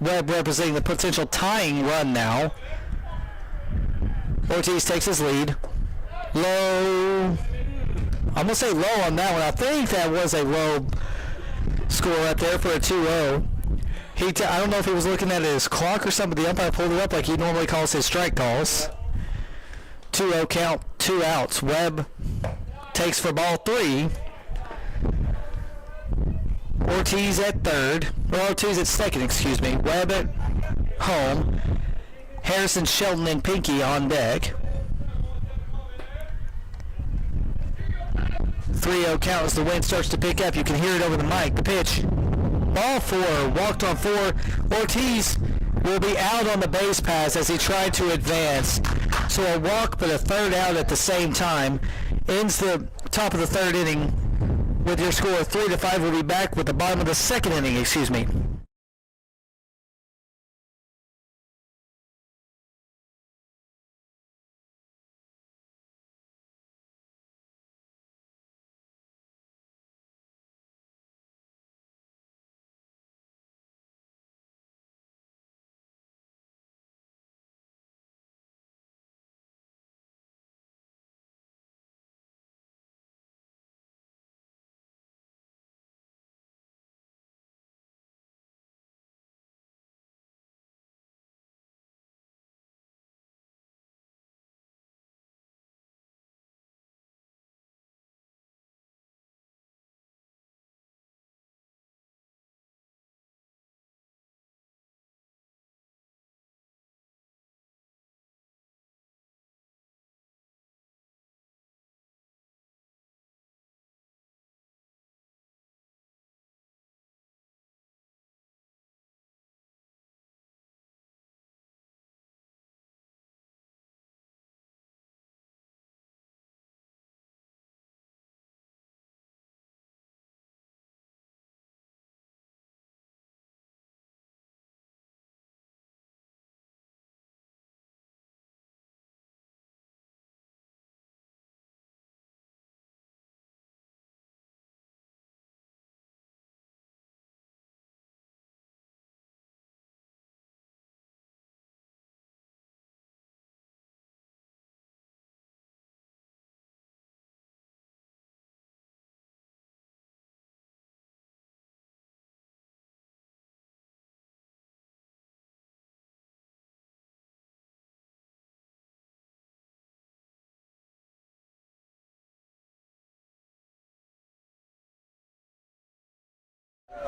Webb representing the potential tying run now. Ortiz takes his lead. Low. I'm going to say low on that one. I think that was a low score up there for a 2-0. I don't know if he was looking at his clock or something. The umpire pulled it up like he normally calls his strike calls. 2-0 count, 2 outs. Webb takes for ball 3. Ortiz at third. Or Ortiz at second, excuse me. Webb at home. Harrison, Shelton, and Pinky on deck. 3-0 count as the wind starts to pick up. You can hear it over the mic. The pitch. Ball 4. Walked on 4. Ortiz will be out on the base pass as he tried to advance. So a walk but a third out at the same time. Ends the top of the third inning with your score of 3-5. We'll be back with the bottom of the second inning, excuse me.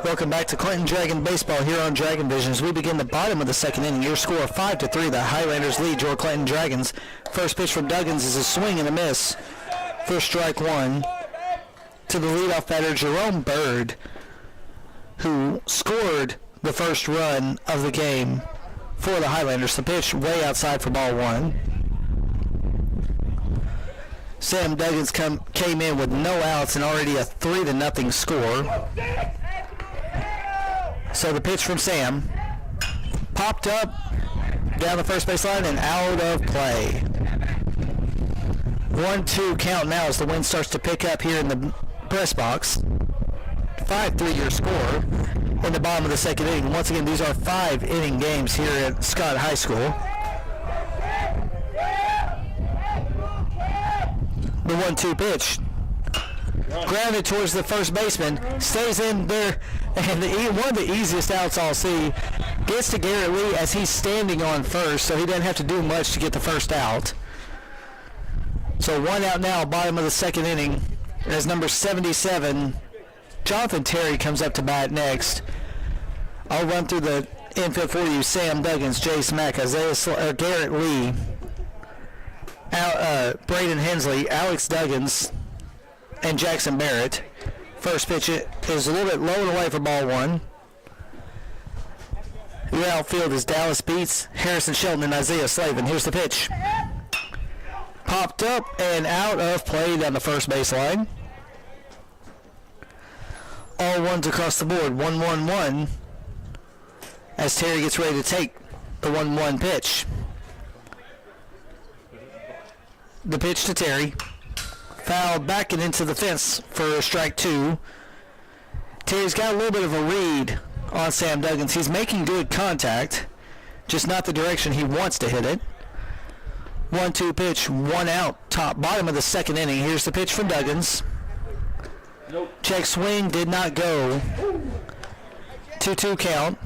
Welcome back to Clinton Dragon Baseball here on Dragon Vision. As we begin the bottom of the second inning, your score of 5-3. The Highlanders lead your Clinton Dragons. First pitch from Duggins is a swing and a miss for strike 1 to the leadoff batter, Jerome Bird, who scored the first run of the game for the Highlanders. The pitch way outside for ball 1. Sam Duggins came in with no outs and already a 3-0 score. So the pitch from Sam popped up down the first base line and out of play. 1-2 count now as the wind starts to pick up here in the press box. 5-3 your score in the bottom of the second inning. Once again, these are 5-inning games here at Scott High School. The 1-2 pitch. Grounded towards the first baseman. Stays in there. And one of the easiest outs I'll see gets to Garrett Lee as he's standing on first, so he doesn't have to do much to get the first out. So 1 out now, bottom of the second inning, as number 77, Jonathan Terry, comes up to bat next. I'll run through the infield for you. Sam Duggins, Jace Mack, Garrett Lee, Braden Hensley, Alex Duggins, and Jackson Barrett. First pitch is a little bit low and away for ball 1. Your outfield is Dallas Beats, Harrison Shelton, and Isaiah Slavin. Here's the pitch. Popped up and out of play down the first baseline. All ones across the board. 1-1-1 as Terry gets ready to take the 1-1 pitch. The pitch to Terry. Foul back and into the fence for strike 2. Terry's got a little bit of a read on Sam Duggins. He's making good contact, just not the direction he wants to hit it. 1-2 pitch, 1 out, bottom of the second inning. Here's the pitch from Duggins. Nope. Check swing, did not go. 2-2 count.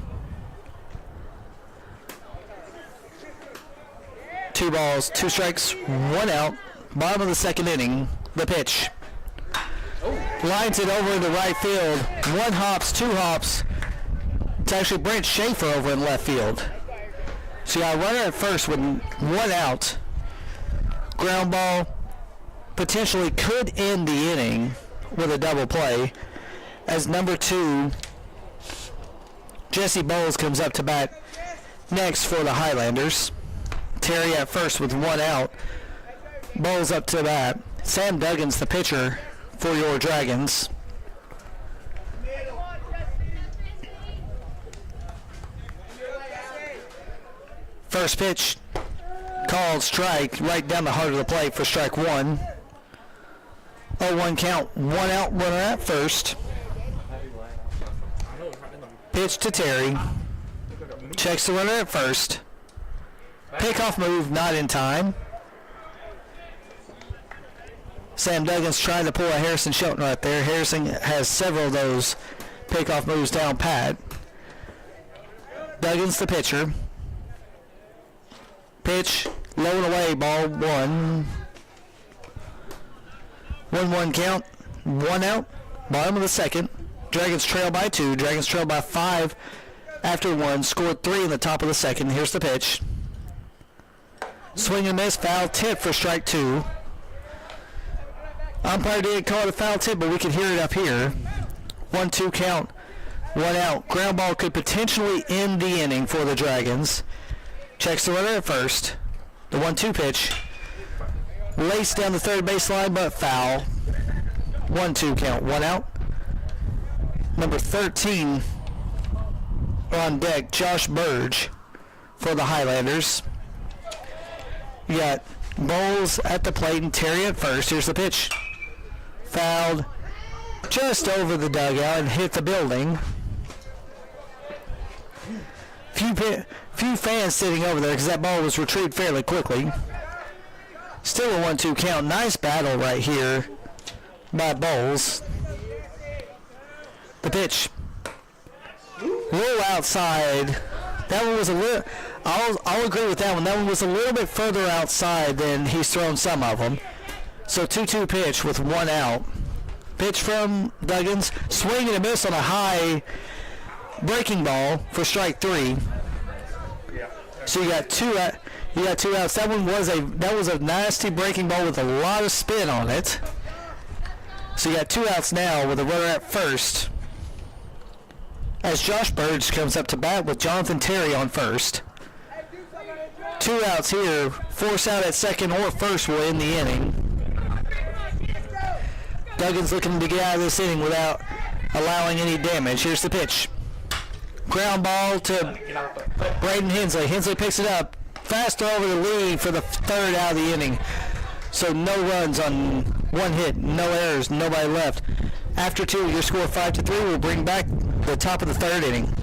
2 balls, 2 strikes, 1 out. Bottom of the second inning. The pitch. Lines it over into right field. 1 hops, 2 hops. It's actually Brent Schaefer over in left field. So you got a runner at first with 1 out. Ground ball potentially could end the inning with a double play as number 2, Jesse Bowles, comes up to bat next for the Highlanders. Terry at first with 1 out. Bowles up to bat. Sam Duggins, the pitcher for your Dragons. First pitch called strike right down the heart of the plate for strike 1. 0-1 count, 1 out, runner at first. Pitch to Terry. Checks the runner at first. Pickoff move not in time. Sam Duggins trying to pull a Harrison Shelton right there. Harrison has several of those pickoff moves down pat. Duggins the pitcher. Pitch, low and away, ball 1. 1-1 count, 1 out, bottom of the second. Dragons trail by 2. Dragons trail by 5 after 1. Scored 3 in the top of the second. Here's the pitch. Swing and miss, foul tip for strike 2. Umpire didn't call it a foul tip, but we can hear it up here. 1-2 count, 1 out. Ground ball could potentially end the inning for the Dragons. Checks the runner at first. The 1-2 pitch. Laced down the third baseline, but foul. 1-2 count, 1 out. Number 13 on deck, Josh Burge for the Highlanders. You got Bowles at the plate and Terry at first. Here's the pitch. Fouled just over the dugout and hit the building. Few fans sitting over there because that ball was retrieved fairly quickly. Still a 1-2 count. Nice battle right here by Bowles. The pitch. A little outside. That one was a little... I'll agree with that one. That one was a little bit further outside than he's thrown some of them. So 2-2 pitch with 1 out. Pitch from Duggins. Swing and a miss on a high breaking ball for strike 3. So you got 2 out. You got 2 outs. That was a nasty breaking ball with a lot of spin on it. So you got 2 outs now with a runner at first. As Josh Burge comes up to bat with Jonathan Terry on first. 2 outs here. Force out at second or first will end the inning. Duggins looking to get out of this inning without allowing any damage. Here's the pitch. Ground ball to Braden Hensley. Hensley picks it up. Fast throw over the lead for the 3rd out of the inning. So no runs on 1 hit, no errors, nobody left. After 2, your score 5-3 will bring back the top of the 3rd inning.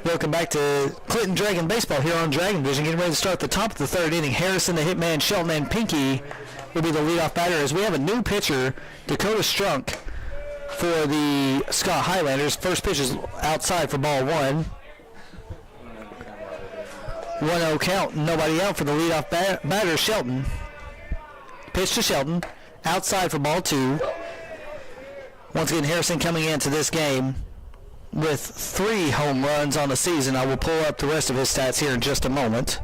Welcome back to Clinton Dragon Baseball here on Dragon Vision. Getting ready to start the top of the third inning. Harrison, the hitman, Shelton, and Pinky will be the leadoff batter as we have a new pitcher, Dakota Strunk, for the Scott Highlanders. First pitch is outside for ball one. 1-0 count, nobody out for the leadoff batter, Shelton. Pitch to Shelton, outside for ball two. Once again, Harrison coming into this game with 3 home runs on the season. I will pull up the rest of his stats here in just a moment.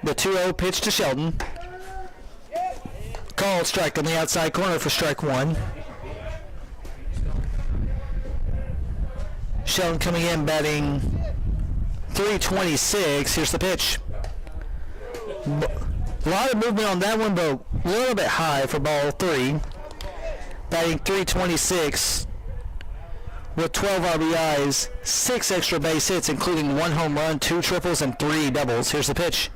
The 2-0 pitch to Shelton. Called strike on the outside corner for strike one. Shelton coming in batting .326. Here's the pitch. A lot of movement on that one, but a little bit high for ball 3. Batting .326 with 12 RBIs, 6 extra base hits, including 1 home run, 2 triples, and 3 doubles. Here's the pitch.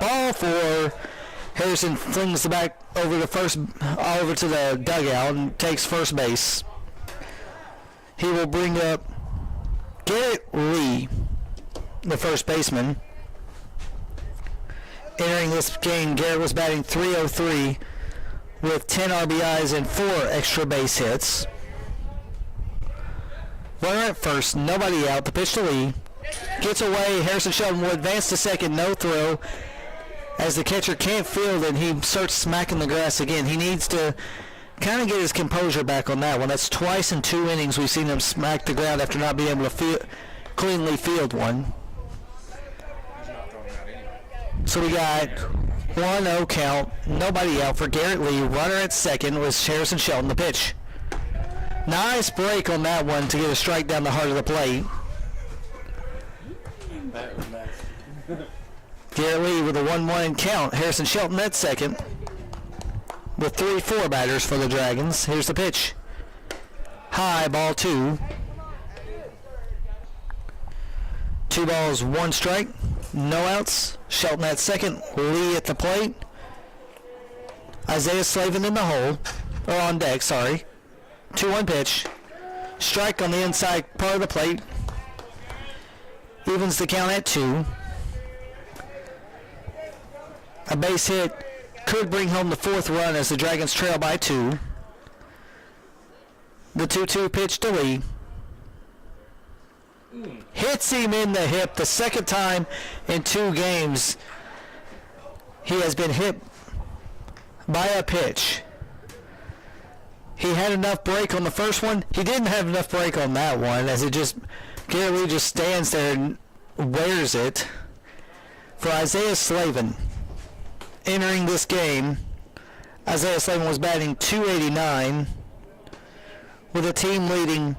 Ball 4. Harrison flings the back over to the dugout and takes first base. He will bring up Garrett Lee, the first baseman. Entering this game, Garrett was batting .303 with 10 RBIs and 4 extra base hits. Runner at first, nobody out. The pitch to Lee. Gets away. Harrison Shelton will advance to second, no throw. As the catcher can't field and he starts smacking the grass again. He needs to kind of get his composure back on that one. That's twice in 2 innings we've seen him smack the ground after not being able to cleanly field one. So we got 1-0 count, nobody out for Garrett Lee. Runner at second was Harrison Shelton. The pitch. Nice break on that one to get a strike down the heart of the plate. Garrett Lee with a 1-1 count. Harrison Shelton at second with 3-4 batters for the Dragons. Here's the pitch. High, ball 2. 2 balls, 1 strike. No outs. Shelton at second. Lee at the plate. Isaiah Slavin in the hole. Or on deck, sorry. 2-1 pitch. Strike on the inside part of the plate. Evens the count at 2. A base hit could bring home the 4th run as the Dragons trail by 2. The 2-2 pitch to Lee. Hits him in the hip the second time in 2 games. He has been hit by a pitch. He had enough break on the first one. He didn't have enough break on that one as Garrett Lee just stands there and wears it. For Isaiah Slavin entering this game, Isaiah Slavin was batting .289 with a team leading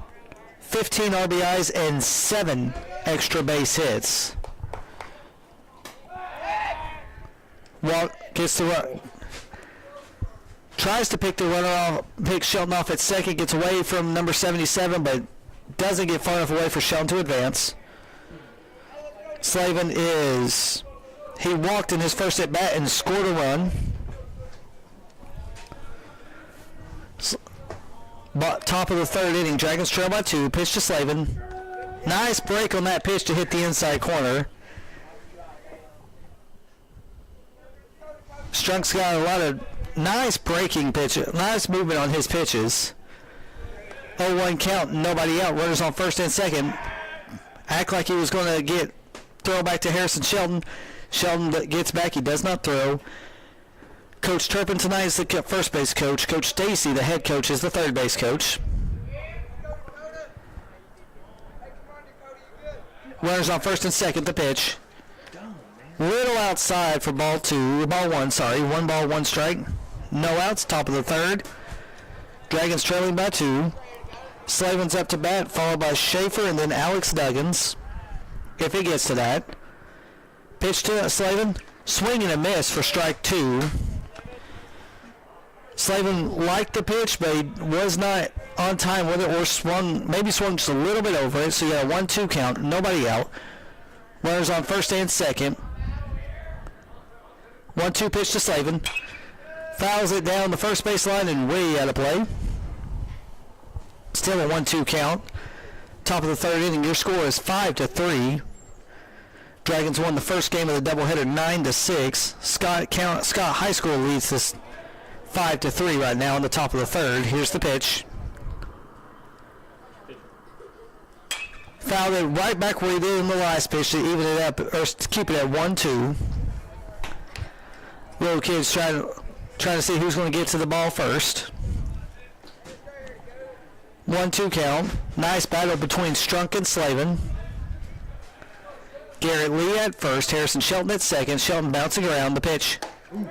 15 RBIs and 7 extra base hits. Gets the run. Tries to pick the runner off, picks Shelton off at second, gets away from number 77, but doesn't get far enough away for Shelton to advance. Slavin he walked in his first at bat and scored a run. Top of the third inning, Dragons trail by 2. Pitch to Slavin. Nice break on that pitch to hit the inside corner. Strunk's got a lot of nice breaking pitches, nice movement on his pitches. 0-1 count, nobody out. Runners on first and second. Act like he was going to throw back to Harrison Shelton. Shelton gets back, he does not throw. Coach Turpin tonight is the first base coach. Coach Stacy, the head coach, is the third base coach. Runners on first and second, the pitch. Little outside for ball 1, 1 ball, 1 strike. No outs, top of the third. Dragons trailing by 2. Slavin's up to bat, followed by Schaefer and then Alex Duggins, if he gets to that. Pitch to Slavin. Swing and a miss for strike 2. Slavin liked the pitch, but he was not on time with it, or maybe swung just a little bit over it, so you got a 1-2 count, nobody out. Runners on first and second. 1-2 pitch to Slavin. Fouls it down the first base line and way out of play. Still a 1-2 count. Top of the third inning, your score is 5-3. Dragons won the first game of the doubleheader 9-6. Scott High School leads this 5-3 right now in the top of the third. Here's the pitch. Fouled it right back where he did in the last pitch to even it up, or to keep it at 1-2. Little kids trying to see who's going to get to the ball first. 1-2 count. Nice battle between Strunk and Slavin. Garrett Lee at first, Harrison Shelton at second. Shelton bouncing around. The pitch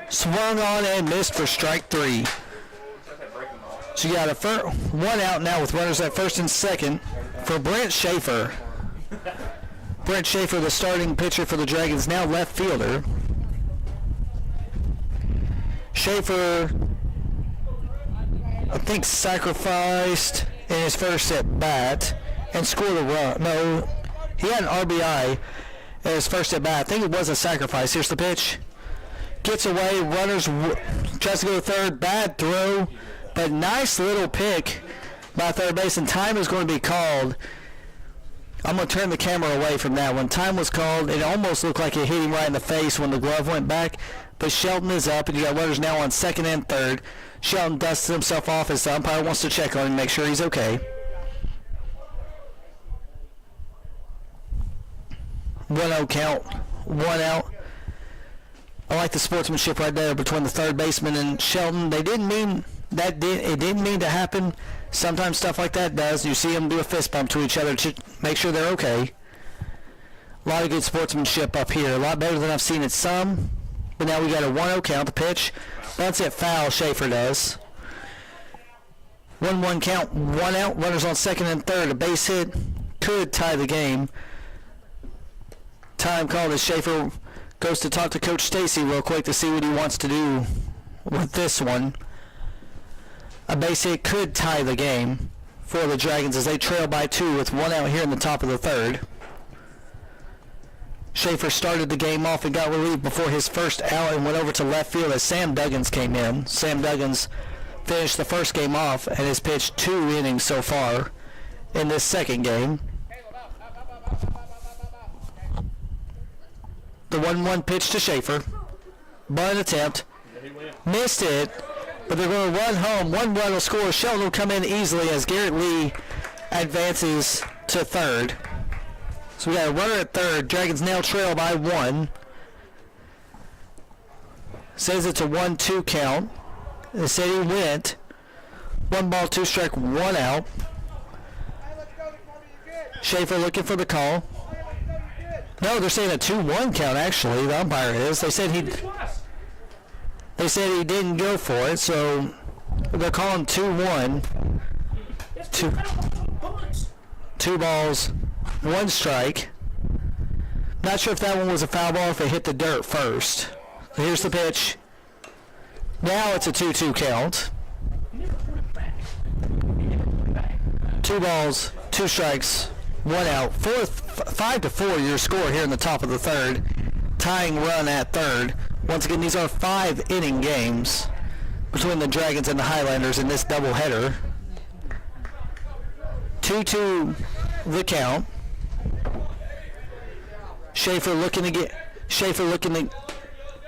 swung on and missed for strike 3. So you got a one out now with runners at first and second for Brent Schaefer. Brent Schaefer, the starting pitcher for the Dragons, now left fielder. Schaefer, I think, sacrificed in his first at bat and scored a run. No, he had an RBI in his first at bat. I think it was a sacrifice. Here's the pitch. Gets away. Runners tries to go to third. Bad throw, but nice little pick by third base, and time is going to be called. I'm going to turn the camera away from that one. Time was called. It almost looked like it hit him right in the face when the glove went back, but Shelton is up, and you got runners now on second and third. Shelton dusts himself off as the umpire wants to check on him and make sure he's okay. 1-0 count, 1 out. I like the sportsmanship right there between the third baseman and Shelton. It didn't mean to happen. Sometimes stuff like that does. You see them do a fist bump to each other to make sure they're okay. A lot of good sportsmanship up here. A lot better than I've seen at some. But now we got a 1-0 count. The pitch bunts it foul. Schaefer does. 1-1 count. 1 out. Runners on second and third. A base hit could tie the game. Time called as Schaefer goes to talk to Coach Stacy real quick to see what he wants to do with this one. A base hit could tie the game for the Dragons as they trail by 2 with 1 out here in the top of the third. Schaefer started the game off and got relief before his first out and went over to left field as Sam Duggins came in. Sam Duggins finished the first game off and has pitched 2 innings so far in this second game. The 1-1 pitch to Schaefer. Bunt attempt. Missed it, but they're going to run home. 1 run will score. Shelton will come in easily as Garrett Lee advances to third. So we got a runner at third. Dragons now trail by 1. Says it's a 1-2 count. They said he went. 1 ball, 2 strike, 1 out. Schaefer looking for the call. No, they're saying a 2-1 count, actually. The umpire is. They said he didn't go for it, so they're calling 2-1. 2 balls, 1 strike. Not sure if that one was a foul ball or if it hit the dirt first. Here's the pitch. Now it's a 2-2 count. 2 balls, 2 strikes, 1 out. 5-4 your score here in the top of the third. Tying run at third. Once again, these are 5-inning games between the Dragons and the Highlanders in this doubleheader. 2-2 the count. Schaefer looking to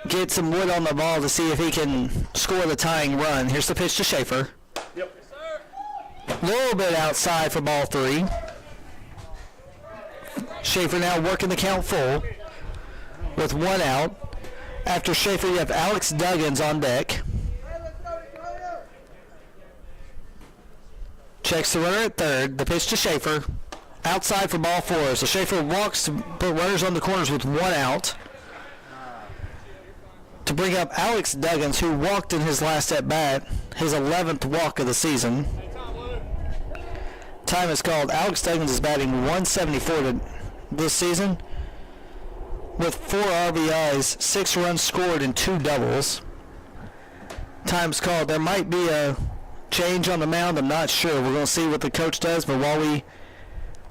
get some wood on the ball to see if he can score the tying run. Here's the pitch to Schaefer. Yep. A little bit outside for ball 3. Schaefer now working the count full with 1 out. After Schaefer, you have Alex Duggins on deck. Checks the runner at third. The pitch to Schaefer. Outside for ball 4. So Schaefer walks to put runners on the corners with 1 out. To bring up Alex Duggins, who walked in his last at bat, his 11th walk of the season. Time is called. Alex Duggins is batting 174 this season with 4 RBIs, 6 runs scored, and 2 doubles. Time's called. There might be a change on the mound. I'm not sure. We're going to see what the coach does, but while we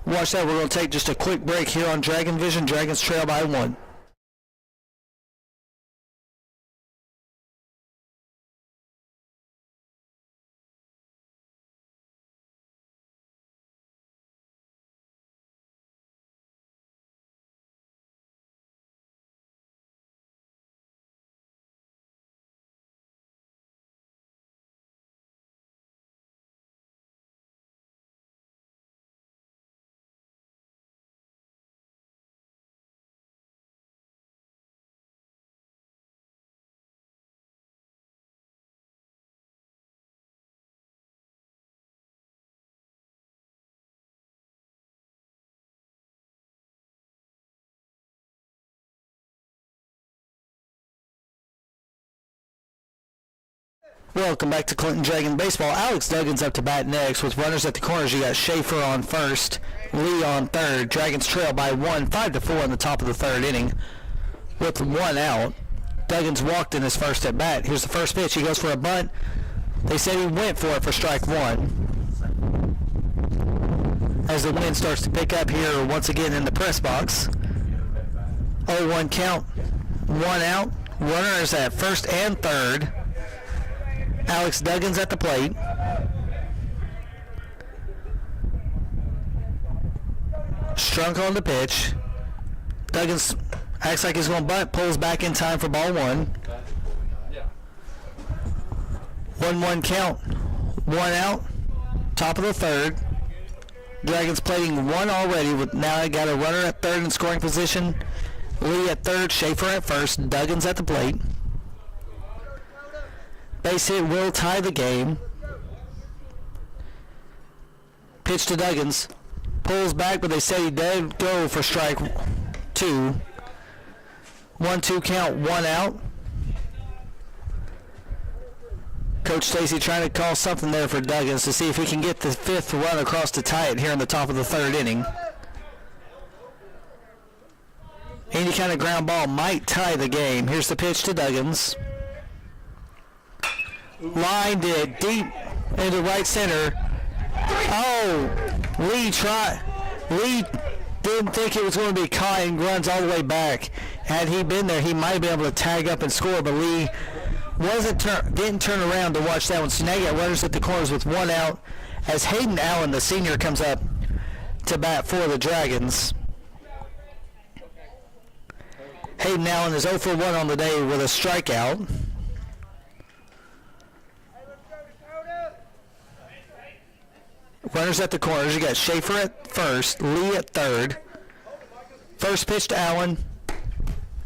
watch that, we're going to take just a quick break here on Dragon Vision. Dragons trail by 1. Welcome back to Clinton Dragon Baseball. Alex Duggan's up to bat next with runners at the corners. You got Schaefer on first, Lee on third. Dragons trail by 1, 5-4 in the top of the third inning with 1 out. Duggins walked in his first at bat. Here's the first pitch. He goes for a bunt. They said he went for it for strike 1. As the wind starts to pick up here once again in the press box. 0-1 count, 1 out. Runners at first and third. Alex Duggins at the plate. Strunk on the pitch. Duggins acts like he's going to bunt, pulls back in time for ball 1. 1-1 count, 1 out, top of the third. Dragons plating 1 already. With now they got a runner at third in scoring position. Lee at third, Schaefer at first, Duggins at the plate. Base hit will tie the game. Pitch to Duggins. Pulls back, but they said he did go for strike 2. 1-2 count, 1 out. Coach Stacy trying to call something there for Duggins to see if he can get the 5th run across to tie it here in the top of the third inning. Any kind of ground ball might tie the game. Here's the pitch to Duggins. Lined it deep into right center. Oh, Lee didn't think it was going to be caught and runs all the way back. Had he been there, he might have been able to tag up and score, but Lee didn't turn around to watch that one. So now you got runners at the corners with 1 out as Hayden Allen, the senior, comes up to bat for the Dragons. Hayden Allen is 0 for 1 on the day with a strikeout. Runners at the corners. You got Schaefer at first, Lee at third. First pitch to Allen.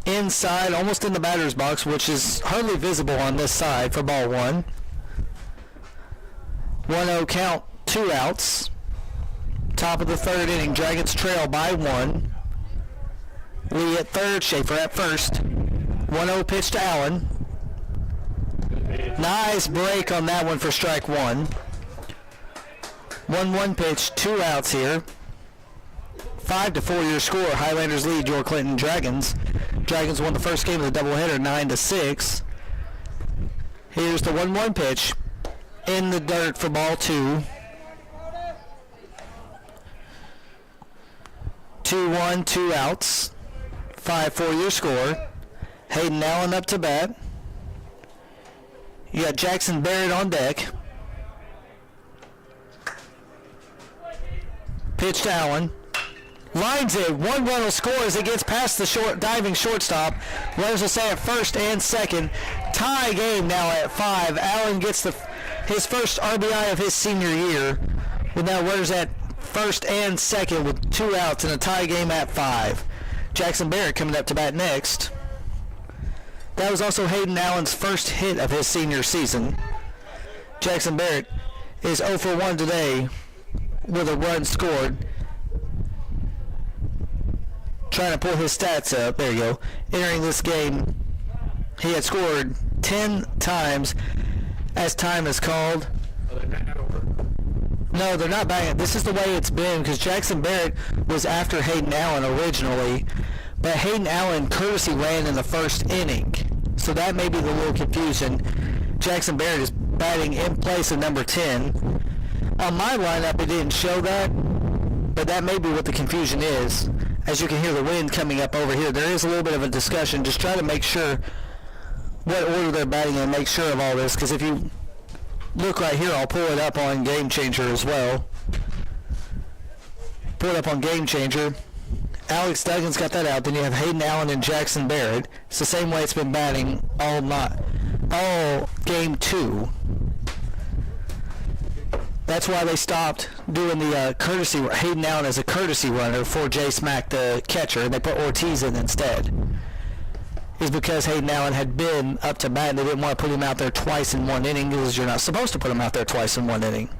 Inside, almost in the batter's box, which is hardly visible on this side for ball 1. 1-0 count, 2 outs. Top of the third inning. Dragons trail by 1. Lee at third, Schaefer at first. 1-0 pitch to Allen. Nice break on that one for strike 1. 1-1 pitch, 2 outs here. 5-4 your score. Highlanders lead your Clinton Dragons. Dragons won the first game of the doubleheader 9-6. Here's the 1-1 pitch in the dirt for ball 2. 2-1, 2 outs. 5-4 your score. Hayden Allen up to bat. You got Jackson Barrett on deck. Pitch to Allen. Lines it. 1 run will score as it gets past the diving shortstop. Runners will stay at first and second. Tie game now at 5. Allen gets his first RBI of his senior year. With now runners at first and second with 2 outs in a tie game at 5. Jackson Barrett coming up to bat next. That was also Hayden Allen's first hit of his senior season. Jackson Barrett is 0 for 1 today with a run scored. Trying to pull his stats up. There you go. Entering this game, he had scored 10 times as time is called. No, they're not back. This is the way it's been because Jackson Barrett was after Hayden Allen originally, but Hayden Allen courtesy ran in the first inning, so that may be the little confusion. Jackson Barrett is batting in place of number 10. On my lineup, it didn't show that, but that may be what the confusion is. As you can hear the wind coming up over here, there is a little bit of a discussion. Just try to make sure what order they're batting and make sure of all this, because if you look right here, I'll pull it up on Game Changer as well. Pull it up on Game Changer. Alex Duggan's got that out. Then you have Hayden Allen and Jackson Barrett. It's the same way it's been batting all game 2. That's why they stopped doing the courtesy, Hayden Allen as a courtesy runner for Jay Smack, the catcher, and they put Ortiz in instead. Is because Hayden Allen had been up to bat and they didn't want to put him out there twice in 1 inning because you're not supposed to put him out there twice in 1 inning.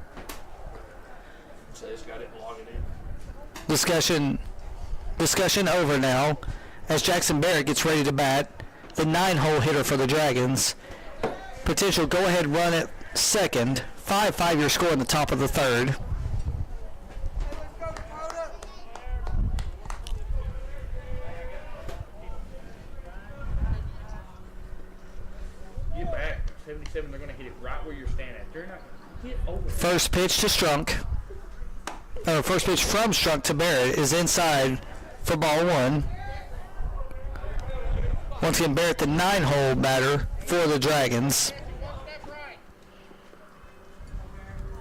So they just got it and log it in. Discussion over now as Jackson Barrett gets ready to bat, the 9-hole hitter for the Dragons. potential go-ahead run at second. 5-5 your score in the top of the third. Get back. 77, they're going to hit it right where you're standing at. They're not going to hit over. First pitch to Strunk. First pitch from Strunk to Barrett is inside for ball one. Once again, Barrett, the 9-hole batter for the Dragons.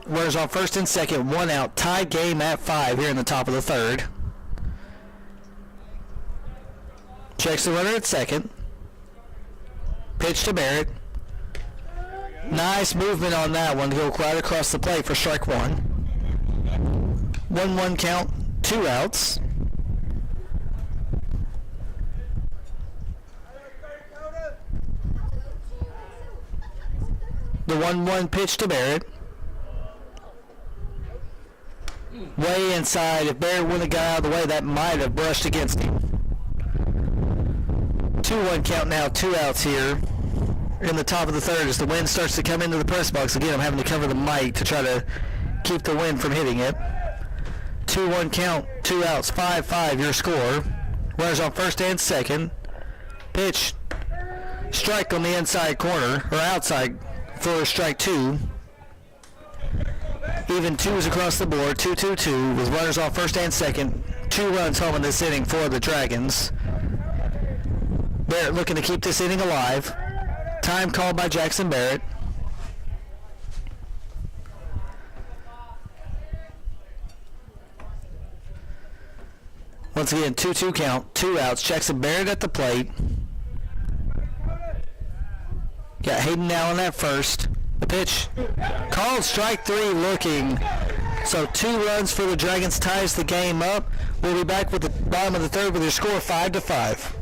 Runners on first and second, 1 out. Tied game at 5 here in the top of the third. Checks the runner at second. Pitch to Barrett. Nice movement on that one to go right across the plate for strike one. 1-1 count, 2 outs. The 1-1 pitch to Barrett. Way inside. If Barrett wouldn't have got out of the way, that might have brushed against him. 2-1 count now, 2 outs here in the top of the third as the wind starts to come into the press box. Again, I'm having to cover the mic to try to keep the wind from hitting it. 2-1 count, 2 outs, 5-5 your score. Runners on first and second. Pitch, strike on the inside corner, or outside for strike two. Even twos across the board, 2-2-2 with runners on first and second. 2 runs home in this inning for the Dragons. Barrett looking to keep this inning alive. Time called by Jackson Barrett. Once again, 2-2 count, 2 outs. Jackson Barrett at the plate. Got Hayden now on that first. The pitch called strike 3 looking. So 2 runs for the Dragons ties the game up. We'll be back with the bottom of the third with your score 5-5.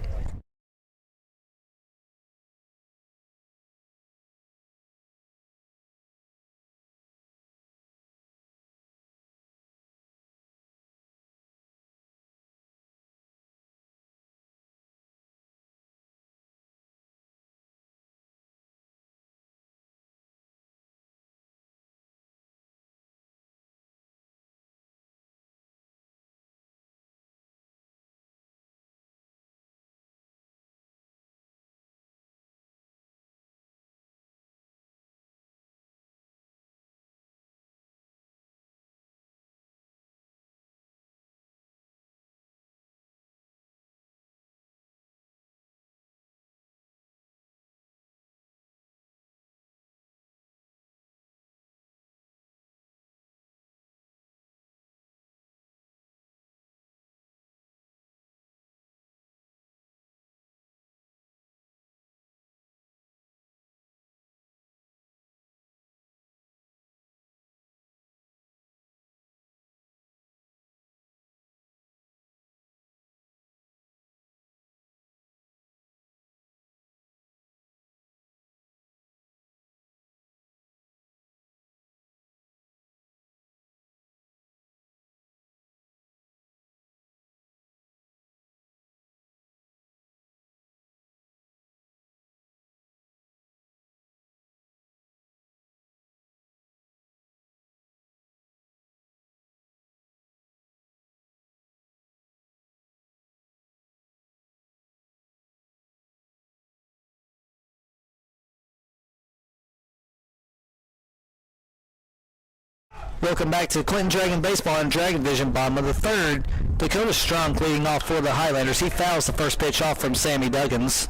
Welcome back to Clinton Dragon Baseball and Dragon Vision, bottom of the third. Dakota Strunk leading off for the Highlanders. He fouls the first pitch off from Sammy Duggins.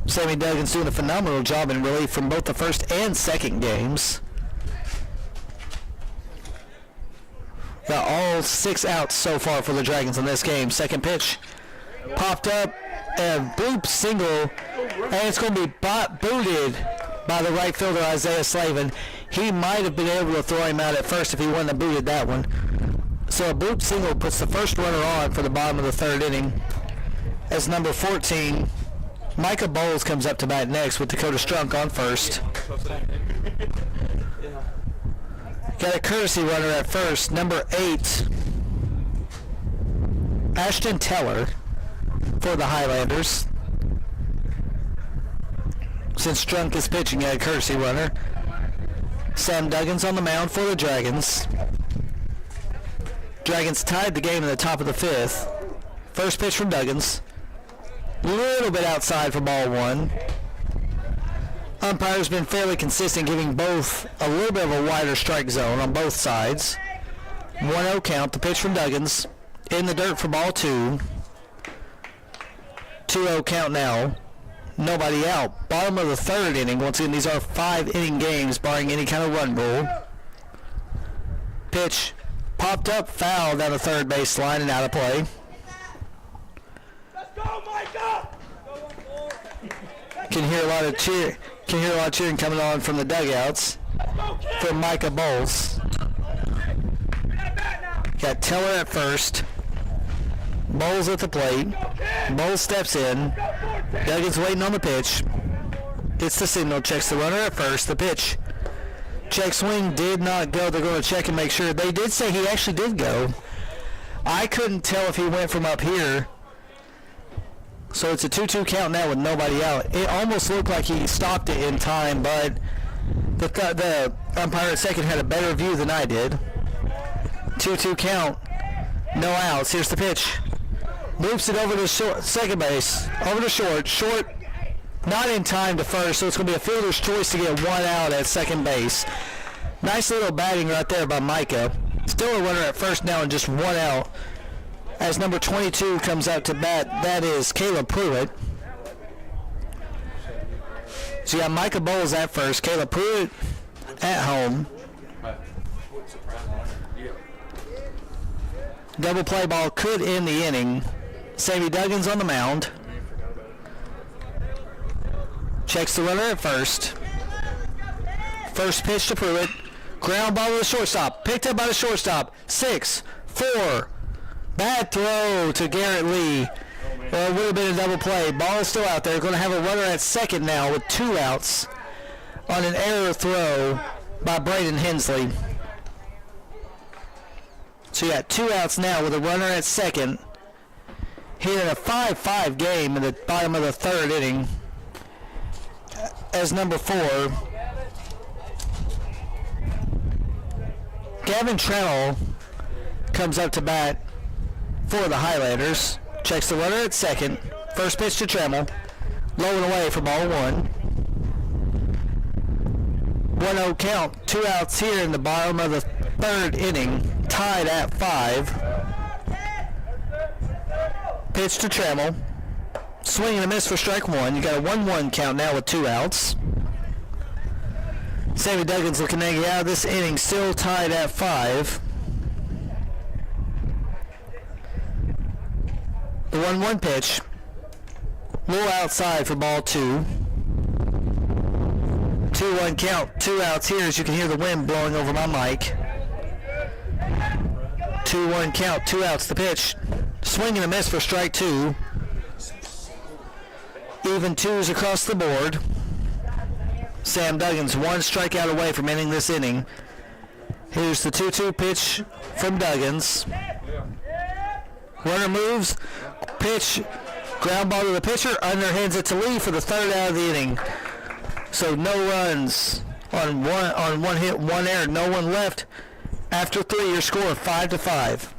Sammy Duggins doing a phenomenal job in relief from both the first and second games. Got all 6 outs so far for the Dragons in this game. Second pitch popped up, and bloop single, and it's going to be booted by the right fielder Isaiah Slavin. He might have been able to throw him out at first if he wouldn't have booted that one. So a bloop single puts the first runner on for the bottom of the third inning as number 14, Micah Bowles, comes up to bat next with Dakota Strunk on first. Got a courtesy runner at first, number 8, Ashton Teller for the Highlanders. since Strunk is pitching a courtesy runner. Sam Duggins on the mound for the Dragons. Dragons tied the game in the top of the 5th. First pitch from Duggins. Little bit outside for ball 1. Umpire's been fairly consistent, giving both a little bit of a wider strike zone on both sides. 1-0 count. The pitch from Duggins. In the dirt for ball 2. 2-0 count now. Nobody out. Bottom of the 3rd inning. Once again, these are 5-inning games, barring any kind of run rule. Pitch popped up, foul down the third base line and out of play. Let's go, Micah! Can hear a lot of cheering coming on from the dugouts from Micah Bowles. Got Teller at first. Bowles at the plate. Bowles steps in. Duggins waiting on the pitch. Gets the signal, checks the runner at first. The pitch. Check swing did not go. They're going to check and make sure. They did say he actually did go. I couldn't tell if he went from up here. So it's a 2-2 count now with nobody out. It almost looked like he stopped it in time, but the umpire at second had a better view than I did. 2-2 count. No outs. Here's the pitch. Loops it over to short, second base. Over to short. Short not in time to first, so it's going to be a fielder's choice to get 1 out at second base. Nice little batting right there by Micah. Still a runner at first now and just 1 out. As number 22 comes out to bat, that is Caleb Pruitt. So you got Micah Bowles at first, Caleb Pruitt at home. Double play ball could end the inning. Sammy Duggins on the mound. Checks the runner at first. First pitch to Pruitt. Ground ball to the shortstop. Picked up by the shortstop. 6-4. Bad throw to Garrett Lee. Well, it would have been a double play. Ball is still out there. Going to have a runner at second now with 2 outs on an error throw by Braden Hensley. So you got 2 outs now with a runner at second. Here in a 5-5 game in the bottom of the 3rd inning. As number 4, Gavin Trennell comes up to bat for the Highlanders. Checks the runner at second. First pitch to Tremmel. Low and away for ball 1. 1-0 count. 2 outs here in the bottom of the 3rd inning. Tied at 5. Pitch to Tremmel. Swing and a miss for strike 1. You got a 1-1 count now with 2 outs. Sammy Duggins looking to get out of this inning. Still tied at 5. The 1-1 pitch. A little outside for ball 2. 2-1 count. 2 outs here as you can hear the wind blowing over my mic. 2-1 count. 2 outs. The pitch. Swing and a miss for strike 2. Even 2s across the board. Sam Duggins 1 strikeout away from ending this inning. Here's the 2-2 pitch from Duggins. Runner moves. Pitch. Ground ball to the pitcher. Underhands it to Lee for the 3rd out of the inning. So no runs on one hit, 1 error. No one left. After 3, your score 5-5.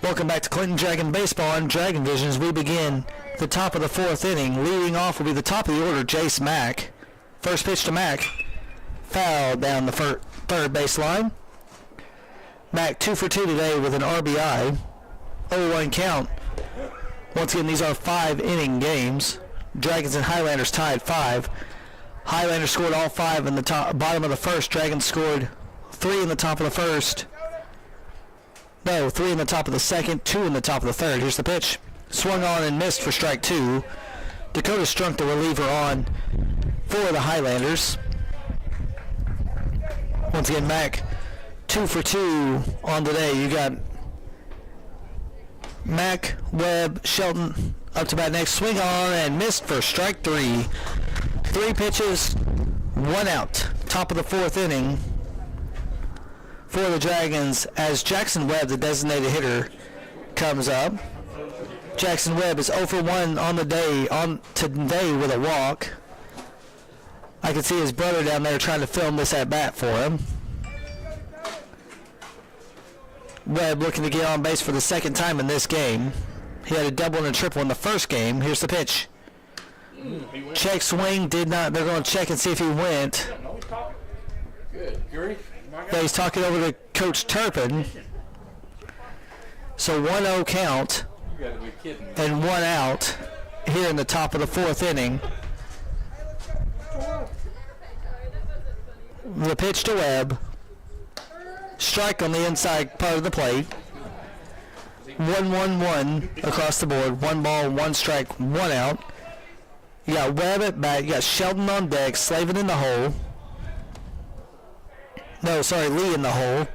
Welcome back to Clinton Dragon Baseball on Dragon Vision as we begin the top of the fourth inning. Leading off will be the top of the order, Jace Mack. First pitch to Mack. Foul down the third baseline. Mack 2 for 2 today with an RBI. 0-1 count. Once again, these are 5-inning games. Dragons and Highlanders tied 5. Highlanders scored all 5 in the bottom of the first. Dragons scored 3 in the top of the first. No, 3 in the top of the second, 2 in the top of the third. Here's the pitch. Swung on and missed for strike 2. Dakota Strunk, the reliever, on for the Highlanders. Once again, Mack 2 for 2 on today. You got Mack, Webb, Shelton up to bat next. Swing on and missed for strike 3. 3 pitches, 1 out. Top of the fourth inning for the Dragons as Jackson Webb, the designated hitter, comes up. Jackson Webb is 0 for 1 on the day today with a walk. I can see his brother down there trying to film this at bat for him. Webb looking to get on base for the second time in this game. He had a double and a triple in the first game. Here's the pitch. Check swing, did not. They're going to check and see if he went. Good grief. Yeah, he's talking over to Coach Turpin. So 1-0 count You gotta be kidding me. and 1 out here in the top of the fourth inning. The pitch to Webb. Strike on the inside part of the plate. 1-1-1 across the board. 1 ball, 1 strike, 1 out. You got Webb at bat. You got Sheldon on deck. Slavin in the hole. No, sorry, Lee in the hole.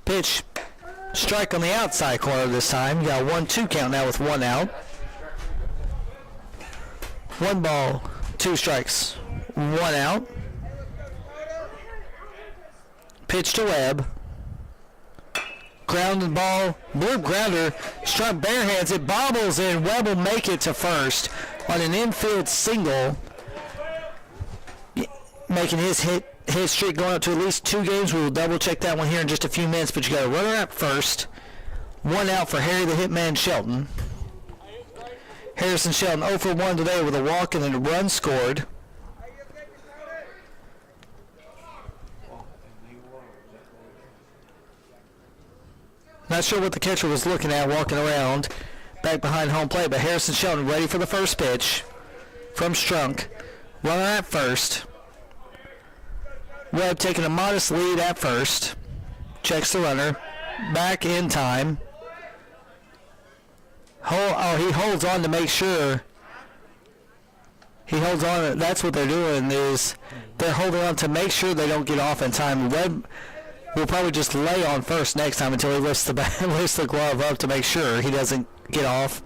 Pitch. Strike on the outside corner this time. You got 1-2 count now with 1 out. 1 ball, 2 strikes, 1 out. Pitch to Webb. Grounded ball, blue grounder, struck bare hands. It bobbles and Webb will make it to first on an infield single, making his hit streak going up to at least 2 games. We will double check that one here in just a few minutes, but you got a runner at first. 1 out for Harry the Hitman Shelton. Harrison Shelton 0 for 1 today with a walk and a run scored. Not sure what the catcher was looking at walking around back behind home plate, but Harrison Shelton ready for the first pitch from Strunk. Runner at first. Webb taking a modest lead at first. Checks the runner. Back in time. He holds on to make sure. He holds on. That's what they're doing, is they're holding on to make sure they don't get off in time. Webb will probably just lay on first next time until he lifts the glove up to make sure he doesn't get off.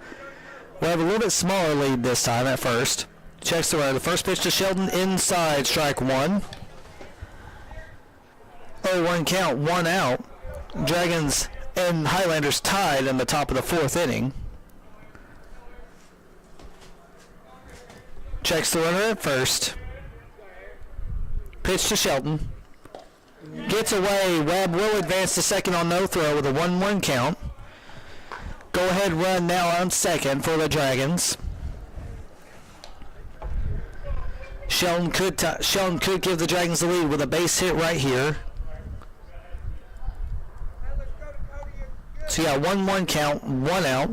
We'll have a little bit smaller lead this time at first. Checks the runner. The first pitch to Sheldon inside, strike 1. 0-1 count, 1 out. Dragons and Highlanders tied in the top of the fourth inning. Checks the runner at first. Pitch to Shelton. Gets away. Webb will advance to second on no throw with a 1-1 count. Go ahead run now on second for the Dragons. Shelton could give the Dragons the lead with a base hit right here. So you got 1-1 count, 1 out.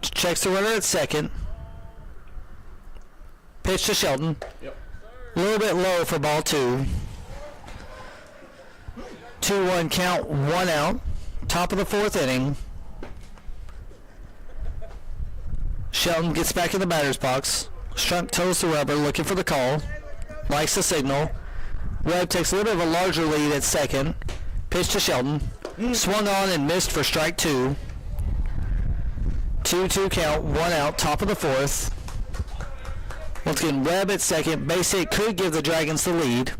Checks the runner at second. Pitch to Shelton. Yep. A little bit low for ball 2. 2-1 count, 1 out. Top of the fourth inning. Shelton gets back in the batter's box. Strunk toes the rubber, looking for the call. Likes the signal. Webb takes a little bit of a larger lead at second. Pitch to Shelton. Swung on and missed for strike 2. 2-2 count, 1 out, top of the fourth. Once again, Webb at second. Base hit could give the Dragons the lead.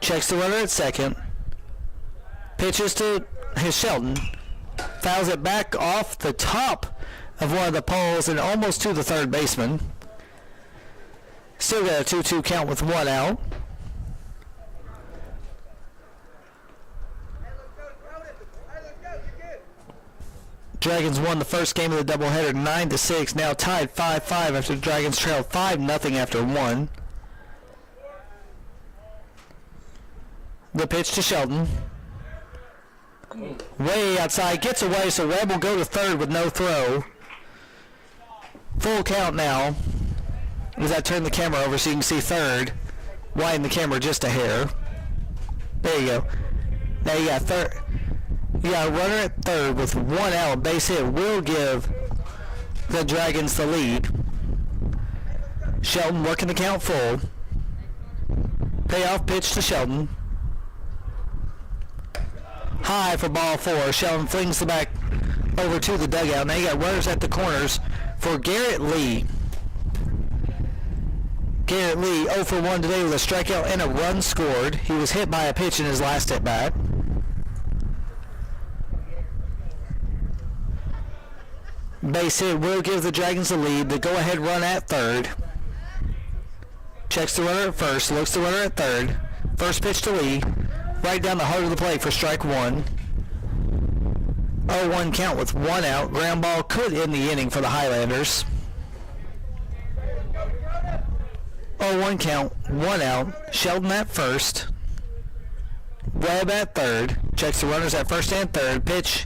Checks the runner at second. Pitches to his Shelton. Fouls it back off the top of one of the poles and almost to the third baseman. Still got a 2-2 count with 1 out. Dragons won the first game of the doubleheader 9-6, now tied 5-5 after the Dragons trailed 5-0 after 1. The pitch to Shelton. Way outside, gets away, so Webb will go to third with no throw. Full count now. As I turn the camera over so you can see third. Widen the camera just a hair. There you go. Now you got third. You got a runner at third with 1 out. Base hit will give the Dragons the lead. Shelton working the count full. Payoff pitch to Shelton. High for ball 4. Shelton flings the back over to the dugout. Now you got runners at the corners for Garrett Lee. Garrett Lee 0 for 1 today with a strikeout and a run scored. He was hit by a pitch in his last at bat. Base hit will give the Dragons the lead. The go-ahead run at third. Checks the runner at first. Looks the runner at third. First pitch to Lee. Right down the heart of the plate for strike 1. 0-1 count with 1 out. Ground ball could end the inning for the Highlanders. 0-1 count, 1 out. Sheldon at first. Webb at third. Checks the runners at first and third. Pitch.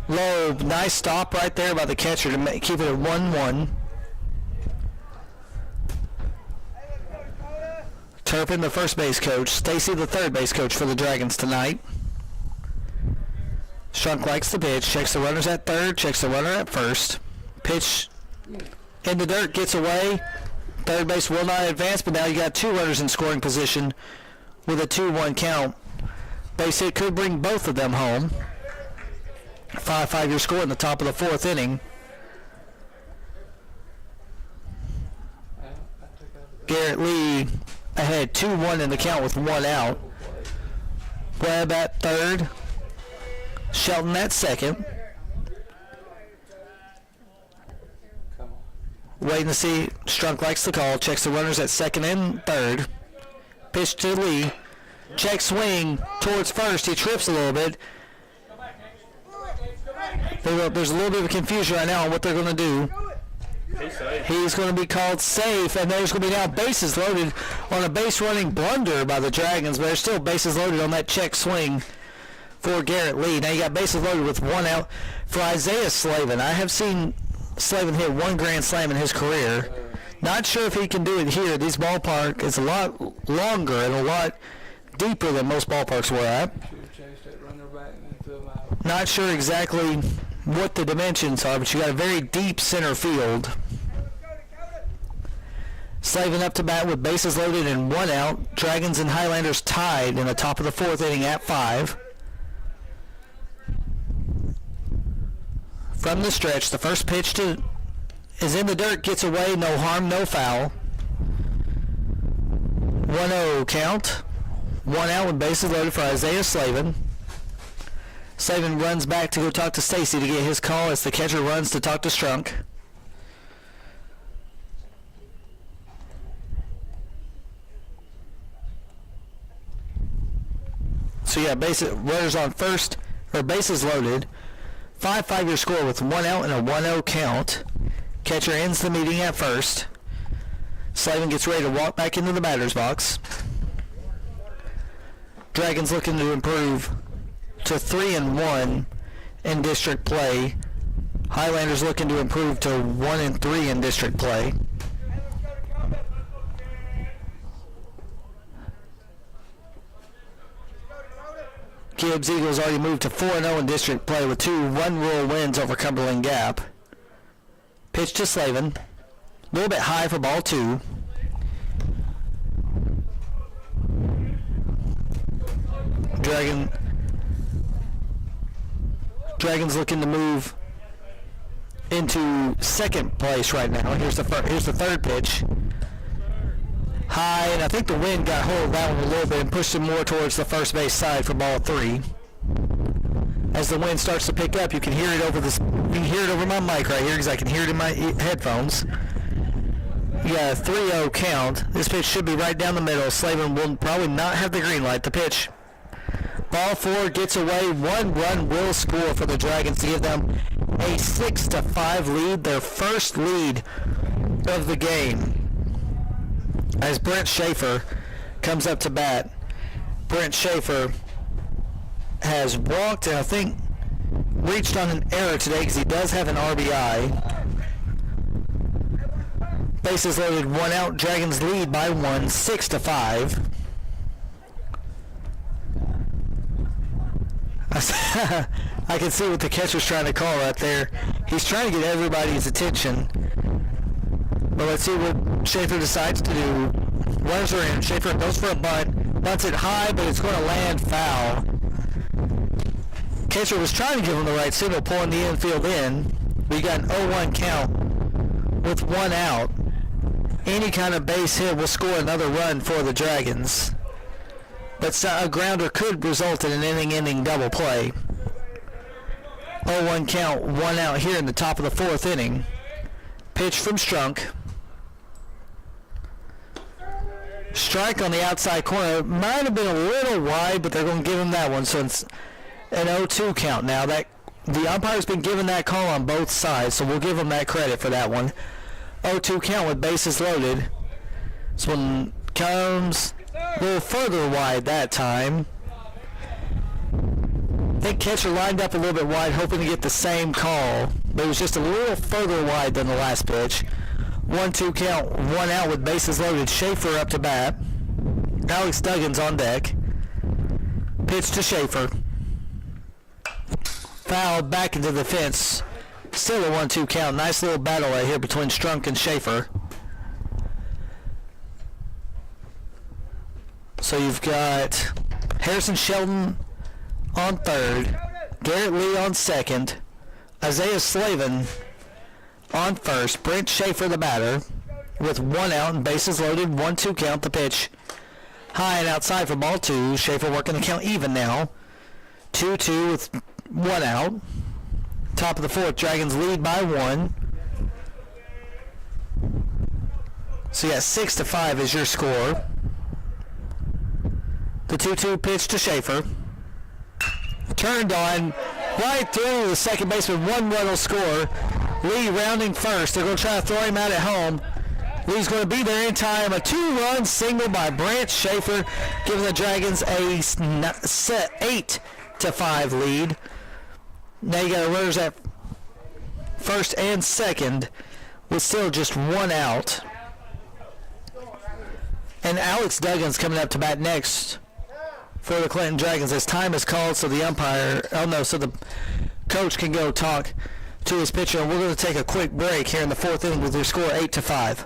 Low. Nice stop right there by the catcher to keep it at 1-1. Turpin, the first base coach. Stacy, the third base coach for the Dragons tonight. Strunk likes the pitch. Checks the runners at third. Checks the runner at first. Pitch in the dirt. Gets away. Third base will not advance, but now you got 2 runners in scoring position with a 2-1 count. Base hit could bring both of them home. 5-5 your score in the top of the 4th inning. Garrett Lee ahead 2-1 in the count with 1 out. Webb at third. Shelton at second. Waiting to see. Strunk likes the call. Checks the runners at second and third. Pitch to Lee. Check swing towards first. He trips a little bit. There's a little bit of confusion right now on what they're going to do. He's going to be called safe, and there's going to be now bases loaded on a base running blunder by the Dragons, but there's still bases loaded on that check swing for Garrett Lee. Now you got bases loaded with 1 out for Isaiah Slavin. I have seen Slavin hit 1 grand slam in his career. Not sure if he can do it here. This ballpark is a lot longer and a lot deeper than most ballparks we're at. Not sure exactly what the dimensions are, but you got a very deep center field. Slavin up to bat with bases loaded and 1 out. Dragons and Highlanders tied in the top of the 4th inning at 5. From the stretch, the first pitch is in the dirt, gets away, no harm, no foul. 1-0 count. 1 out with bases loaded for Isaiah Slavin. Slavin runs back to go talk to Stacy to get his call as the catcher runs to talk to Strunk. So yeah, runners on first, or bases loaded. 5-5 your score with 1 out and a 1-0 count. Catcher ends the meeting at first. Slavin gets ready to walk back into the batter's box. Dragons looking to improve to 3-1 in district play. Highlanders looking to improve to 1-3 in district play. Gibbs Eagles already moved to 4-0 in district play with 2 one-rule wins over Cumberland Gap. Pitch to Slavin. A little bit high for ball 2. Dragons looking to move into second place right now. Here's the third pitch. High, and I think the wind got hold of that one a little bit and pushed him more towards the first base side for ball 3. As the wind starts to pick up, you can hear it over my mic right here because I can hear it in my headphones. You got a 3-0 count. This pitch should be right down the middle. Slavin will probably not have the green light. The pitch Ball four gets away. 1 run will score for the Dragons to give them a 6-5 lead, their first lead of the game. As Brent Schaefer comes up to bat. Brent Schaefer has walked and I think reached on an error today because he does have an RBI. Bases loaded, 1 out. Dragons lead by 1, 6-5. I can see what the catcher's trying to call right there. He's trying to get everybody's attention. But let's see what Schaefer decides to do. Runners are in. Schaefer goes for a bunt. Bunts it high, but it's going to land foul. Catcher was trying to give him the right signal, pulling the infield in. We got an 0-1 count with 1 out. Any kind of base hit will score another run for the Dragons. But a grounder could result in an inning-ending double play. 0-1 count, 1 out here in the top of the 4th inning. Pitch from Strunk. Strike on the outside corner. Might have been a little wide, but they're going to give him that one. So it's an 0-2 count now. That the umpire's been given that call on both sides, so we'll give him that credit for that one. 0-2 count with bases loaded. This one comes a little further wide that time. I think catcher lined up a little bit wide, hoping to get the same call, but it was just a little further wide than the last pitch. 1-2 count, 1 out with bases loaded. Schaefer up to bat. Alex Duggins on deck. Pitch to Schaefer. Foul back into the fence. Still a 1-2 count. Nice little battle right here between Strunk and Schaefer. So you've got Harrison Sheldon on third, Garrett Lee on second, Isaiah Slavin on first, Brent Schaefer the batter with 1 out and bases loaded. 1-2 count. The pitch high and outside for ball 2. Schaefer working the count even now. 2-2 with 1 out. Top of the 4th, Dragons lead by 1. So yeah, 6-5 is your score. The 2-2 pitch to Schaefer. Turned on right through the second baseman. 1 run will score. Lee rounding first. They're going to try to throw him out at home. Lee's going to be there in time. A 2-run single by Brent Schaefer, giving the Dragons a 8-5 lead. Now you got runners at first and second with still just 1 out. And Alex Duggins coming up to bat next for the Clinton Dragons as time is called, so the umpire, so the coach can go talk to his pitcher. And we're going to take a quick break here in the 4th inning with your score 8-5.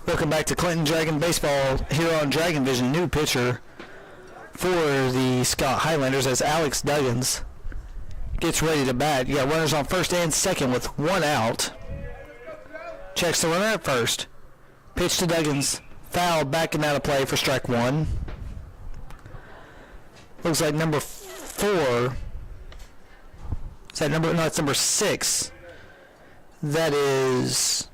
Welcome back to Clinton Dragon Baseball here on Dragon Vision. New pitcher for the Scott Highlanders as Alex Duggins gets ready to bat. You got runners on first and second with one out. Checks the runner at first. Pitch to Duggins. Foul, backing out of play for strike one. Looks like number 4. Is that number? No, it's number 6. That is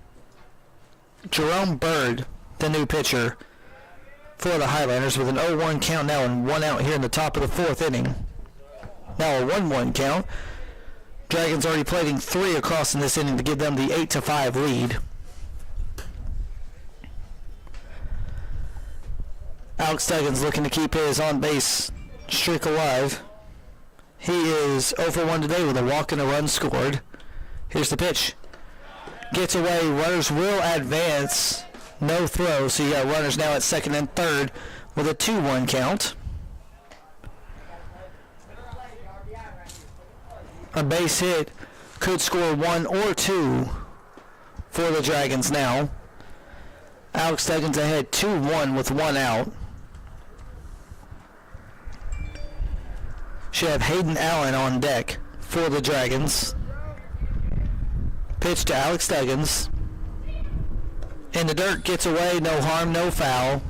Jerome Bird, the new pitcher for the Highlanders, with an 0-1 count now and one out here in the top of the 4th inning. Now a 1-1 count. Dragons already plating 3 across in this inning to give them the 8-5 lead. Alex Duggins looking to keep his on-base streak alive. He is 0 for 1 today with a walk and a run scored. Here's the pitch. Gets away. Runners will advance. No throw. So you got runners now at second and third with a 2-1 count. A base hit could score 1 or 2 for the Dragons now. Alex Duggins ahead 2-1 with 1 out. Should have Hayden Allen on deck for the Dragons. Pitch to Alex Duggins. In the dirt, gets away, no harm, no foul.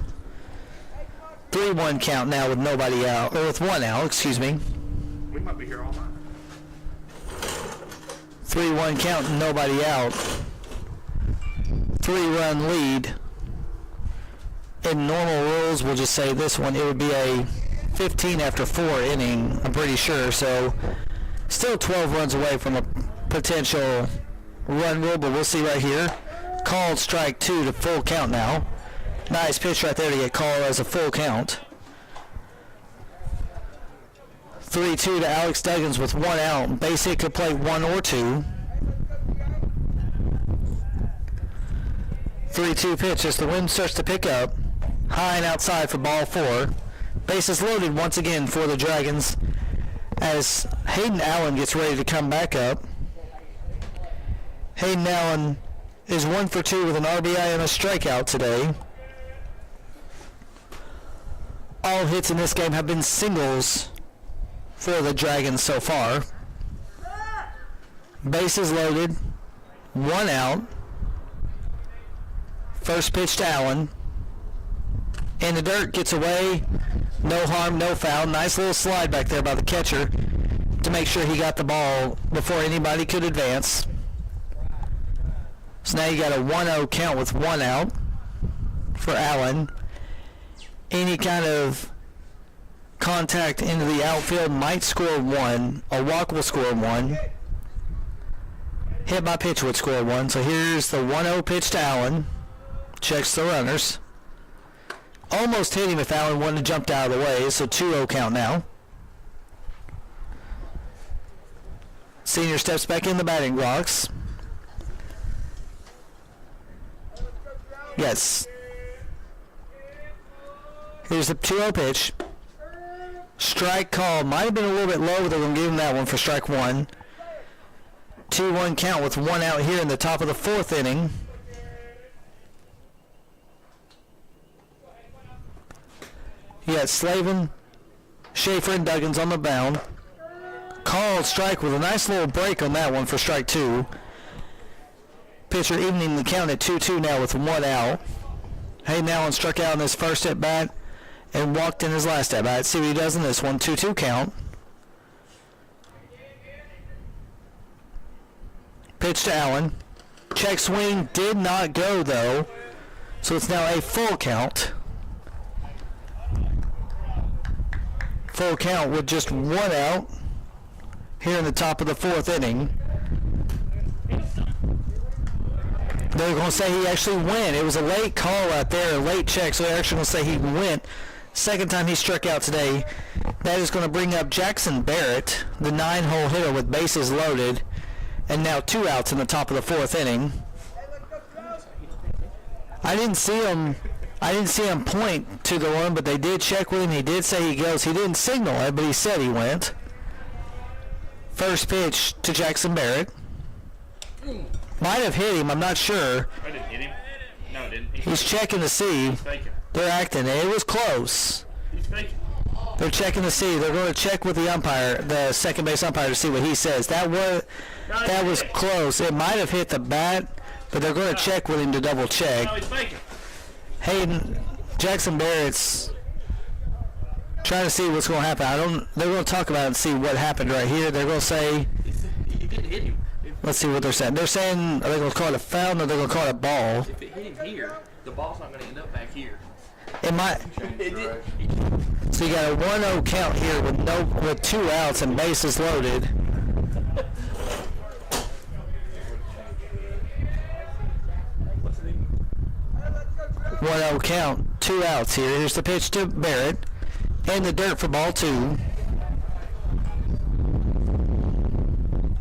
3-1 count now with nobody out, or with 1 out, excuse me. We might be here all night. 3-1 count and nobody out. 3-run lead. In normal rules, we'll just say this one, it would be a 15 after 4 inning, I'm pretty sure, so still 12 runs away from a potential run rule, but we'll see right here. Called strike 2 to full count now. Nice pitch right there to get called as a full count. 3-2 to Alex Duggins with 1 out. Base hit could play 1 or 2. 3-2 pitch as the wind starts to pick up. High and outside for ball 4. Bases loaded once again for the Dragons as Hayden Allen gets ready to come back up. Hayden Allen is 1 for 2 with an RBI and a strikeout today. All hits in this game have been singles for the Dragons so far. Bases loaded, 1 out. First pitch to Allen. In the dirt, gets away. No harm, no foul. Nice little slide back there by the catcher to make sure he got the ball before anybody could advance. So now you got a 1-0 count with 1 out for Allen. Any kind of contact into the outfield might score 1. A walk will score 1. Hit by pitch would score 1. So here's the 1-0 pitch to Allen. Checks the runners. Almost hit him if Allen wouldn't have jumped out of the way. So 2-0 count now. Senior steps back in the batting box. Yes. Here's the 2-0 pitch. Strike call. Might have been a little bit low, but they're going to give him that one for strike 1. 2-1 count with 1 out here in the top of the 4th inning. You got Slavin, Schaefer, and Duggins on the mound. Called strike with a nice little break on that one for strike 2. Pitcher evening the count at 2-2 now with 1 out. Hayden Allen struck out in his first at bat and walked in his last at bat. See what he does in this one. 2-2 count. Pitch to Allen. Check swing did not go though, so it's now a full count. Full count with just 1 out here in the top of the 4th inning. They're going to say he actually went. It was a late call out there, a late check, so they're actually going to say he went. Second time he struck out today. That is going to bring up Jackson Barrett, the 9-hole hitter with bases loaded, and now 2 outs in the top of the 4th inning. I didn't see him point to the one, but they did check with him. He did say he goes. He didn't signal it, but he said he went. First pitch to Jackson Barrett. Might have hit him, I'm not sure. I didn't hit him. No, it didn't. He's checking to see. He's faking. They're acting. It was close. He's faking. They're checking to see. They're going to check with the umpire, the second base umpire, to see what he says. That was close. It might have hit the bat, but they're going to check with him to double check. No, he's faking. Hayden, Jackson Barrett's trying to see what's going to happen. They're going to talk about it and see what happened right here. They're going to say, He didn't hit him. let's see what they're saying. They're saying, are they going to call it a foul or they're going to call it a ball? If it hit him here, the ball's not going to end up back here. It might. It did. So you got a 1-0 count here with 2 outs and bases loaded. What's the name? 1-0 count, 2 outs here. Here's the pitch to Barrett. In the dirt for ball 2.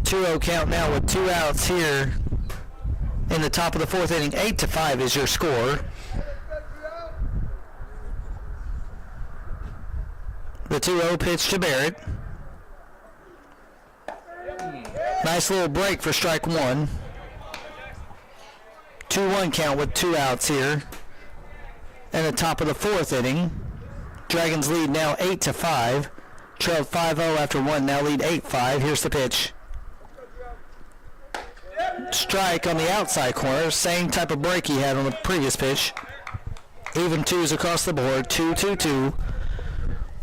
2-0 count now with 2 outs here in the top of the 4th inning. 8-5 is your score. The 2-0 pitch to Barrett. Nice little break for strike 1. 2-1 count with 2 outs here in the top of the 4th inning. Dragons lead now 8-5. Trailed 5-0 after 1, now lead 8-5. Here's the pitch. Strike on the outside corner. Same type of break he had on the previous pitch. Even 2s across the board. 2-2-2.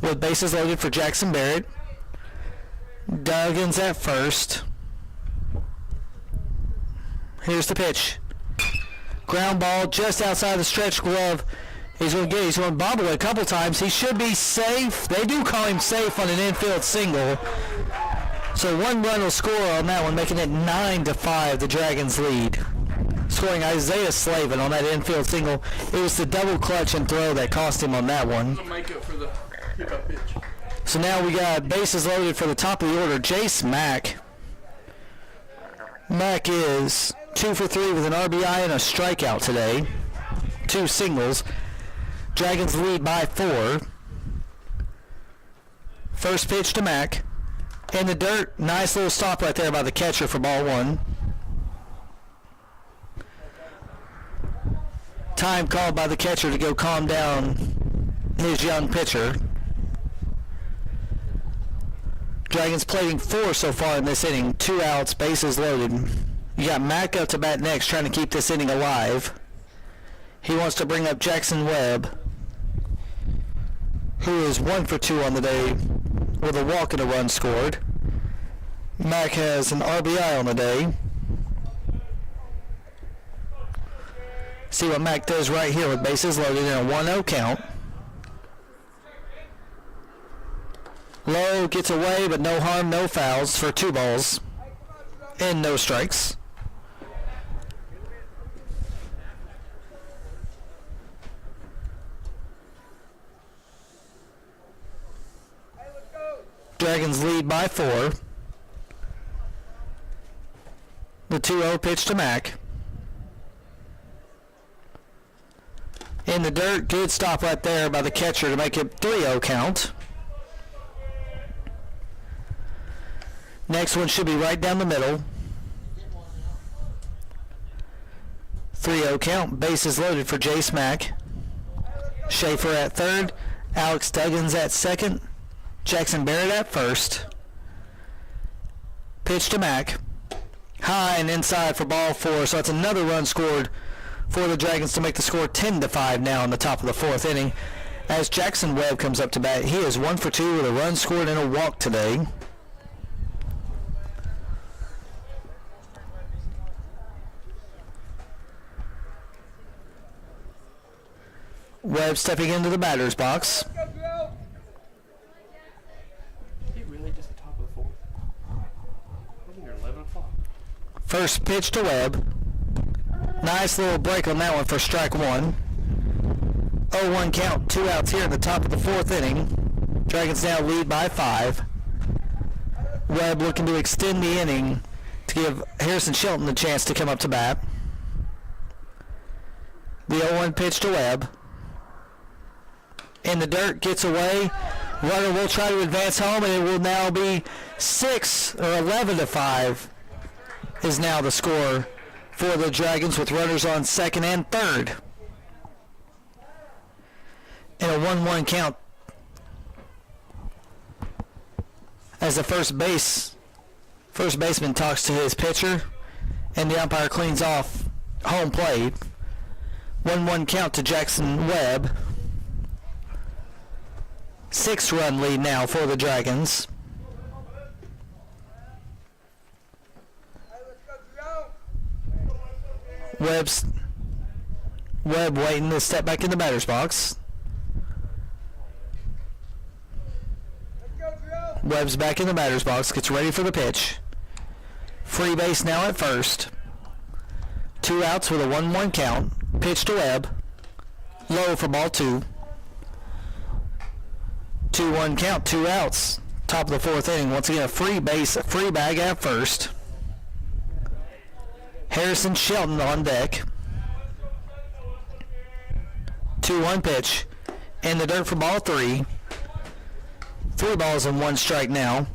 With bases loaded for Jackson Barrett. Duggins at first. Here's the pitch. Ground ball just outside the stretch glove. He's going to bobble it a couple times. He should be safe. They do call him safe on an infield single. So 1 run will score on that one, making it 9-5, the Dragons lead. Scoring Isaiah Slavin on that infield single. It was the double clutch and throw that cost him on that one. It's a makeup for the pickup pitch. So now we got bases loaded for the top of the order. Jace Mack. Mack is 2 for 3 with an RBI and a strikeout today. 2 singles. Dragons lead by 4. First pitch to Mack. In the dirt. Nice little stop right there by the catcher for ball 1. Time called by the catcher to go calm down his young pitcher. Dragons plating 4 so far in this inning. 2 outs, bases loaded. You got Mack up to bat next, trying to keep this inning alive. He wants to bring up Jackson Webb, who is 1 for 2 on the day with a walk and a run scored. Mack has an RBI on the day. See what Mack does right here with bases loaded in a 1-0 count. Low gets away, but no harm, no fouls for 2 balls and no strikes. Dragons lead by 4. The 2-0 pitch to Mack. In the dirt, good stop right there by the catcher to make it 3-0 count. Next one should be right down the middle. 3-0 count. Bases loaded for Jace Mack. Schaefer at third. Alex Duggins at second. Jackson Barrett at first. Pitch to Mack. High and inside for ball 4. So it's another run scored for the Dragons to make the score 10-5 now in the top of the 4th inning. As Jackson Webb comes up to bat, he is 1 for 2 with a run scored and a walk today. Webb stepping into the batter's box. He really just the top of the 4th. Wasn't there 11 o'clock? First pitch to Webb. Nice little break on that one for strike 1. 0-1 count, 2 outs here in the top of the 4th inning. Dragons now lead by 5. Webb looking to extend the inning to give Harrison Shelton the chance to come up to bat. The 0-1 pitch to Webb. In the dirt, gets away. Runner will try to advance home, and it will now be 6 or 11-5 is now the score for the Dragons with runners on second and third. And a 1-1 count as the first baseman talks to his pitcher and the umpire cleans off home plate. 1-1 count to Jackson Webb. 6-run lead now for the Dragons. Webb waiting to step back in the batter's box. Webb's back in the batter's box, gets ready for the pitch. Free base now at first. 2 outs with a 1-1 count. Pitch to Webb. Low for ball 2. 2-1 count, 2 outs. Top of the 4th inning. Once again, a free bag at first. Harrison Shelton on deck. 2-1 pitch. In the dirt for ball 3. 3 balls and 1 strike now.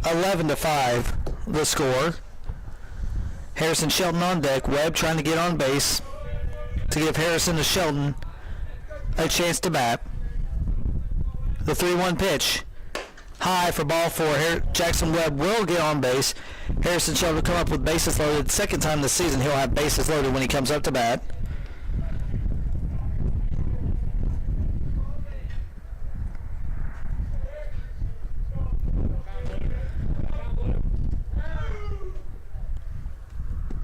11-5 the score. Harrison Shelton on deck. Webb trying to get on base to give Harrison to Shelton a chance to bat. The 3-1 pitch. High for ball 4. Jackson Webb will get on base. Harrison Shelton will come up with bases loaded. Second time this season he'll have bases loaded when he comes up to bat.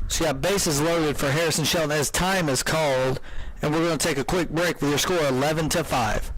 So you got bases loaded for Harrison Shelton as time is called, and we're going to take a quick break with your score 11-5.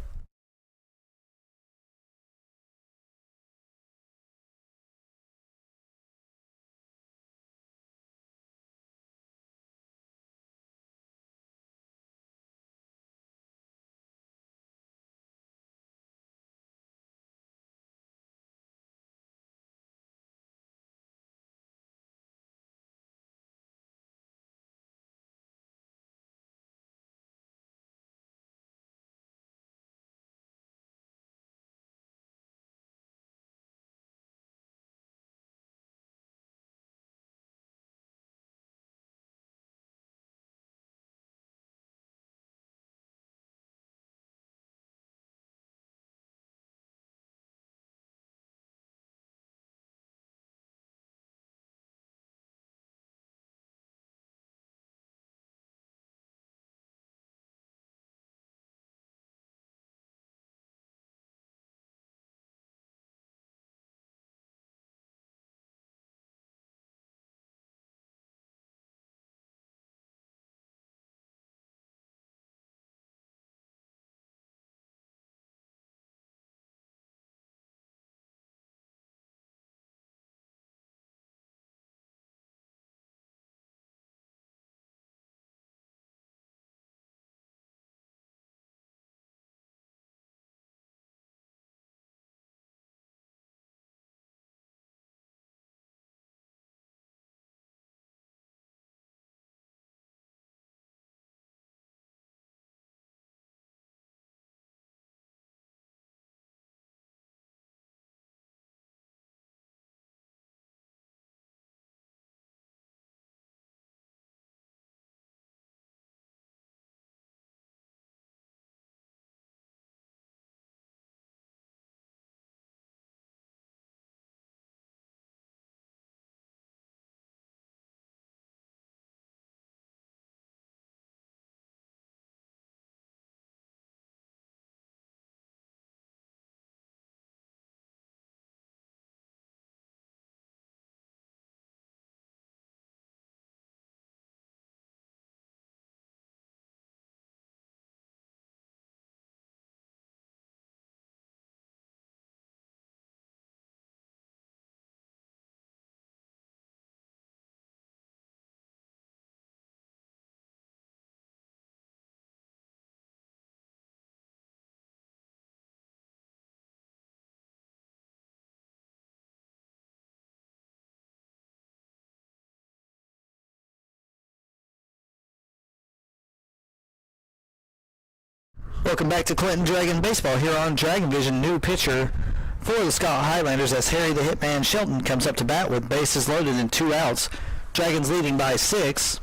Welcome back to Clinton Dragon Baseball here on Dragon Vision. New pitcher for the Scott Highlanders as Harry the Hitman Shelton comes up to bat with bases loaded and 2 outs. Dragons leading by 6.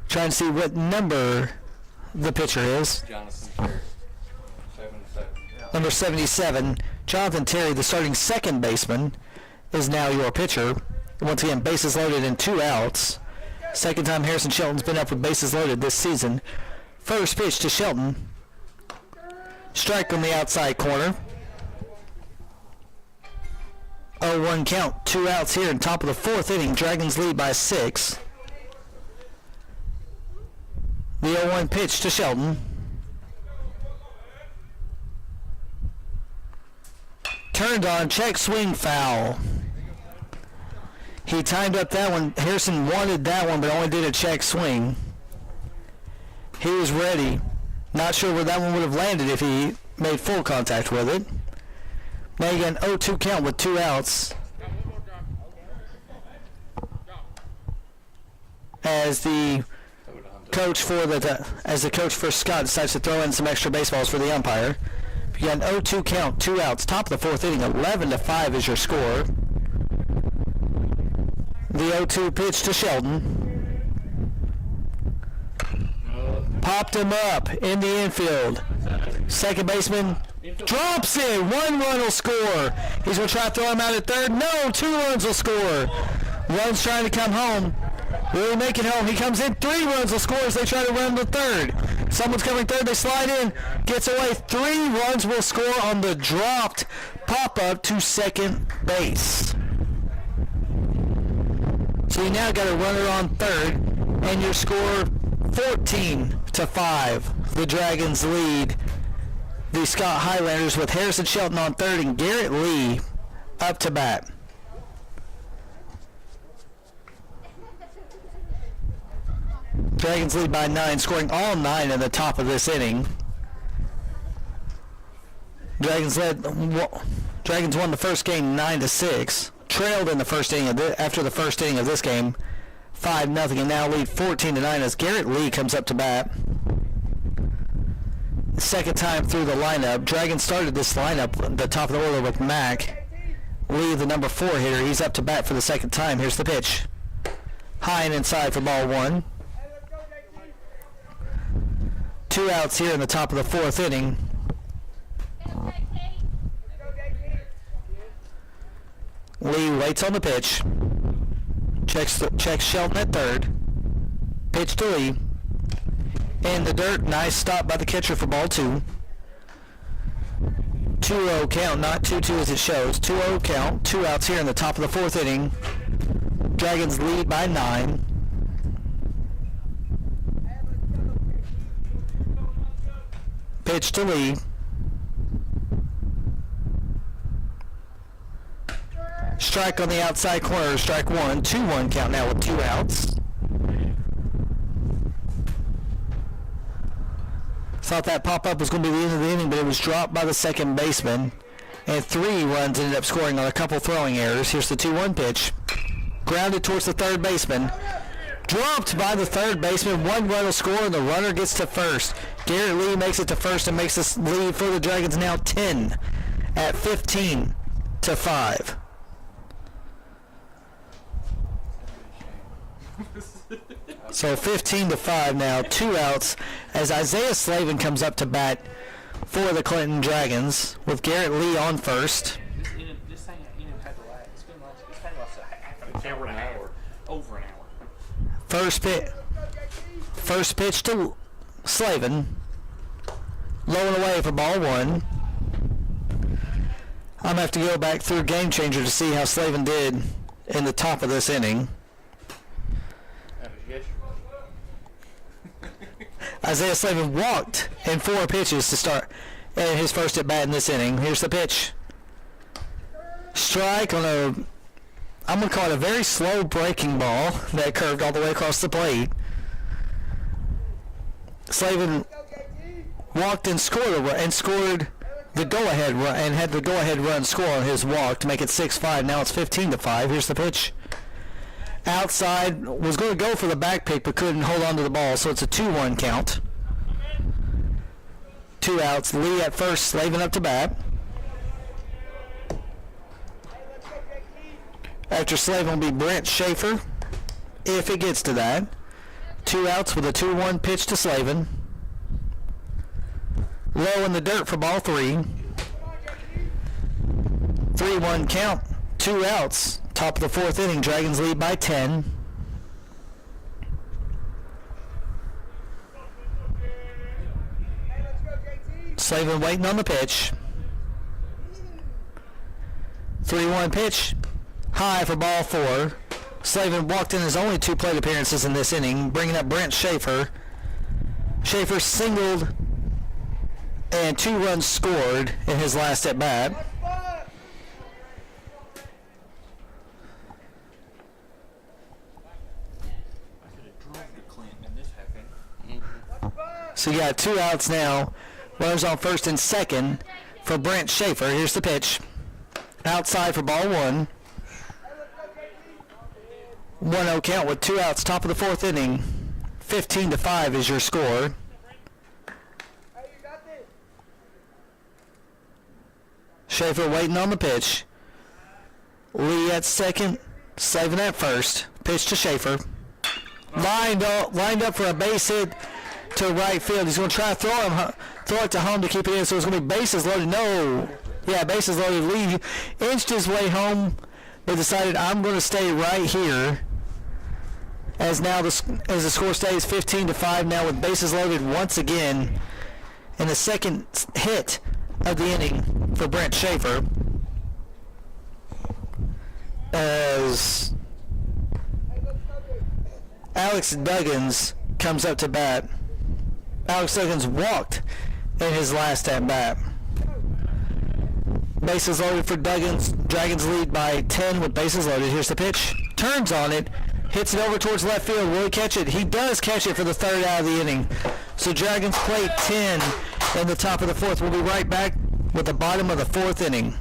Trying to see what number the pitcher is. Jonathan Terry. 77. Number 77, Jonathan Terry, the starting second baseman, is now your pitcher. Once again, bases loaded and 2 outs. Second time Harrison Shelton's been up with bases loaded this season. First pitch to Shelton. Strike on the outside corner. 0-1 count, 2 outs here in top of the 4th inning. Dragons lead by 6. The 0-1 pitch to Shelton. Turned on, check swing, foul. He timed up that one. Harrison wanted that one, but only did a check swing. He was ready. Not sure where that one would have landed if he made full contact with it. Now you got an 0-2 count with 2 outs. As the coach for Scott decides to throw in some extra baseballs for the umpire. You got an 0-2 count, 2 outs, top of the 4th inning, 11-5 is your score. The 0-2 pitch to Shelton. Popped him up in the infield. Second baseman drops it. 1 run will score. He's going to try to throw him out at third. No, 2 runs will score. Runs trying to come home. Will he make it home? He comes in. 3 runs will score as they try to run to third. Someone's coming third. They slide in. Gets away. 3 runs will score on the dropped pop-up to second base. So you now got a runner on third, and your score 14-5. The Dragons lead the Scott Highlanders with Harrison Shelton on third and Garrett Lee up to bat. Dragons lead by 9, scoring all 9 in the top of this inning. Dragons won the first game 9-6. Trailed in the first inning after the first inning of this game 5-0, and now lead 14-9 as Garrett Lee comes up to bat. The second time through the lineup. Dragons started this lineup at the top of the order with Mack. Lee, the number 4 hitter, he's up to bat for the second time. Here's the pitch. High and inside for ball 1. 2 outs here in the top of the 4th inning. Lee waits on the pitch. Checks Shelton at third. Pitch to Lee. In the dirt. Nice stop by the catcher for ball 2. 2-0 count, not 2-2 as it shows. 2-0 count. 2 outs here in the top of the 4th inning. Dragons lead by 9. Pitch to Lee. Strike on the outside corner, strike 1. 2-1 count now with 2 outs. Thought that pop-up was going to be the end of the inning, but it was dropped by the second baseman. And 3 runs ended up scoring on a couple throwing errors. Here's the 2-1 pitch. Grounded towards the third baseman. Dropped by the third baseman. 1 run will score, and the runner gets to first. Garrett Lee makes it to first and makes this lead for the Dragons now 10 at 15-5. So 15-5 now, 2 outs as Isaiah Slavin comes up to bat for the Clinton Dragons with Garrett Lee on first. This thing ain't had to last. It's been like it's had like half an hour, over an hour. First pitch to Slavin. Low and away for ball 1. I'm going to have to go back through Game Changer to see how Slavin did in the top of this inning. Isaiah Slavin walked in 4 pitches to start his first at bat in this inning. Here's the pitch. Strike on I'm going to call it a very slow breaking ball that curved all the way across the plate. Slavin walked and scored the go-ahead run and had the go-ahead run score on his walk to make it 6-5. Now it's 15-5. Here's the pitch. Outside, was going to go for the back pick but couldn't hold on to the ball, so it's a 2-1 count. 2 outs. Lee at first, Slavin up to bat. After Slavin will be Brent Schaefer, if it gets to that. 2 outs with a 2-1 pitch to Slavin. Low in the dirt for ball 3. 3-1 count, 2 outs. Top of the 4th inning, Dragons lead by 10. Slavin waiting on the pitch. 3-1 pitch, high for ball 4. Slavin walked in his only 2 plate appearances in this inning, bringing up Brent Schaefer. Schaefer singled and 2 runs scored in his last at bat. I could have drove to Clinton in this half inning. So you got 2 outs now. Runners on first and second for Brent Schaefer. Here's the pitch. Outside for ball 1. 1-0 count with 2 outs, top of the 4th inning. 15-5 is your score. Schaefer waiting on the pitch. Lee at second, Slavin at first. Pitch to Schaefer. Lined up for a base hit to right field. He's going to try to throw it to home to keep it in. So it's going to be bases loaded. No. Yeah, bases loaded. Lee inched his way home. They decided, I'm going to stay right here. As the score stays 15-5 now with bases loaded once again. And the second hit of the inning for Brent Schaefer. As Alex Duggins comes up to bat. Alex Duggins walked in his last at bat. Bases loaded for Duggins. Dragons lead by 10 with bases loaded. Here's the pitch. Turns on it. Hits it over towards left field. Will he catch it? He does catch it for the 3rd out of the inning. So Dragons play 10 in the top of the 4th. We'll be right back with the bottom of the 4th inning.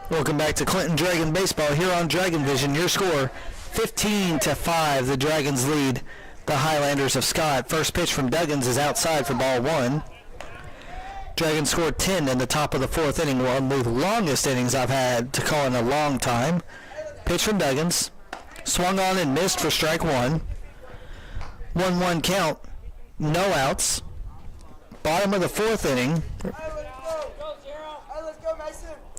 Welcome back to Clinton Dragon Baseball here on Dragon Vision. Your score, 15-5. The Dragons lead the Highlanders of Scott. First pitch from Duggins is outside for ball 1. Dragons scored 10 in the top of the 4th inning, one of the longest innings I've had to call in a long time. Pitch from Duggins. Swung on and missed for strike 1. 1-1 count. No outs. Bottom of the 4th inning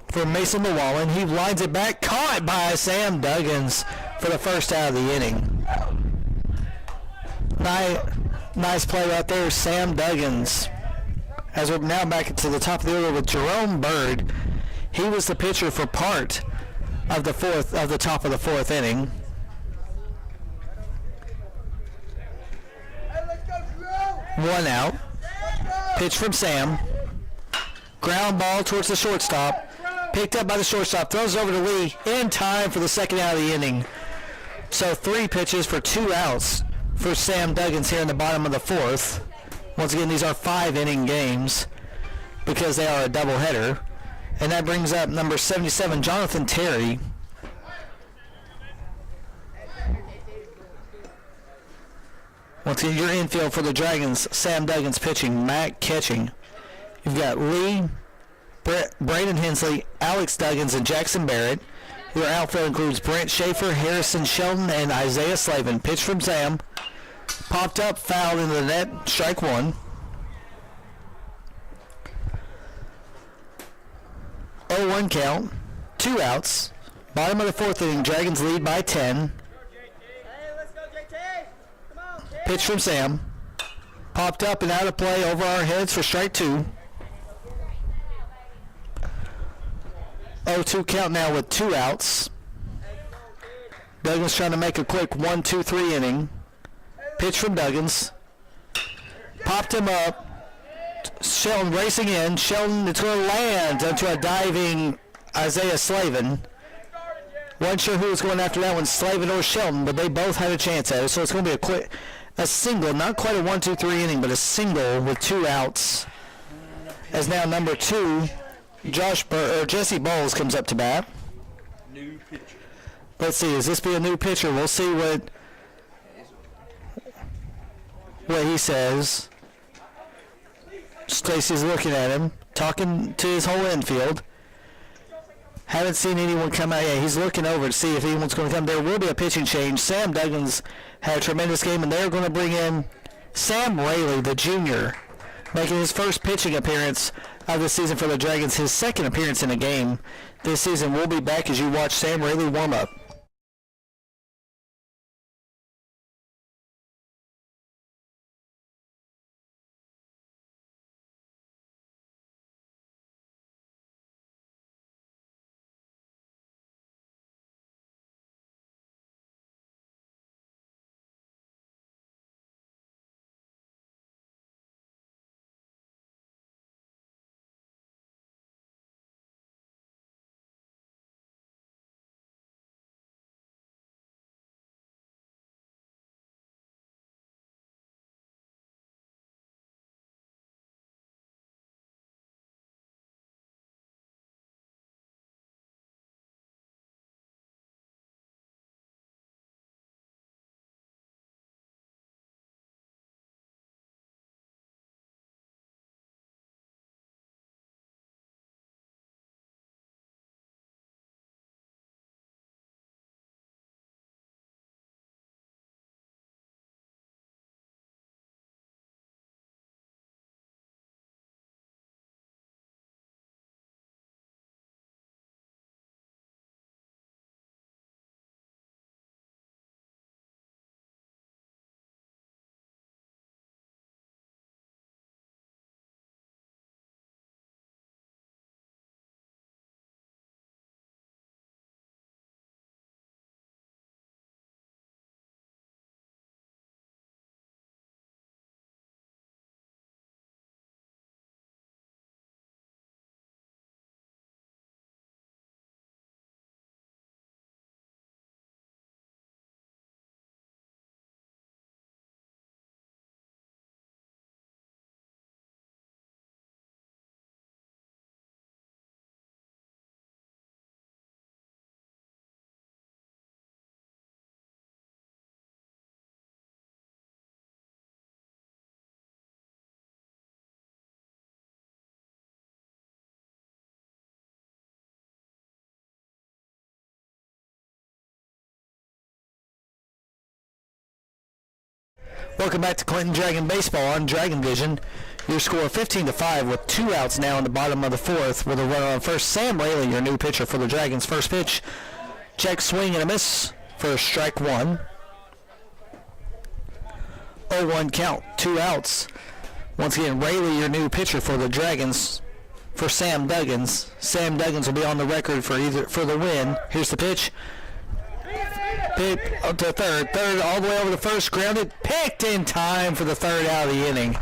for Mason Llewellyn. He lines it back, caught by Sam Duggins for the first out of the inning. Nice play right there, Sam Duggins. As we're now back to the top of the order with Jerome Bird. He was the pitcher for part of the top of the 4th inning. One out. Pitch from Sam. Ground ball towards the shortstop. Picked up by the shortstop. Throws it over to Lee in time for the 2nd out of the inning. So 3 pitches for 2 outs for Sam Duggins here in the bottom of the 4th. Once again, these are 5-inning games because they are a doubleheader. And that brings up number 77, Jonathan Terry. Once again, your infield for the Dragons, Sam Duggins pitching, Matt catching. You've got Lee, Braden Hensley, Alex Duggins, and Jackson Barrett. Your outfield includes Brent Schaefer, Harrison Sheldon, and Isaiah Slavin. Pitch from Sam. Popped up, fouled into the net, strike one. 0-1 count, 2 outs. Bottom of the 4th inning, Dragons lead by 10. Hey, let's go, JT. Come on, kid. Pitch from Sam. Popped up and out of play over our heads for strike 2. 0-2 count now with 2 outs. Duggins trying to make a quick 1-2-3 inning. Pitch from Duggins. Popped him up. Sheldon racing in. Sheldon, it's going to land onto a diving Isaiah Slavin. Wasn't sure who was going after that one, Slavin or Sheldon, but they both had a chance at it. So it's going to be a single, not quite a 1-2-3 inning, but a single with 2 outs. As now number 2, Jesse Bowles comes up to bat. New pitcher. Let's see, does this be a new pitcher? We'll see what he says. Stacy's looking at him, talking to his whole infield. Haven't seen anyone come out yet. He's looking over to see if anyone's going to come. There will be a pitching change. Sam Duggins had a tremendous game, and they're going to bring in Sam Rayleigh, the junior, making his first pitching appearance of the season for the Dragons, his second appearance in a game this season. We'll be back as you watch Sam Rayleigh warm up. Welcome back to Clinton Dragon Baseball on Dragon Vision. Your score 15-5 with 2 outs now in the bottom of the 4th with a runner on first. Sam Rayleigh, your new pitcher for the Dragons. First pitch, check swing and a miss for strike 1. 0-1 count, 2 outs. Once again, Rayleigh, your new pitcher for the Dragons. For Sam Duggins. Sam Duggins will be on the record for the win. Here's the pitch. Pick up to third all the way over the first, grounded, picked in time for the 3rd out of the inning.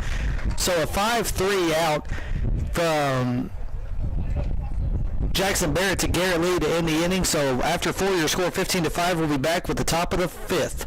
So a 5-3 out from Jackson Barrett to Garrett Lee to end the inning. So after 4, your score 15-5. We'll be back with the top of the 5th.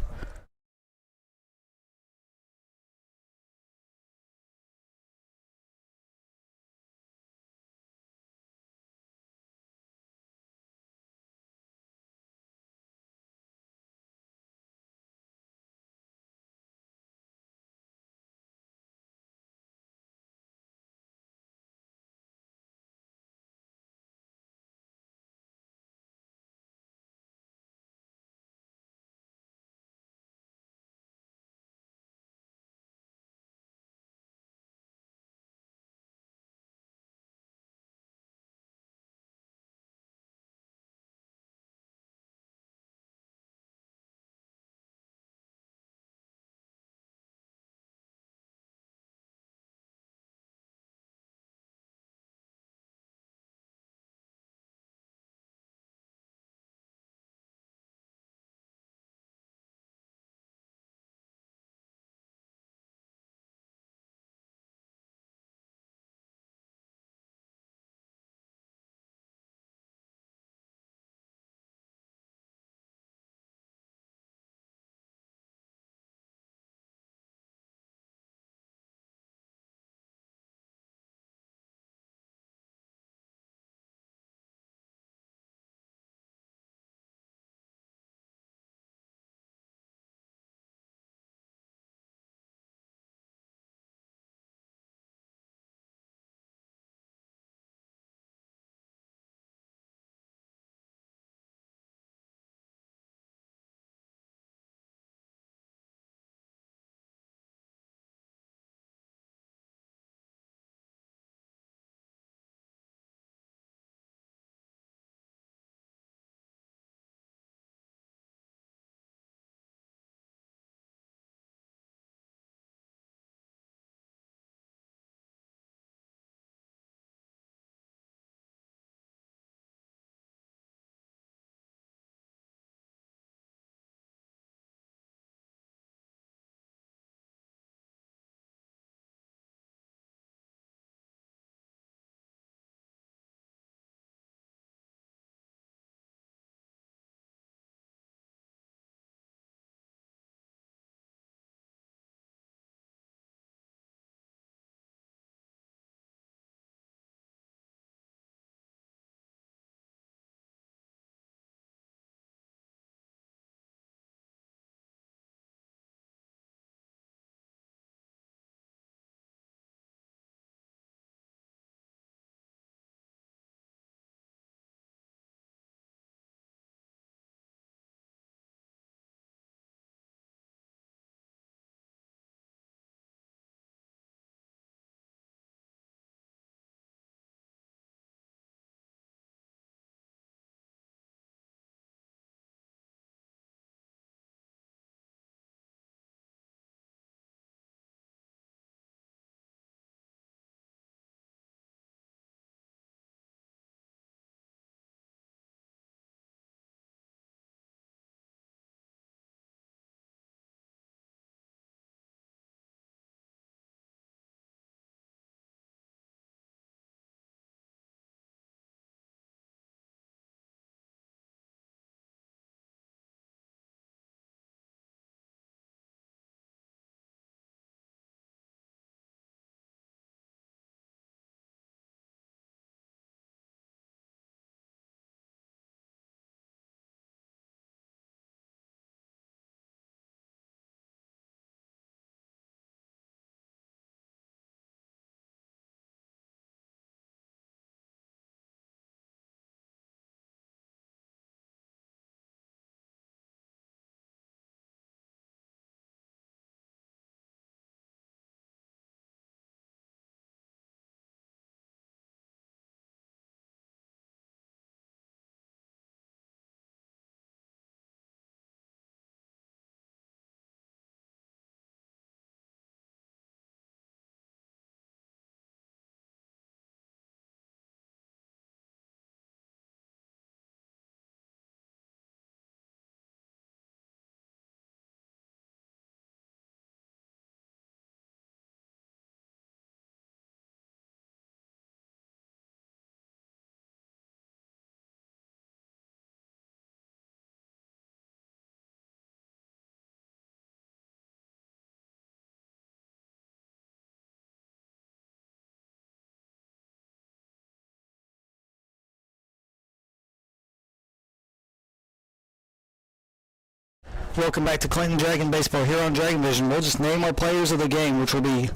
Welcome back to Clinton Dragon Baseball here on Dragon Vision. We'll just name our players of the game, which will be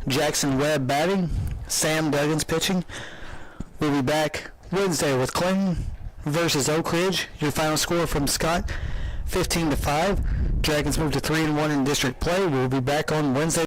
Jackson Webb batting, Sam Duggins pitching. We'll be back Wednesday with Clinton versus Oak Ridge. Your final score from Scott, 15-5. Dragons move to 3-1 in district play. We'll be back on Wednesday.